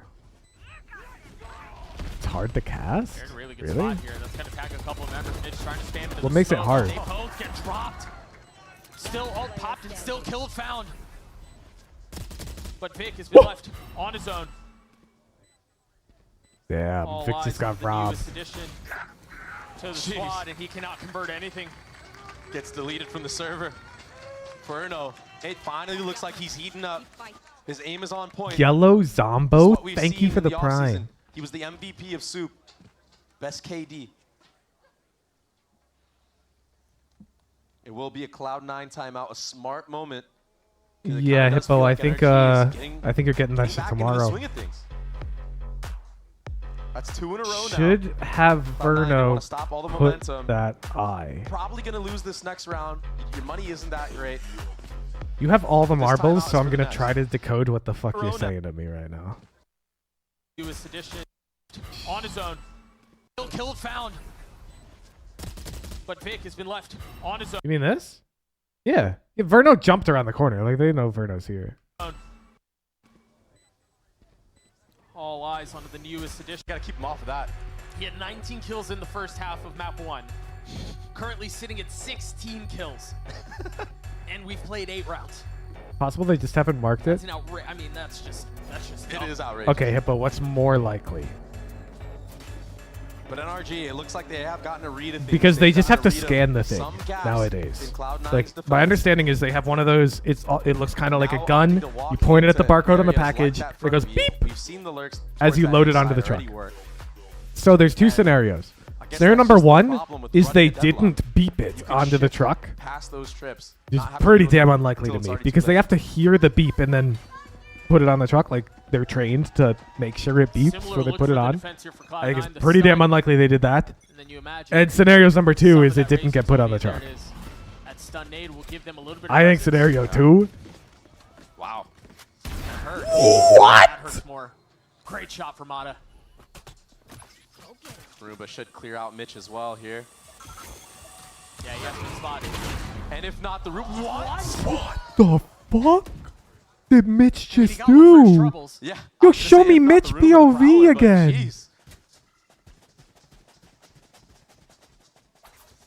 It's hard to cast? They're in a really good Really? spot here. That's going to tag a couple of members. Mitch trying to spam into What the makes it smoke. hard? They both get dropped. Still ult popped and still killed found. But Vic has been left on his own. Damn, All Vic eyes just on got the robbed. newest addition to the squad, and he cannot convert anything. Gets deleted from the server. Inferno. It finally looks like he's heating up. His aim is on point. Yellow This is Zombo, what we've thank seen you for in the offseason. prime. He was the MVP of Soup. Best KD. It will be a Cloud9 timeout, a smart moment. It Yeah, kinda does feel Hippo, like NRG is I think you're getting that shit back into the tomorrow. swing of things. That's 2 in a row now. Should have Verno stop all the put momentum. that eye. Probably going to lose this next round. Your money isn't that great. You have all the This marbles, timeout so is I'm for the gonna Nets. try to decode what the fuck you're Verona. saying to me right now. Newest edition on his own. Kill found. But Vic has been left on his own. You mean this? Yeah. Verno jumped around the corner. Like, they know Verno's here. All eyes onto the newest edition. Got to keep him off of that. He had 19 kills in the first half of map 1. Currently sitting at 16 kills. And we've played 8 rounds. Possible they just haven't marked it? That's an I mean, that's just It dumb. is outrageous. Okay, Hippo, what's more likely? But NRG, it looks like they have gotten a read. Because they just have to gotten a read scan the of thing some gaps nowadays. in Cloud9's Like, defense. my understanding is they have one of those, it looks kind of like a Now gun. opting to walk You point it at the into barcode on the areas like package. that It goes front view. beep We've seen the lurks as towards you that load it onto the inside truck. already work. So there's 2 scenarios. guess Scenario that's number just the 1 problem with is running they a deadlock. didn't beep it You can onto the shift truck. past those trips. It's not have to pretty go damn through unlikely until to it's me already because too they late. have to hear the beep and then put it on the truck. Like, they're trained to make sure it beeps Similar before they look put for it the on. defense here for I think Cloud9, it's the pretty damn stun. unlikely they did that. And then you imagine And scenarios number 2 some is of it that didn't rage get put on the there truck. it is. That stun nade will give them a little bit of I think resistance. scenario 2. Wow. That hurts. What? That hurts more. Great shot from Mata. Ruba should clear out Mitch as well here. Yeah, he has to be spotted. And if not, the Ruba. What the fuck did Mitch He just got one for his do? troubles. Yeah. Yo, I was show gonna say, me if not Mitch the Ruba, the POV Prowler, but again. jeez.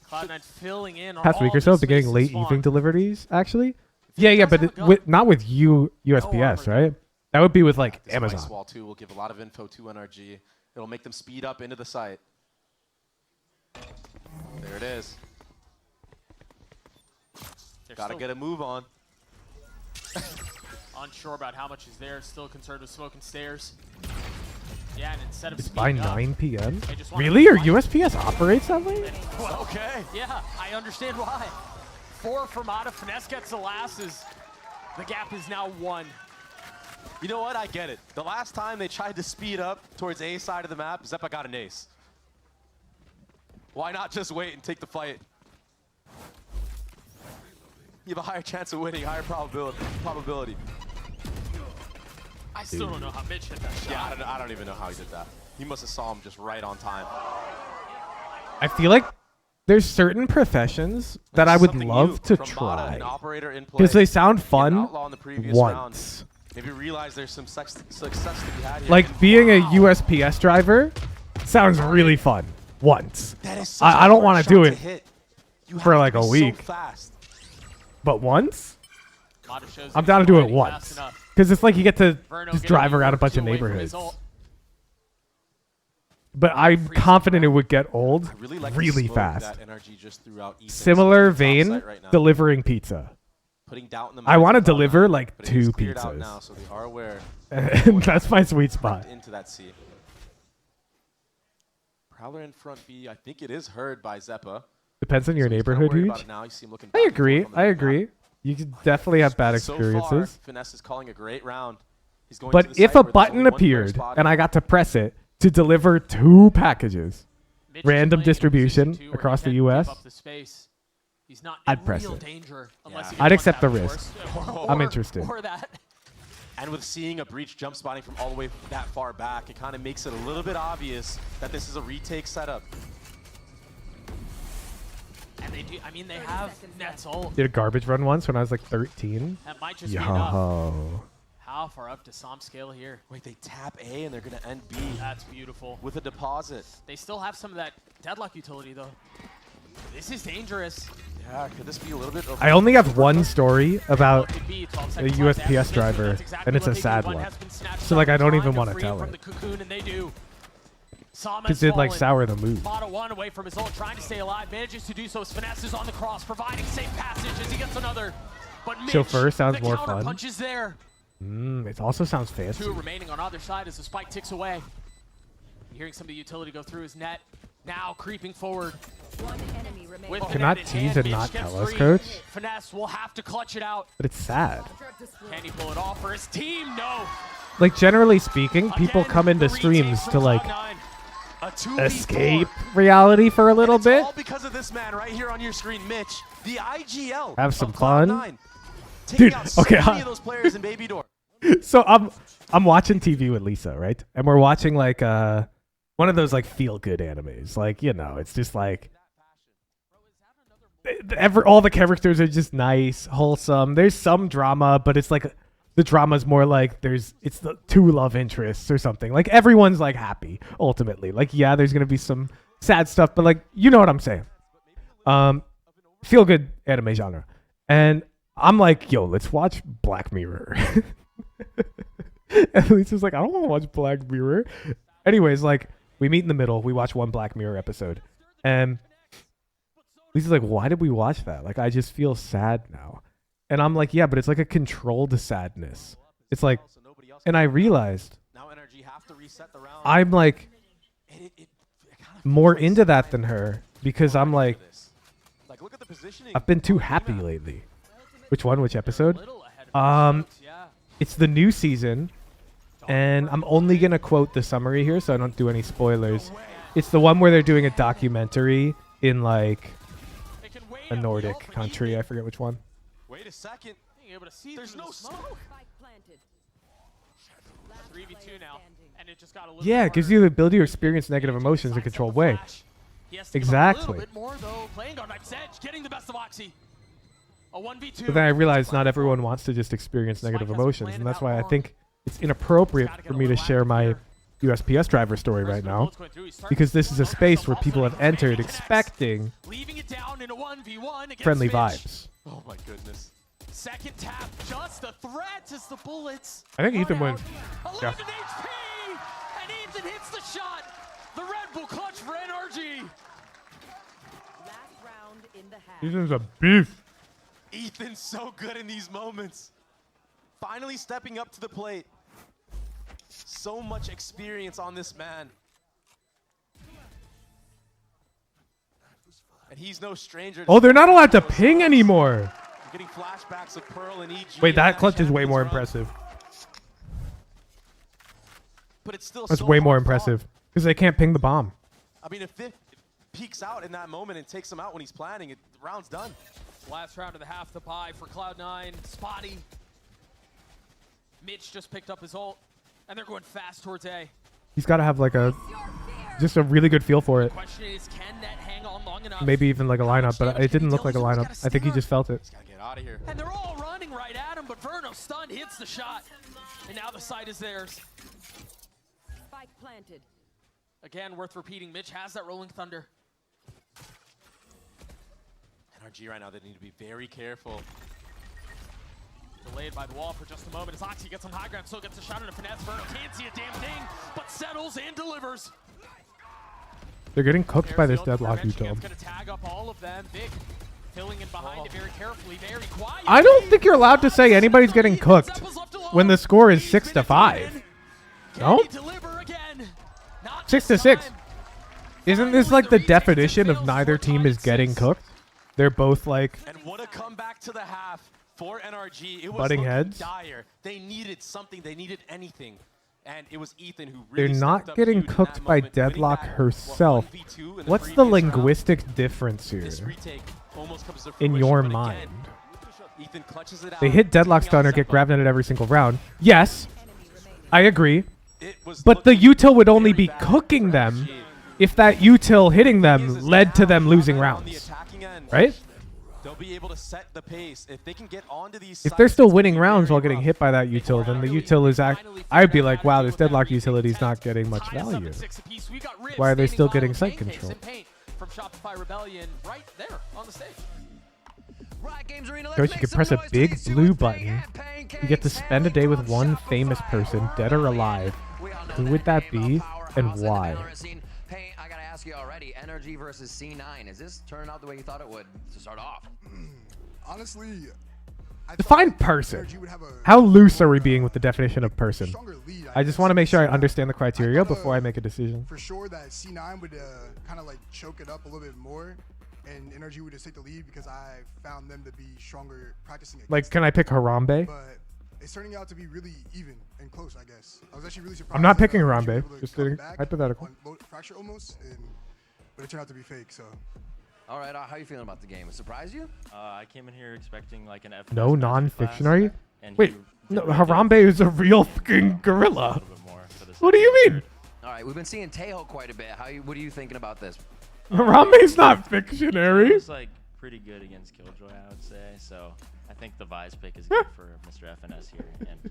Cloud9 filling in on Past all week or of so, the been getting space late and evening spawn. deliveries, actually. Yeah, but have a gun. not with USPS, armor. right? That would be with, like, This Amazon. ice wall too will give a lot of info to NRG. It'll make them speed up into the site. There it is. They're Gotta still get a move on. unsure about how much is there. Still concerned with smoke and stairs. Yeah, and instead of It's by speeding up, 9 p.m.? they just wanna Really? Or fight. USPS operates that late? Well, Okay. yeah, I understand why. 4 for Mata. Finesse gets the last. The gap is now 1. You know what? I get it. The last time they tried to speed up towards A side of the map, Zeppa got an ace. Why not just wait and take the fight? You have a higher chance of winning, higher probability. I still don't know how Mitch hit that shot. Yeah, I don't even know how he did that. He must have saw him just right on time. I feel like there's certain professions that I would Something love new to from Mata, try an operator in play. because they sound He had fun outlaw in the previous once. round. Maybe realize there's some success to be had here. Like, being a USPS driver sounds really fun once. That is such I a don't hard want to shot do it hit. You for have like to a be so week, fast. but once? Mata shows I'm he's down to do it fighting fast once. enough. Because it's like you get to Verno just getting drive the around a bunch of overkill away from neighborhoods. his ult. But I'm confident it would get old I really like the really smoke fast. that NRG just threw out Ethan Similar top vein, site right now. delivering pizza. Putting doubt in the I minds want to of Cloud9, deliver like but it is 2 cleared out pizzas. now, so they are aware. And that's my sweet spot. Into that C. Prowler in front B. I think it is heard by Zeppa. Depends on your So he's kinda neighborhood, worried about Huge. it now. You see him looking I back and agree. forth on the I map. agree. You could definitely have bad So experiences. far, Finesse is calling a great round. He's going to But the if site a where there's button only one player appeared spotted. and I got to press it to deliver 2 packages, Mitch is random playing in a distribution position, too, where he across the can give US, up the space. He's not I'd in press real it. danger unless Yeah. he I'd gets accept the one tap, of risk. course. I'm interested. Or that. And with seeing a breach jump spotting from all the way that far back, it kind of makes it a little bit obvious that this is a retake setup. And they do. I mean, they have Nets ult. Did a garbage run once when I was like 13. That might just be enough. Yo. How far up does Som scale here? Wait, they tap A and they're going to end B That's beautiful. with a deposit. They still have some of that deadlock utility, though. This is dangerous. Yeah, could this be a little bit of I only have one story about Look at B, 12 a seconds left. They have USPS to driver, that's exactly and it's what a they do. sad One one. has been snatched So, like, up, I don't trying even to wanna free tell from it. the cocoon, and they do. Som because has it'd like fallen. sour the mood. Mata 1 away from his ult, trying to stay alive. Manages to do so. Finesse is on the cross, providing safe passage as he gets another. But Mitch, Chauffeur sounds the more counter fun. punch is there. It also sounds fancy. 2 remaining on either side as the spike ticks away. Hearing some of the utility go through his net. Now creeping forward. One enemy remains. With the Cannot net in tease hand, and Mitch not gets tell us, free. coach. Finesse will have to clutch it out. But it's sad. Can he pull it off for his team? No. Like, generally speaking, people Again, come into the retake streams from to like Cloud9. escape reality for a little bit. All because of this man right here on your screen, Mitch, the IGL. Have some of fun. Cloud9, Dude, taking out okay. so many of those players in Baby Door. So I'm watching TV with Lisa, right? And we're watching like one of those like feel good animes. Like, you know, it's just like all the characters are just nice, wholesome. There's some drama, but it's like the drama's more like it's the two love interests or something. Like everyone's like happy ultimately. Like, yeah, there's gonna be some sad stuff, but like, you know what I'm saying. Feel good anime genre. And I'm like, yo, let's watch Black Mirror. And Lisa's like, I don't want to watch Black Mirror. Anyways, like, we meet in the middle. We watch one Black Mirror episode. And Lisa's like, why did we watch that? Like, I just feel sad now. And I'm like, yeah, but it's like a controlled sadness. It's like, and I realized I'm like more into that than her because I'm like, I've been too happy lately. Which one? Which episode? It's the new season. And I'm only going to quote the summary here so I don't do any spoilers. It's the one where they're doing a documentary in like a Nordic country. I forget which one. Wait a second. There's no smoke. 3v2 now, and it just got a little Yeah, it gives you the ability to experience negative emotions in a controlled way. Exactly. Bit more, though. Playing on knife's edge, getting the best of Oxy. A 1v2. But then I realized not everyone wants to just experience negative emotions, and that's why I think it's inappropriate for me to share my USPS driver story right now, because this is a space where people have entered expecting friendly vibes. Oh my goodness. Second tap, just a threat as the bullets. I think Ethan wins. 11 HP, and Ethan hits the shot. The Red Bull clutch for NRG. Last round in the half. Ethan's a beef. Ethan's so good in these moments. Finally stepping up to the plate. So much experience on this man. And he's no stranger. Oh, they're not allowed to ping anymore. Getting flashbacks of Pearl and EG. Wait, that clutch is way more impressive. But it's still That's so way more hard fought. impressive because they can't ping the bomb. I mean, if Vic peeks out in that moment and takes him out when he's planning, the round's done. Last round of the half, the bye for Cloud9. Spotty. Mitch just picked up his ult, and they're going fast towards A. He's got to have like just a really good feel for it. Question is, can that hang on long enough? Maybe even like a lineup, but it didn't look like a lineup. I think he just felt it. Get out of here. And they're all running right at him, but Verno stunned, hits the shot. And now the site is theirs. Spike planted. Again, worth repeating, Mitch has that Rolling Thunder. NRG right now, they need to be very careful. Delayed by the wall for just a moment as Oxy gets on high ground, still gets a shot on a finesse. Verno can't see a damn thing, but settles and delivers. They're getting cooked by this There's the deadlock prevention. util. It's gonna tag up all of them. Vic filling in behind it very carefully, very quiet. I don't think you're allowed to say anybody's getting cooked when the score is 6-5. No? 6-6. Isn't this like the definition of neither team is getting cooked? They're both like And what a comeback to the half for NRG. It was butting looking heads. dire. They needed something. They needed anything. And it was Ethan who they're really not stepped up getting huge in cooked that by moment, winning Deadlock that, herself. 1v2 in the What's the previous round. linguistic difference here This retake almost comes to in fruition, your but again, mind? Ethan clutches it out. They hit Deadlock Stunner, get grabbed at it every single round. Yes, I agree. But the util would only be cooking them if that util hitting them led to them losing rounds. Right? They'll be able to set the pace if they can get onto these. If they're still winning rounds while getting hit by that util, then the util is I'd be like, wow, this Deadlock utility is not getting much value. Why are they still getting site control? From Shopify Rebellion right there on the stage. Coach, you can press a big blue button. You get to spend a day with one famous person, dead or alive. Who would that be and why? I gotta ask you already, NRG versus C9. Is this turning out the way you thought it would to start off? Honestly, Define person. How loose are we being with the definition of person? I just want to make sure I understand the criteria before I make a decision. For sure that C9 would kind of like choke it up a little bit more, and NRG would just take the lead because I found them to be stronger practicing. Like, can I pick Harambe? But it's turning out to be really even and close, I guess. I was actually really surprised. I'm not picking that, Harambe. they were able to Just come kidding. back Hypothetical. on low fracture almost, but it turned out to be fake. So. All right, how you feeling about the game? It surprised you? I came in here expecting like an F. No non-fiction, are you? And Wait, no, Harambe is a real fucking gorilla. What do you mean? All right, we've been seeing Tejo quite a bit. What are you thinking about this? Harambe's not fictionary. He was like pretty good against Killjoy, I would say. So I think the Vise pick is good for Mr. FNS here, and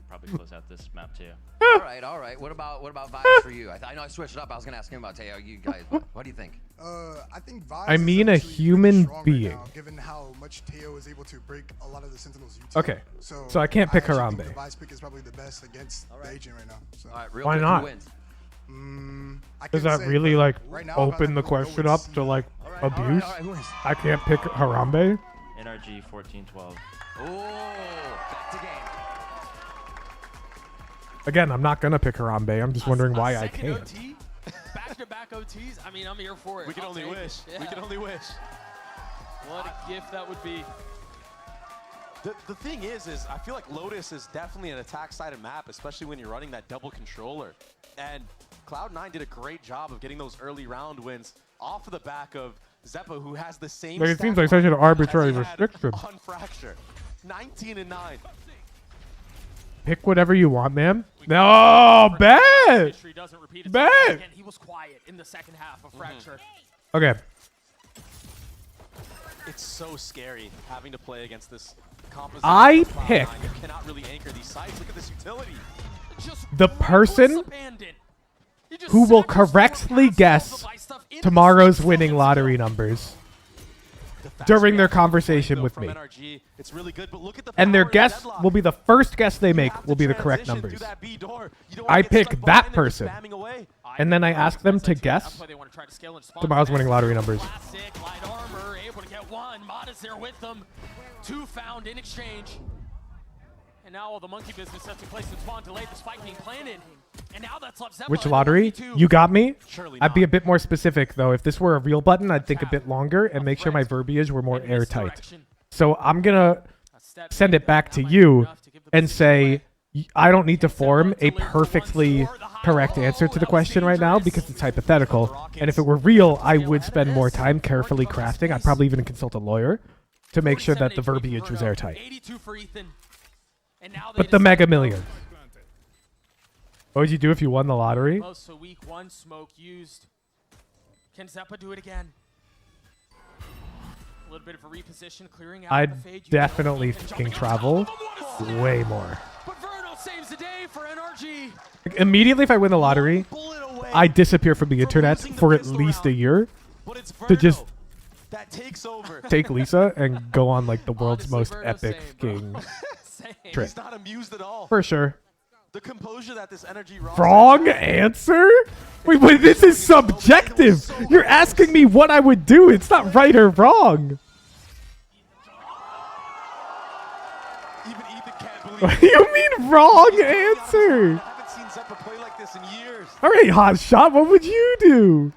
probably close out this map too. All right, all right. What about Vise for you? I know I switched it up. I was gonna ask him about Tejo. You guys, what do you think? I think Vise I mean, a is actually human strong being. right now, given how much Tejo is able to break a lot of the Sentinels. Okay, so I can't pick actually think Harambe. the Vise pick is probably the best against the agent right now. So. All right, Why quick, not? Does that really like open the question up to like abuse? I can't pick Harambe. NRG 1412. Oh, back to game. Again, I'm not gonna pick Harambe. I'm just wondering why I can't. OT? Back-to-back OTs? I mean, I'm here for it. We can only wish. Yeah. We can only wish. What a gift that would be. The thing is I feel like Lotus is definitely an attack-sided map, especially when you're running that double controller. And Cloud9 did a great job of getting those early round wins off of the back of Zeppa, who has the same. Like, it seems like such an arbitrary restriction. On Fracture, 19-9. Pick whatever you want, man. No, bet. Bet. Again, he was quiet in the second half of Fracture. Okay. It's so scary having to play against this composition. I pick You cannot really anchor these sites. Look at this utility. the person who will correctly guess tomorrow's winning lottery numbers during their conversation with me. And their guess will be the first guess they make will be the correct numbers. I pick that person. And then I ask them to guess tomorrow's winning lottery numbers. Classic, light armor, able to get one. Mada's there with them. Two found in exchange. And now all the monkey business has to place and spawn delayed, the spike being planted. And now that's left Zeppa. Which lottery? You got me? I'd be a bit more specific, though. If this were a real button, I'd think a bit longer and make sure my verbiage were more airtight. So I'm going to send it back to you and say, I don't need to form a perfectly correct answer to the question right now because it's hypothetical. And if it were real, I would spend more time carefully crafting. I'd probably even consult a lawyer to make sure that the verbiage was airtight. But the Mega Millions. What would you do if you won the lottery? So week one smoke used. Can Zeppa do it again? A little bit of a reposition, clearing out I'd the fade. definitely fucking travel way more. But Verno saves the day for NRG. Like, immediately if I win the lottery, I disappear from the internet for at least a year to just take Lisa and go on like the world's most epic skiing trip. He's not amused at all. For sure. The composure that this energy roster Wrong answer? Wait, this is subjective. You're asking me what I would do. It's not right or wrong. Even Ethan can't believe What do you mean wrong answer? I haven't seen Zeppa play like this in years. All right, hot shot. What would you do?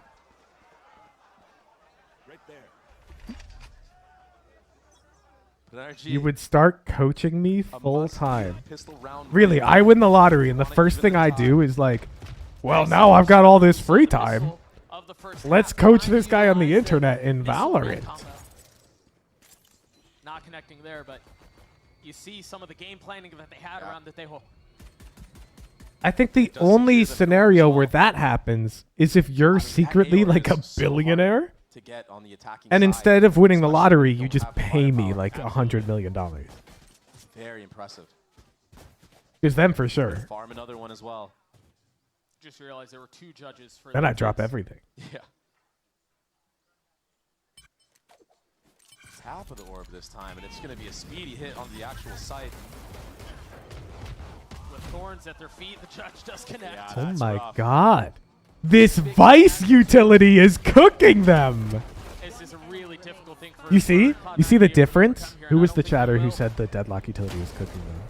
You would start coaching me full time. Really, I win the lottery, and the first thing I do is like, well, now I've got all this free time. Let's coach this guy on the internet in Valorant. Not connecting there, but you see some of the game planning that they had around the Tejo. I think the only scenario where that happens is if you're secretly like a billionaire. To get on the attacking And side, instead of winning the lottery, you just pay me like $100 million. Very impressive. Because then for sure. Farm another one as well. Just realized there were two judges for Then I drop everything. Yeah. Half of the orb this time, and it's going to be a speedy hit on the actual site. With thorns at their feet, the judge does connect. Yeah, Oh that's my rough. god. This Vice utility is cooking them. This is a really difficult thing for You see? You see the difference? Who was the chatter who said the Deadlock utility was cooking them?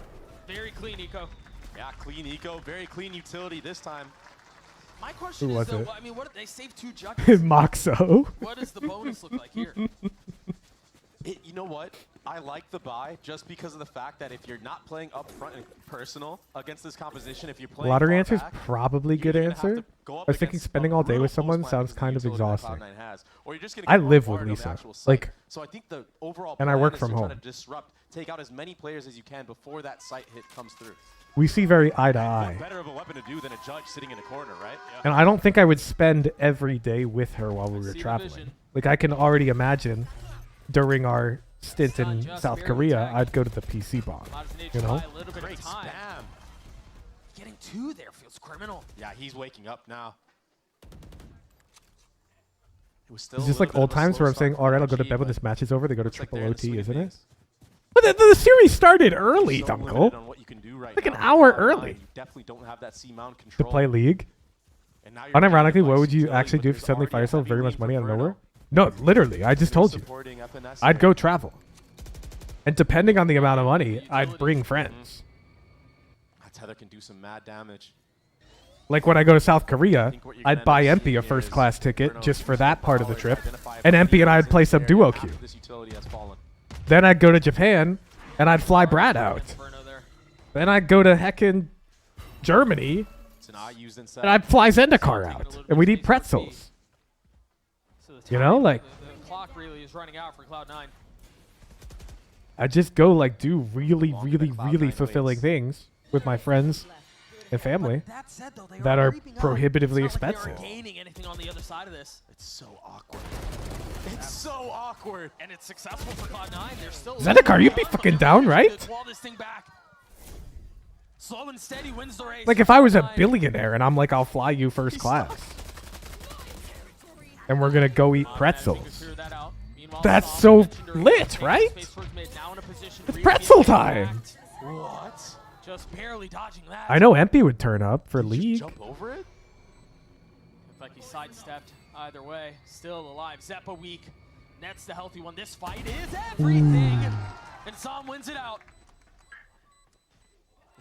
Very clean eco. Yeah, clean eco, very clean utility this time. My question Who is, was though, it? I mean, what they saved two judges. Moxo. What does the bonus look like here? You know, know what? I like the buy just because of the fact that if you're not playing up front and personal against this composition, if you're playing Lottery far answer is back, probably good you're gonna have answer. to go I up was thinking against spending a all day with brutal someone post line sounds kind of utility that exhausting. Cloud9 has, or you're just gonna I get live with bombarded on the Lisa. actual site. Like, so I think the overall and I plan work is from to try home. to disrupt, take out as many players as you can before that site hit comes through. we see very eye to What eye. better of a weapon to do than a judge sitting in a corner, right? And I don't think I would spend every day with her while we were traveling. Like, I can already imagine during our stint in South Korea, I'd go to the PC bar. You know? A little bit of time. Spam. Getting two there feels criminal. Yeah, he's waking up now. It was still It's a just little like bit of old a times slow where I'm saying, start all for right, I'll go to NRG, bed when but this match is over. They go to looks like triple they're in the OT, swing of isn't it? things. But the series started early, So Dunko. limited on what you can do right Like an now. hour Cloud9, early. You definitely don't have that C-mount To control. play League. And now you're Unironically, getting what the would you utility, actually but do if you there's suddenly already fire a yourself heavy very lean much money out from of Verno. nowhere? No, literally, I just You're told you. supporting FNS I'd here. go travel. And depending on the amount of money, I'd bring friends. That Tether can do some mad damage. Like when I go to South Korea, think what you're I'd gonna buy end up Empy a seeing first is class ticket Verno just for use that the part of the power to trip. identify if And a Empy and lead I'd is play in some the duo area queue. after this utility has fallen. Then I'd go to Japan and I'd fly Brad out. Then I'd go to heckin' Germany It's an eye used inside. and I'd fly Zendikar out. And we'd eat pretzels. So the You know, time- like, the clock really is running out for Cloud9. I'd just go like do really, really, really fulfilling things with my friends and family That said, though, they that are are creeping up. prohibitively It's not like expensive. they are gaining anything on the other side of this. It's so awkward. It's so awkward. And it's successful for Cloud9. They're still Zendikar, you'd be fucking down, right? Wall this thing back. Slow and steady wins the race. Like if I was a billionaire and I'm like, I'll fly you first class. And we're gonna go eat pretzels. That's so lit, right? It's pretzel time. What? Just barely dodging that. I know Empy would turn up for Did you League. jump over it? Looked like he sidestepped. Either way, still alive. Zeppa weak. Nets the healthy one. This fight is everything. And Sam wins it out.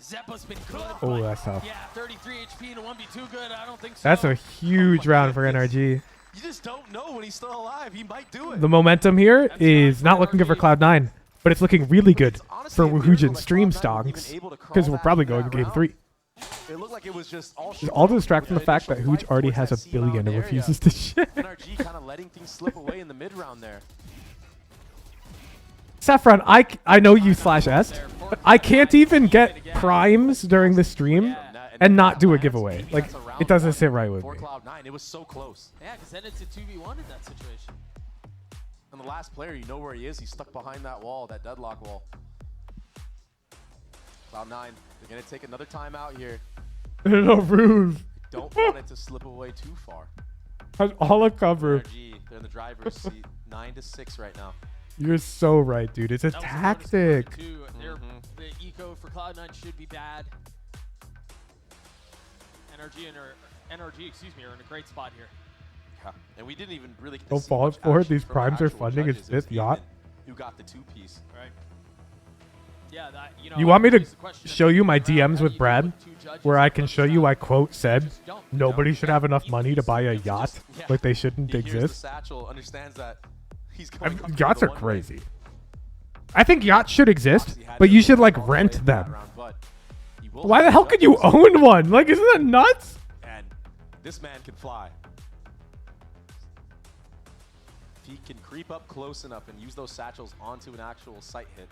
Zeppa's been good. Oh, that's tough. Yeah, 33 HP and a 1v2 good. I don't think so. That's a huge round for NRG. You just don't know when he's still alive. He might do it. The momentum here is not looking good for Cloud9, but it's looking really good for Woohoojin stream stonks because we're probably going to game 3. It looked like it was just all Just all to distract from the fact that Hooj already has a billion and refuses to share. NRG kind of letting things slip away in the mid round there. Saffron, I know you /S, but I can't even get primes during the stream and not do a giveaway. Like, it doesn't sit right with For me. Cloud9, it was so close. Yeah, because then it's a 2v1 in that situation. And the last player, you know where he is. He's stuck behind that wall, that deadlock wall. Cloud9, they're going to take another time out here. No ruse. Don't want it to slip away too far. Has all a cover. NRG, they're in the driver's seat. 9-6 right now. You're so right, dude. It's a tactic. The eco for Cloud9 should be bad. NRG, excuse me, are in a great spot here. Yeah. And we didn't even really get to Don't see fall much for it. action These from primes are actual funding his judges. It was fifth yacht. Ethan who got the 2-piece. Right. Yeah, that, You want me to show you my DMs with Brad, where I can show you I quote said, nobody should have enough money to buy a yacht, like they shouldn't He hears the exist. satchel, understands that he's going up to Yachts the are one crazy. I think yachts should exist, but you should like rent them. Why the hell could you own one? Like, isn't that nuts? And this man can fly. If he can creep up close enough and use those satchels onto an actual sight hit,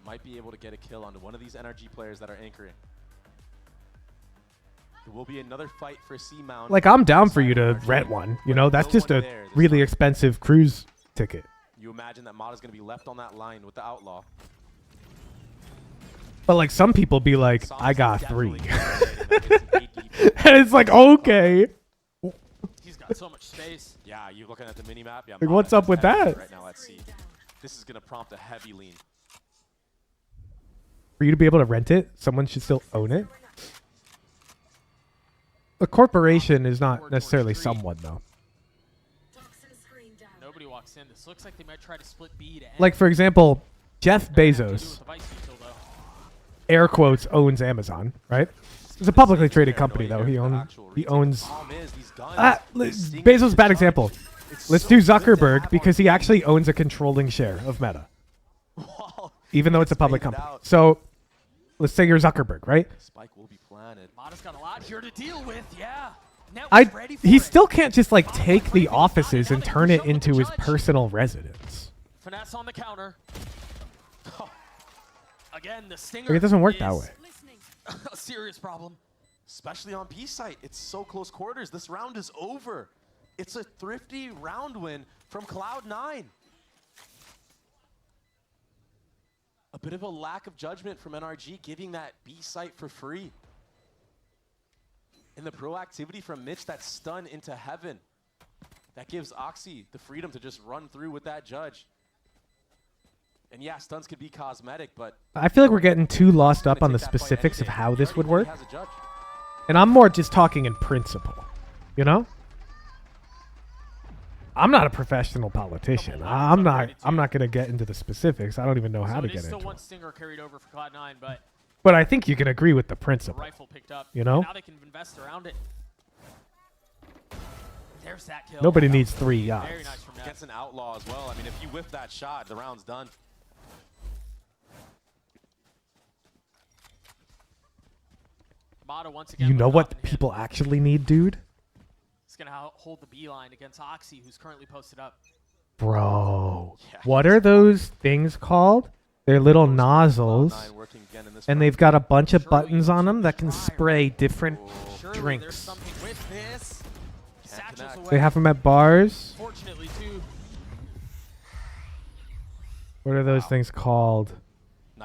might be able to get a kill onto one of these NRG players that are anchoring. It will be another fight for C-Mount. Like, I'm down for you to rent one. You know, that's just a really expensive cruise ticket. You imagine that Mata's going to be left on that line with the Outlaw. But like some people be like, I got 3. And it's like, okay. He's got so much space. Yeah, you're looking at the mini-map. Yeah, Like, what's up with that? Right now, let's see. This is going to prompt a heavy lean. For you to be able to rent it, someone should still own it. A corporation is not necessarily someone, though. Nobody walks in. This looks like they might try to split B to end. Like, for example, Jeff Bezos, air quotes, owns Amazon, right? It's a publicly traded company, though. He owns... Bezos is a bad example. Let's do Zuckerberg because he actually owns a controlling share of Meta. Even though it's a public company. So let's say you're Zuckerberg, right? Spike will be planted. Mata's got a lot here to deal with, yeah. He still can't just like take the offices and turn it into his personal residence. Finesse on the counter. Again, the stinger. Like, it doesn't work that way. A serious problem. Especially on B site. It's so close quarters. This round is over. It's a thrifty round win from Cloud9. A bit of a lack of judgment from NRG giving that B site for free. And the proactivity from Mitch, that stun into heaven. That gives Oxy the freedom to just run through with that judge. And yeah, stuns could be cosmetic, but I feel like we're getting too lost up on the specifics of how this would work. And I'm more just talking in principle, you know? I'm not a professional politician. I'm not going to get into the specifics. I don't even know how to get into still it. one stinger carried over for Cloud9, But I think you can agree with the principle. rifle picked up. You know? Now they can invest around it. There's that kill. Nobody needs 3 guys. Very nice from Ness. Gets an outlaw as well. I mean, if you whiff that shot, the round's done. Mata once again. You know what people actually need, dude? He's going to hold the beeline against Oxy, who's currently posted up. Bro. What are those things called? They're little nozzles. And they've got a bunch of buttons on them that can spray different drinks. They have them at bars. Fortunately, too. What are those things called?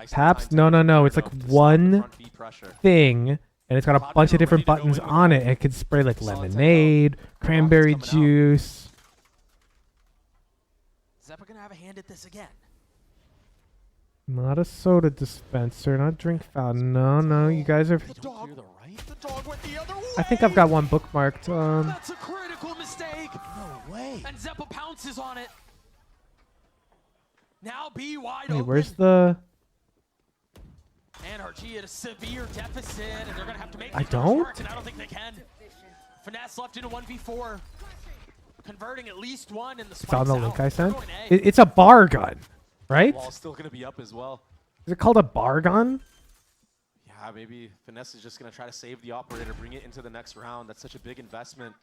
Taps? No. It's like one thing, and it's got a bunch of different buttons on it, and it can spray like lemonade, cranberry juice. Zeppa gonna have a hand at this again. Not a soda dispenser, not drink fountain. No, you guys are. I think I've got one bookmarked. That's a critical mistake. No way. And Zeppa pounces on it. Now be wide Hey, open. where's the? NRG at a severe deficit, and they're gonna have to make I these don't? work, and I don't think they can. Finesse left into 1v4, converting at least one, and the It's on the link I sent. Going A. It's a bar gun, right? Wall's still gonna be up as well. Is it called a bar gun? Yeah, maybe Finesse is just gonna try to save the operator, bring it into the next round. That's such a big investment.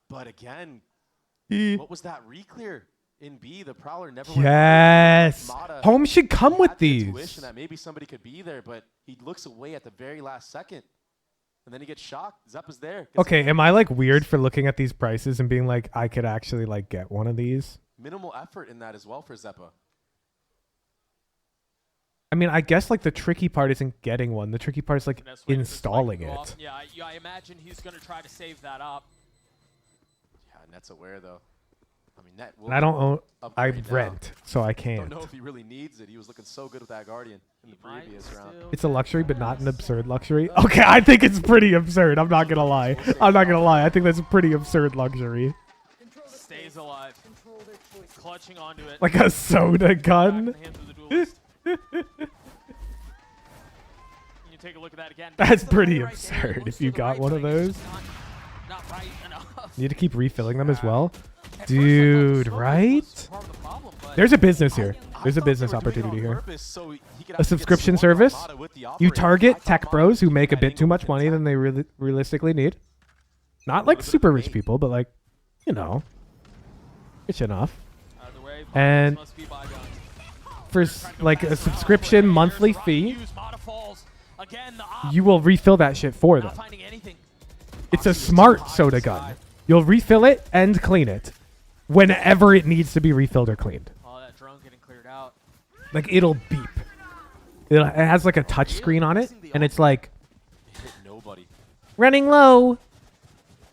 But again, what was that reclear in B? The Prowler never went Yes. Mata Home should come had with the these. intuition that maybe somebody could be there, but he looks away at the very last second. And then he gets shocked. Zeppa's there. Okay, am I like weird for looking at these prices and being like, I could actually like get one of these? Minimal effort in that as well for Zeppa. I mean, I guess like the tricky part isn't getting one. The tricky part is like Finesse waiting for installing Spike to go it. off. Yeah, I imagine he's gonna try to save that up. Yeah, Net's aware though. I mean, Net will And I don't own. I upgrade now. rent, so I can't. Don't know if he really needs it. He was looking so good with that Guardian in the previous round. It's a luxury, but not an absurd luxury. Okay, I think it's pretty absurd. I'm not gonna lie. I think that's a pretty absurd luxury. Stays alive. Clutching onto it. Like a soda gun. You take a look at that again. That's pretty absurd. If you got one of those, Not right enough. you need to keep refilling them as well. Dude, right? There's a business here. There's a business opportunity here. A subscription service. You target tech bros who make a bit too much money than they really realistically need. Not like super rich people, but like, you know, rich enough. And for like a subscription monthly fee, you will refill that shit for them. It's a smart soda gun. You'll refill it and clean it whenever it needs to be refilled or cleaned. Oh, that drone getting cleared out. Like it'll beep. It has like a touch screen on it, and it's like running low.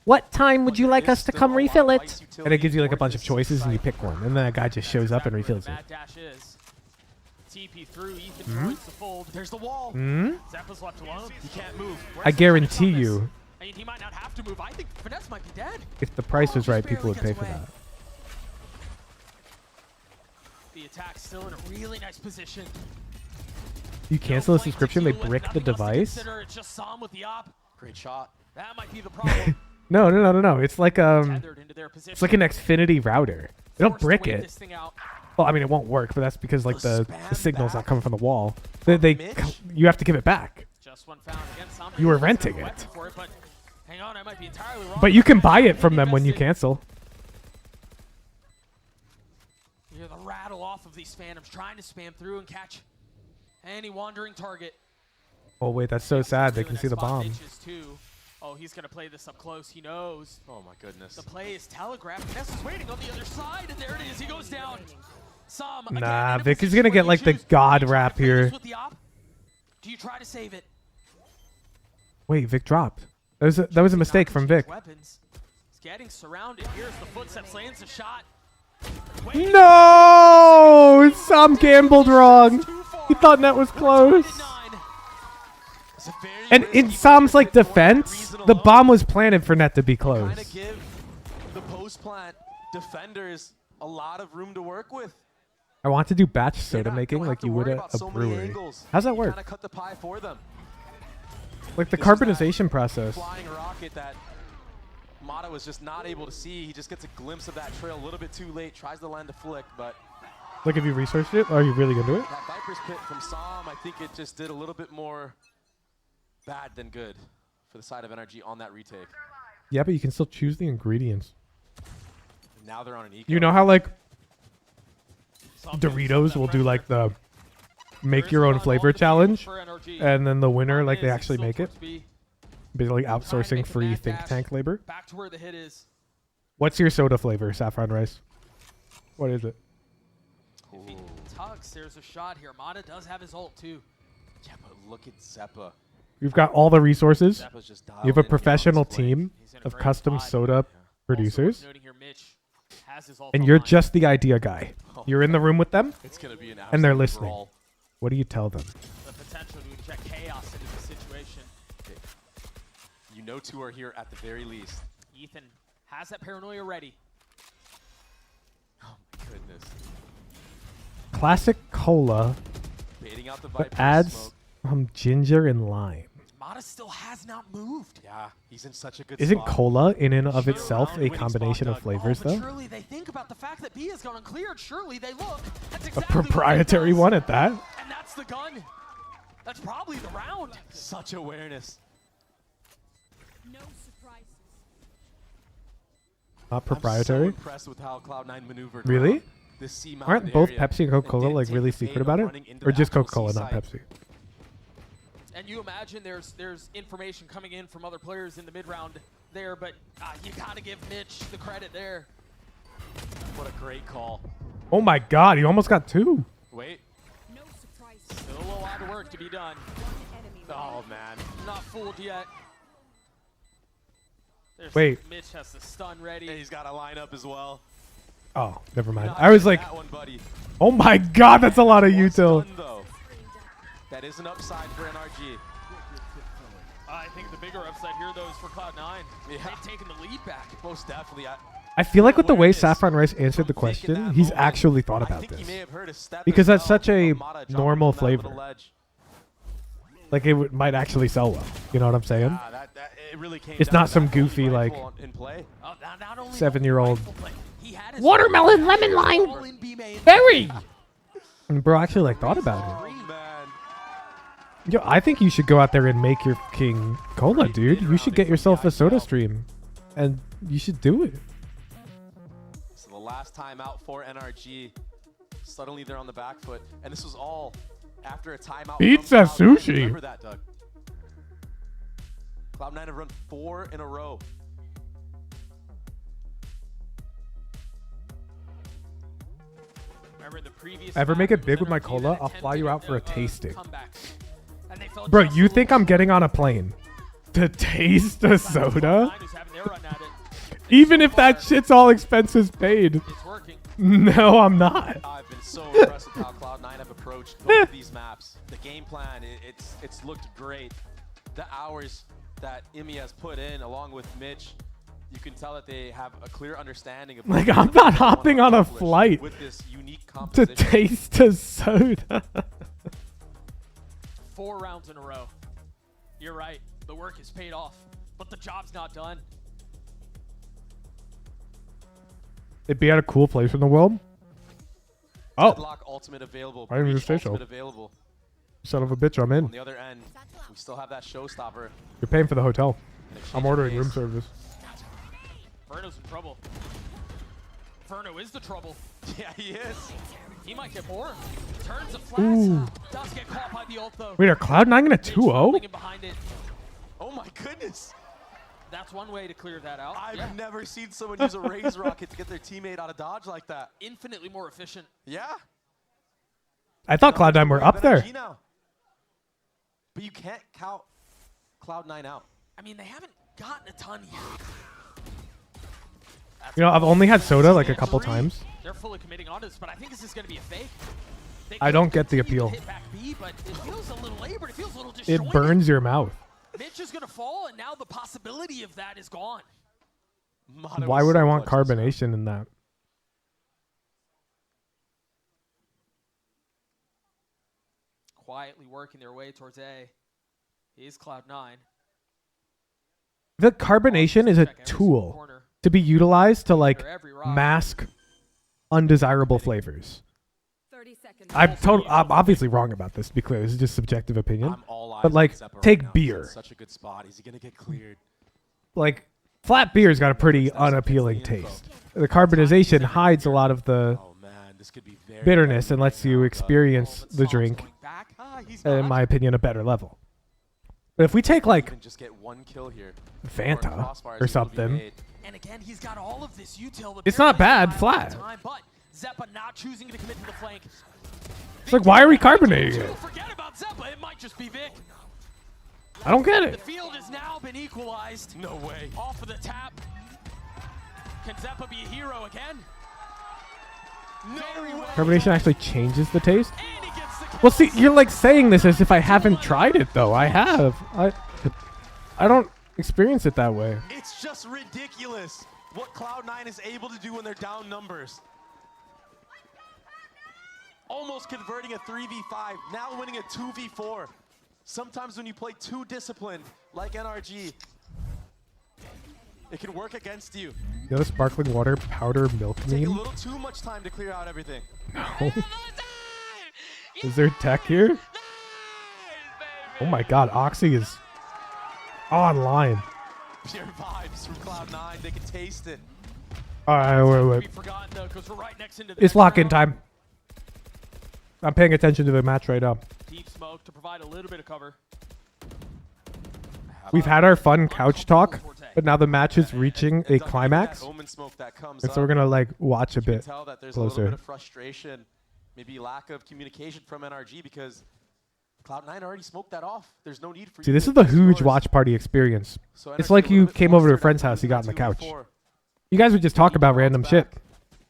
What time would you like us to come refill it? And it gives you like a bunch of choices, and you pick one, and then a guy just shows up and refills it. Mad dash is. TP through. Ethan joins the fold. There's the wall. Zeppa's left alone. He can't move. I guarantee you, I mean, he might not have to move. I think Finesse might be dead. if the price was right, people would pay for that. The attack's still in a really nice position. You cancel a subscription, they brick the device. It's just Sam with the op. Great shot. That might be the problem. No. It's like Tethered into their it's like an Xfinity router. They don't brick wait it. this thing out. Well, I mean, it won't work, but that's because like the spam signal's not back coming from the wall. You have to give it back. Just one found again. Sam You were has renting a it. weapon for but hang on, I might be entirely wrong. But you can buy it from them when you cancel. You hear the rattle off of these phantoms trying to spam through and catch any wandering target. Oh wait, that's so sad. They can see the bomb. Oh, he's gonna play this up close. He knows. Oh my goodness. The play is telegraphed. Ness is waiting on the other side, and there it is. He goes down. Sam, Nah, Vic is gonna get like the god rap here. Do you try to save it? Wait, Vic dropped. That was a mistake from Vic. Weapons. He's getting surrounded. Here's the footsteps. Lands a shot. No! Sam gambled wrong. He thought net was close. And in Sam's like defense, the bomb was planted for net to be close. Kind of give the post plant defenders a lot of room to work with. I want to do batch soda making like you would at a brewery. How's that work? Kind of cut the pie for them. Like the carbonization process. Flying rocket that Mata was just not able to see. He just gets a glimpse of that trail a little bit too late. Tries to land a flick, but Like, have you researched it? Are you really gonna do it? that Viper's Pit from Sam, I think it just did a little bit more bad than good for the side of NRG on that retake. Yeah, but you can still choose the ingredients. Now they're on an eco. You know how like Doritos will do like the make your own flavor challenge, and then the winner like they actually make it. Basically outsourcing free think tank labor. Back to where the hit is. What's your soda flavor, Saffron Rice? What is it? If he tucks, there's a shot here. Mata does have his ult too. Yeah, but look at Zeppa. You've got all the resources. Zeppa's just You have a dialed in professional on this play. team of custom soda producers. Noting here, Mitch has his ult And on you're line. just the idea guy. You're in the room with them, It's gonna be an and they're absolute listening. brawl. What do you tell them? The potential to inject chaos into the situation. Okay. You know two are here at the very least. Ethan has that paranoia ready. Oh my goodness. Classic cola, Baiting out the but Viper adds ginger and lime. Mata still has not moved. Yeah, he's in such a good Isn't spot. cola in and of itself a combination of flavors, But though? surely they think about the fact that B has gone uncleared. Surely they look. That's A exactly what proprietary it does. one at that. And that's the gun. That's probably the round. Such awareness. No surprises. Not I'm so proprietary. impressed with how Cloud9 maneuvered. Really? around this sea-mounted Aren't both area Pepsi and Coca-Cola didn't like take really the bait secret of about it, running into or the just actual Coca-Cola, not seaside. Pepsi? And you imagine there's information coming in from other players in the mid round there, but you gotta give Mitch the credit there. What a great call. Oh my God! You almost got two. Wait. No surprises. Still a lot of work to be done. Oh man. Not fooled yet. There's Wait. Mitch has the stun ready. And he's got a lineup as well. Oh, never mind. Not I was getting like, that one, buddy. oh my God, that's a lot of util. Stun, though. That is an upside for NRG. I think the bigger upside here, though, is for Cloud9. Yeah. They've taken the lead back. Most definitely. I feel like with the way Saffron Rice answered the question, he's actually thought about He may this. have heard a step Because as that's well such a of Mata jumping normal from that little flavor. ledge. Like it might actually sell well. You know what I'm saying? It really came It's down not to some that only goofy like rifle in play. Not only 7-year-old he had his watermelon lemon lime all in B main. berry. And bro actually like thought about it. Man. Yo, I think you should go out there and make your king cola, dude. You should get yourself a soda stream, and you should do it. So the last time out for NRG, suddenly they're on the back foot, and this was all after a timeout. Pizza from Cloud9. sushi. Remember that, Doug? Cloud9 have run 4 in a row. Remember the previous Ever make map, it big with my NRG cola? that I'll fly you out for a attempted tasting. comeback. And they felt Bro, just you a think little I'm getting on a plane to taste a soda? Even if that shit's all expenses paid. It's working. No, I'm not. I've been so impressed with how Cloud9 have approached both of these maps. The game plan, it's looked great. The hours that Imi has put in, along with Mitch, you can tell that they have a clear understanding of Like, what I'm they not want to hopping on a accomplish flight with this unique to composition. taste a soda. 4 rounds in a row. You're right. The work is paid off, but the job's not done. It'd be at a cool place in the world. Oh. Deadlock ultimate available. I didn't even Breach say so. ultimate available. Son of a bitch, I'm in. On the other end, we still have that showstopper. You're paying for the hotel. exchange I'm of ordering pace. room service. Verno's in trouble. Verno is the trouble. Yeah, he is. He might get more. Turns the Ooh. flats. Does get caught by the ult though. Wait, are Cloud9 gonna 2-0? Rolling in behind it. Oh my goodness. That's one way to clear that out. I've never seen someone use a raise rocket to get their teammate out of dodge like that. Infinitely more efficient. Yeah. I thought Cloud9 were up there. Now. But you can't count Cloud9 out. I mean, they haven't gotten a ton here. You know, I've only had soda like a couple times. They're fully committing on this, but I think this is going to be a fake. I don't get the appeal. Hit back B, but it feels a little labored. It feels a little It disjointed. burns your mouth. Mitch is going to fall, and now the possibility of that is gone. Why would I want carbonation in that? Quietly working their way towards A. Is Cloud9. The carbonation is a tool to be utilized to like mask undesirable flavors. I'm obviously wrong about this, to be clear. This is just subjective opinion. But like, take beer. Such a good spot. Is he gonna get cleared? Like, flat beer's got a pretty unappealing taste. The carbonization hides a lot of the bitterness and lets you experience the drink, in my opinion, a better level. But if we take like just get one kill here. Fanta or something, And again, he's got all of this util. it's not bad flat. Time, but Zeppa not choosing to commit to the flank. It's like, why are we carbonating it? Forget about Zeppa. It might just be Vic. I don't get The it. field has now been equalized. No way. Off of the tap. Can Zeppa be a hero again? Very well. Carbonation actually changes the taste. Well, see, you're like saying this as if I haven't tried it, though. I have. I don't experience it that way. It's just ridiculous what Cloud9 is able to do when they're down numbers. Almost converting a 3v5, now winning a 2v4. Sometimes when you play too disciplined, like NRG, it can work against you. You know the sparkling water powder milk Take a meme? little too much time to clear out everything. No. Is there tech here? Oh my god, Oxy is online. Pure vibes from Cloud9, they can taste it. Alright, wait. It's lock-in time. I'm paying attention to the match right now. Deep smoke to provide a little bit of cover. We've had our fun couch talk, but now the match is reaching a climax. Omen smoke that comes And so we're up. gonna like watch a You can bit tell that there's a little bit closer. of frustration, maybe lack of communication from NRG because Cloud9 already smoked that off. There's no need for See, you this to is the get huge scores. watch party experience. So It's NRG like a little you bit came over to a flustered friend's after house, you got on the 2v4. couch. You guys would just talk about random shit.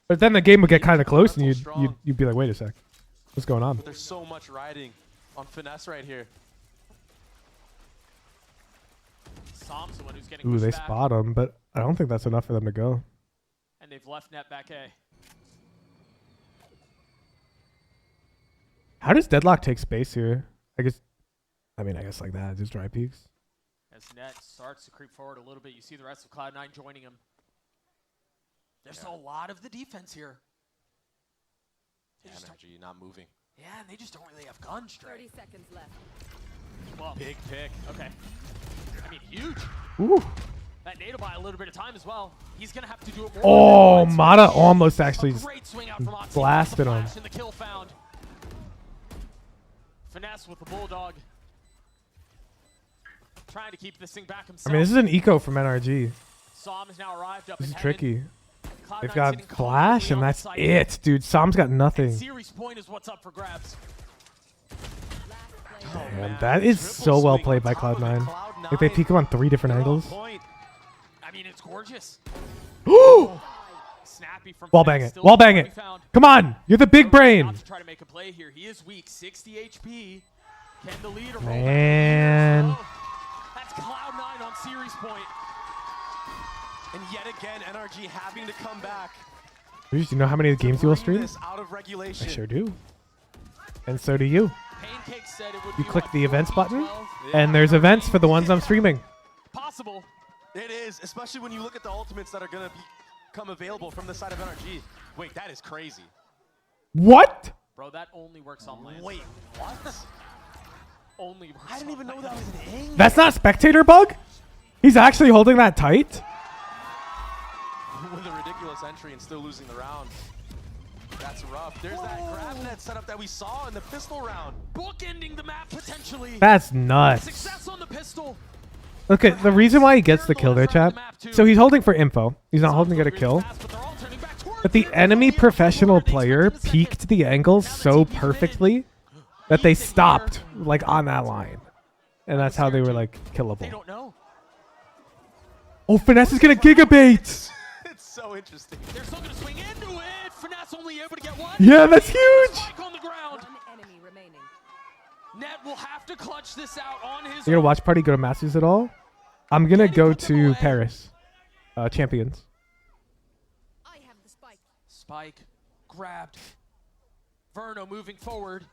But then the game would get kind of close and you'd be like, wait a sec. What's going on? But there's so much riding on finesse right here. Som's the one who's getting Ooh, pushed they back, spot him, but I don't think that's enough for them to go. and they've left net back A. How does Deadlock take space here? I guess like that, just dry peaks. As net starts to creep forward a little bit, you see the rest of Cloud9 joining him. There's still a lot of the defense here. They just don't- NRG not moving. Yeah, and they just don't really have guns straight. 30 seconds left. Well, Big pick. okay. I mean, huge. Ooh. That nade will buy a little bit of time as well. He's going to have to do it more. Oh, Mata almost actually just Great swing out from Oxy. blasted him. And the kill found. Finesse with the Bulldog. Trying to keep this thing back I himself. mean, this is an eco from NRG. Som has now arrived up This in is heaven. tricky. Cloud9 They've got sitting Flash, comfortably and on the that's site. it, dude. Sam's got nothing. Series point is what's up for grabs. Man, that is so well played by Cloud9. Like they peek him on 3 different angles. I mean, it's gorgeous. Snappy from Wall Finesse, bang it. still Wall bang nowhere it. to be found. Come on. You're the big brain. About to try to make a play here. He is weak. 60 HP. Can the leader roll Man. back? That's Cloud9 on series point. And yet again, NRG having to come back. Dude, you know how many games you will stream? This out of regulation. I sure do. And so do you. Pancake said it would You be click what, the events 14, button, 12? and there's events for the ones I'm streaming. Possible. It is, especially when you look at the ultimates that are going to be come available from the side of NRG. Wait, that is crazy. What? Bro, that only works on land. Wait, what? Only works I didn't even know that was an angle. That's not a spectator bug? He's actually holding that tight? With a ridiculous entry and still losing the round. That's rough. There's that grab net setup that we saw in the pistol round. Bookending the map potentially. That's nuts. Success on the pistol. Okay, the reason why he gets the kill there, chap. So he's holding for info. He's not holding to get a kill. But the enemy professional player peeked the angle so perfectly that they stopped like on that line. And that's how they were like killable. They don't know. Oh, Finesse is gonna gigabait. It's so interesting. They're still gonna swing into it. Finesse only able to get one. Yeah, that's huge. Spike on the ground. One enemy remaining. Net will have to clutch this out on his You're gonna watch party go to Masters at all? I'm gonna go to Paris. Champions. I have the spike. Spike grabbed. Verno moving forward.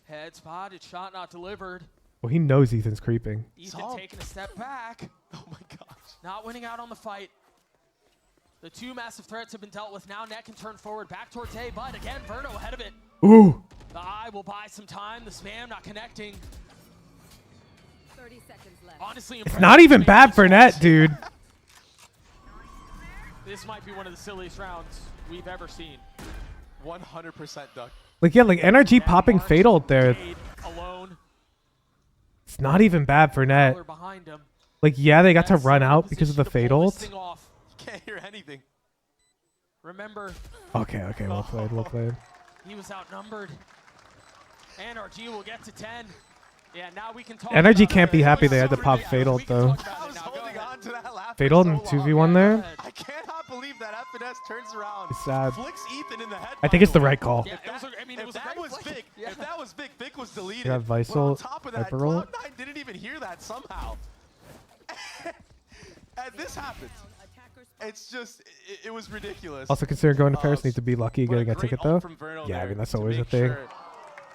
Head spotted, shot not delivered. Well, he knows Ethan's creeping. Ethan taking a step back. Oh my gosh. Not winning out on the fight. The two massive threats have been dealt with. Now Net can turn forward back towards A, but again, Verno ahead of it. Ooh. The eye will buy some time. The spam not connecting. 30 seconds left. Honestly, It's not even bad for Net, dude. This might be one of the silliest rounds we've ever seen. 100% duck. Like, yeah, like NRG popping Fatal there. Alone. It's not even bad for Net. Behind him. Like, yeah, they got to run out because of the Fatal. You can't hear anything. Remember. Okay, well played, well played. He was outnumbered. NRG will get to 10. Yeah, now we can talk. NRG can't be happy they had to pop Fatal though. I was holding on to that laugh Fatal for in so long. 2v1 there. I cannot believe that FNS turns around. It's sad. Flicks Ethan in the head. I think it's the right call. Yeah, it was big, if that was big, Vic was deleted. You got But on Visal, top of that, Hyper Roll. Cloud9 didn't even hear that somehow. And this happens. It's just, it was ridiculous. Also consider going to Paris. Need to be lucky getting a ticket though. Yeah, I mean that's always a thing.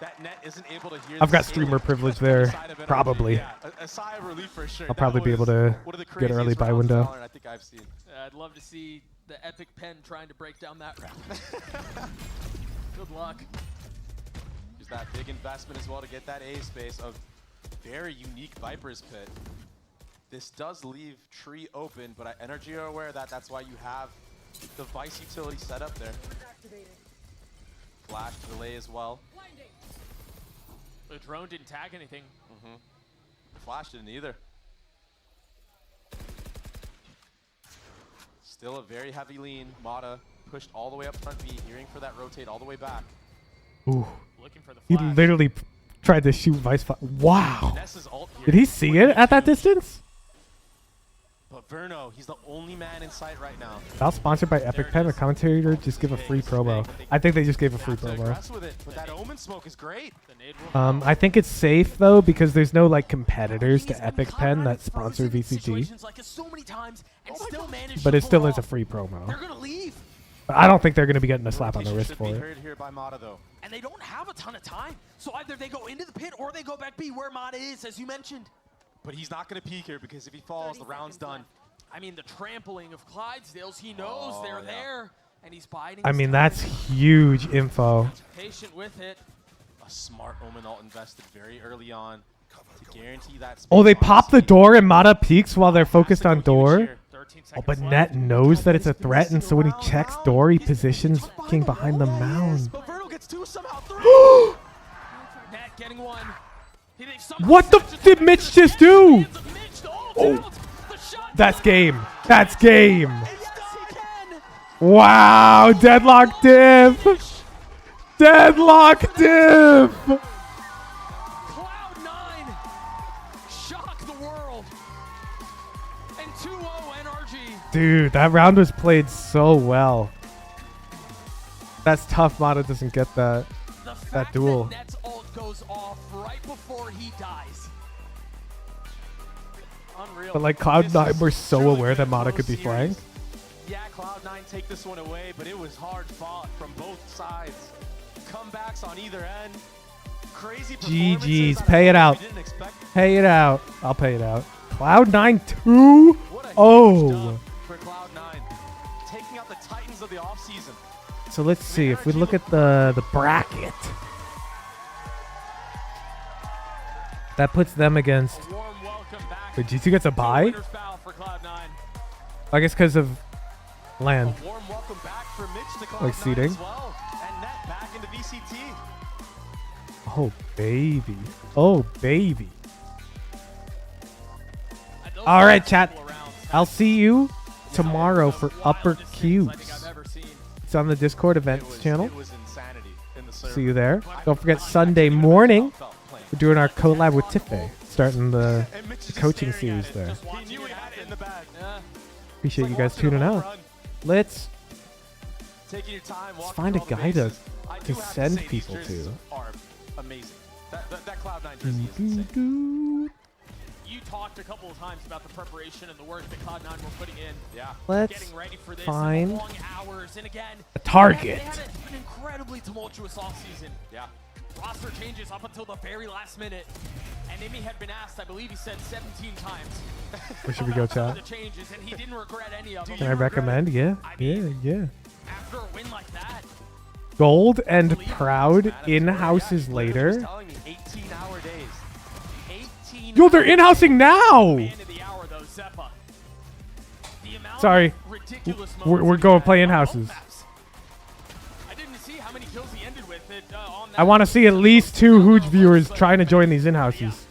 That Net isn't able to hear I've got streamer privilege there, probably. Yeah, a sigh of relief for sure. I'll probably be able to get early buy window. I think I've seen. I'd love to see the epic pen trying to break down that round. Good luck. Use that big investment as well to get that A space of very unique Viper's Pit. This does leave tree open, but NRG are aware of that. That's why you have the Vice utility set up there. Flash delay as well. The drone didn't tag anything. Flash didn't either. Still a very heavy lean. Mata pushed all the way up front B, hearing for that rotate all the way back. Ooh. Looking for the He flash. literally tried to shoot Vice. Wow. Did he see it at that distance? But Verno, he's the only man in sight right now. That was sponsored by Epic Pen. The commentator just give a free promo. I think they just gave a free promo. With it, but that Omen smoke is great. I think it's safe though because there's no like competitors to Epic Pen that sponsor VCT. But it still is a free promo. They're gonna leave. But I don't think they're gonna be getting a slap on the wrist for it. Heard here by Mata though. And they don't have a ton of time. So either they go into the pit or they go back B where Mata is, as you mentioned. But he's not going to peek here because if he falls, the round's done. I mean, the trampling of Clydesdales, he knows they're there, and he's biding. I mean, that's huge info. Patient with it. A smart Omen ult invested very early on to guarantee that space. Oh, they pop the door and Mata peeks while they're focused on door. Oh, but Net knows that it's a threat, and so when he checks door, he positions King behind the mound. But Verno gets two somehow. Three. Net getting one. What the did Mitch just do? Oh, that's game. That's game. Wow, deadlock div. Deadlock div. Cloud9 shock the world. And 2-0 NRG. Dude, that round was played so well. That's tough. Mata doesn't get that duel. Net's ult goes off right before he dies. Unreal. But like Cloud9 were so aware that Mata could be flanked. Yeah, Cloud9 take this one away, but it was hard fought from both sides. Comebacks on either end. Crazy GG's. Pay it out. Pay it out. I'll pay it out. Cloud9 2-0. For Cloud9. taking out the Titans of the offseason. So let's see if we look at the bracket. That puts them against. Wait, GT gets a bye? I guess because of land. Like seating. Oh baby. Oh baby. All right, chat. I'll see you tomorrow for Upper Cubes. It's on the Discord events channel. See you there. Don't forget Sunday morning. We're doing our collab with Tiffany, starting the coaching series there. Appreciate you guys tuning out. Let's find a guy to send people to. Amazing. That Cloud9 jersey is insane. You talked a couple of times about the preparation and the work that Cloud9 were putting in. Yeah. Let's getting ready for this find long hours. And again, a target. They had an incredibly tumultuous offseason. Yeah. Roster changes up until the very last minute. And Imi had been asked, I believe he said 17 times. Where should we go, chat? The changes, and he didn't regret any of them. Can I recommend? Yeah. Yeah. After a win like that, Gold and Proud in-houses later. 18-hour days. 18 Yo, they're in-housing now! Sorry. We're going to play in-houses. I want to see at least 2 Hooch viewers trying to join these in-houses.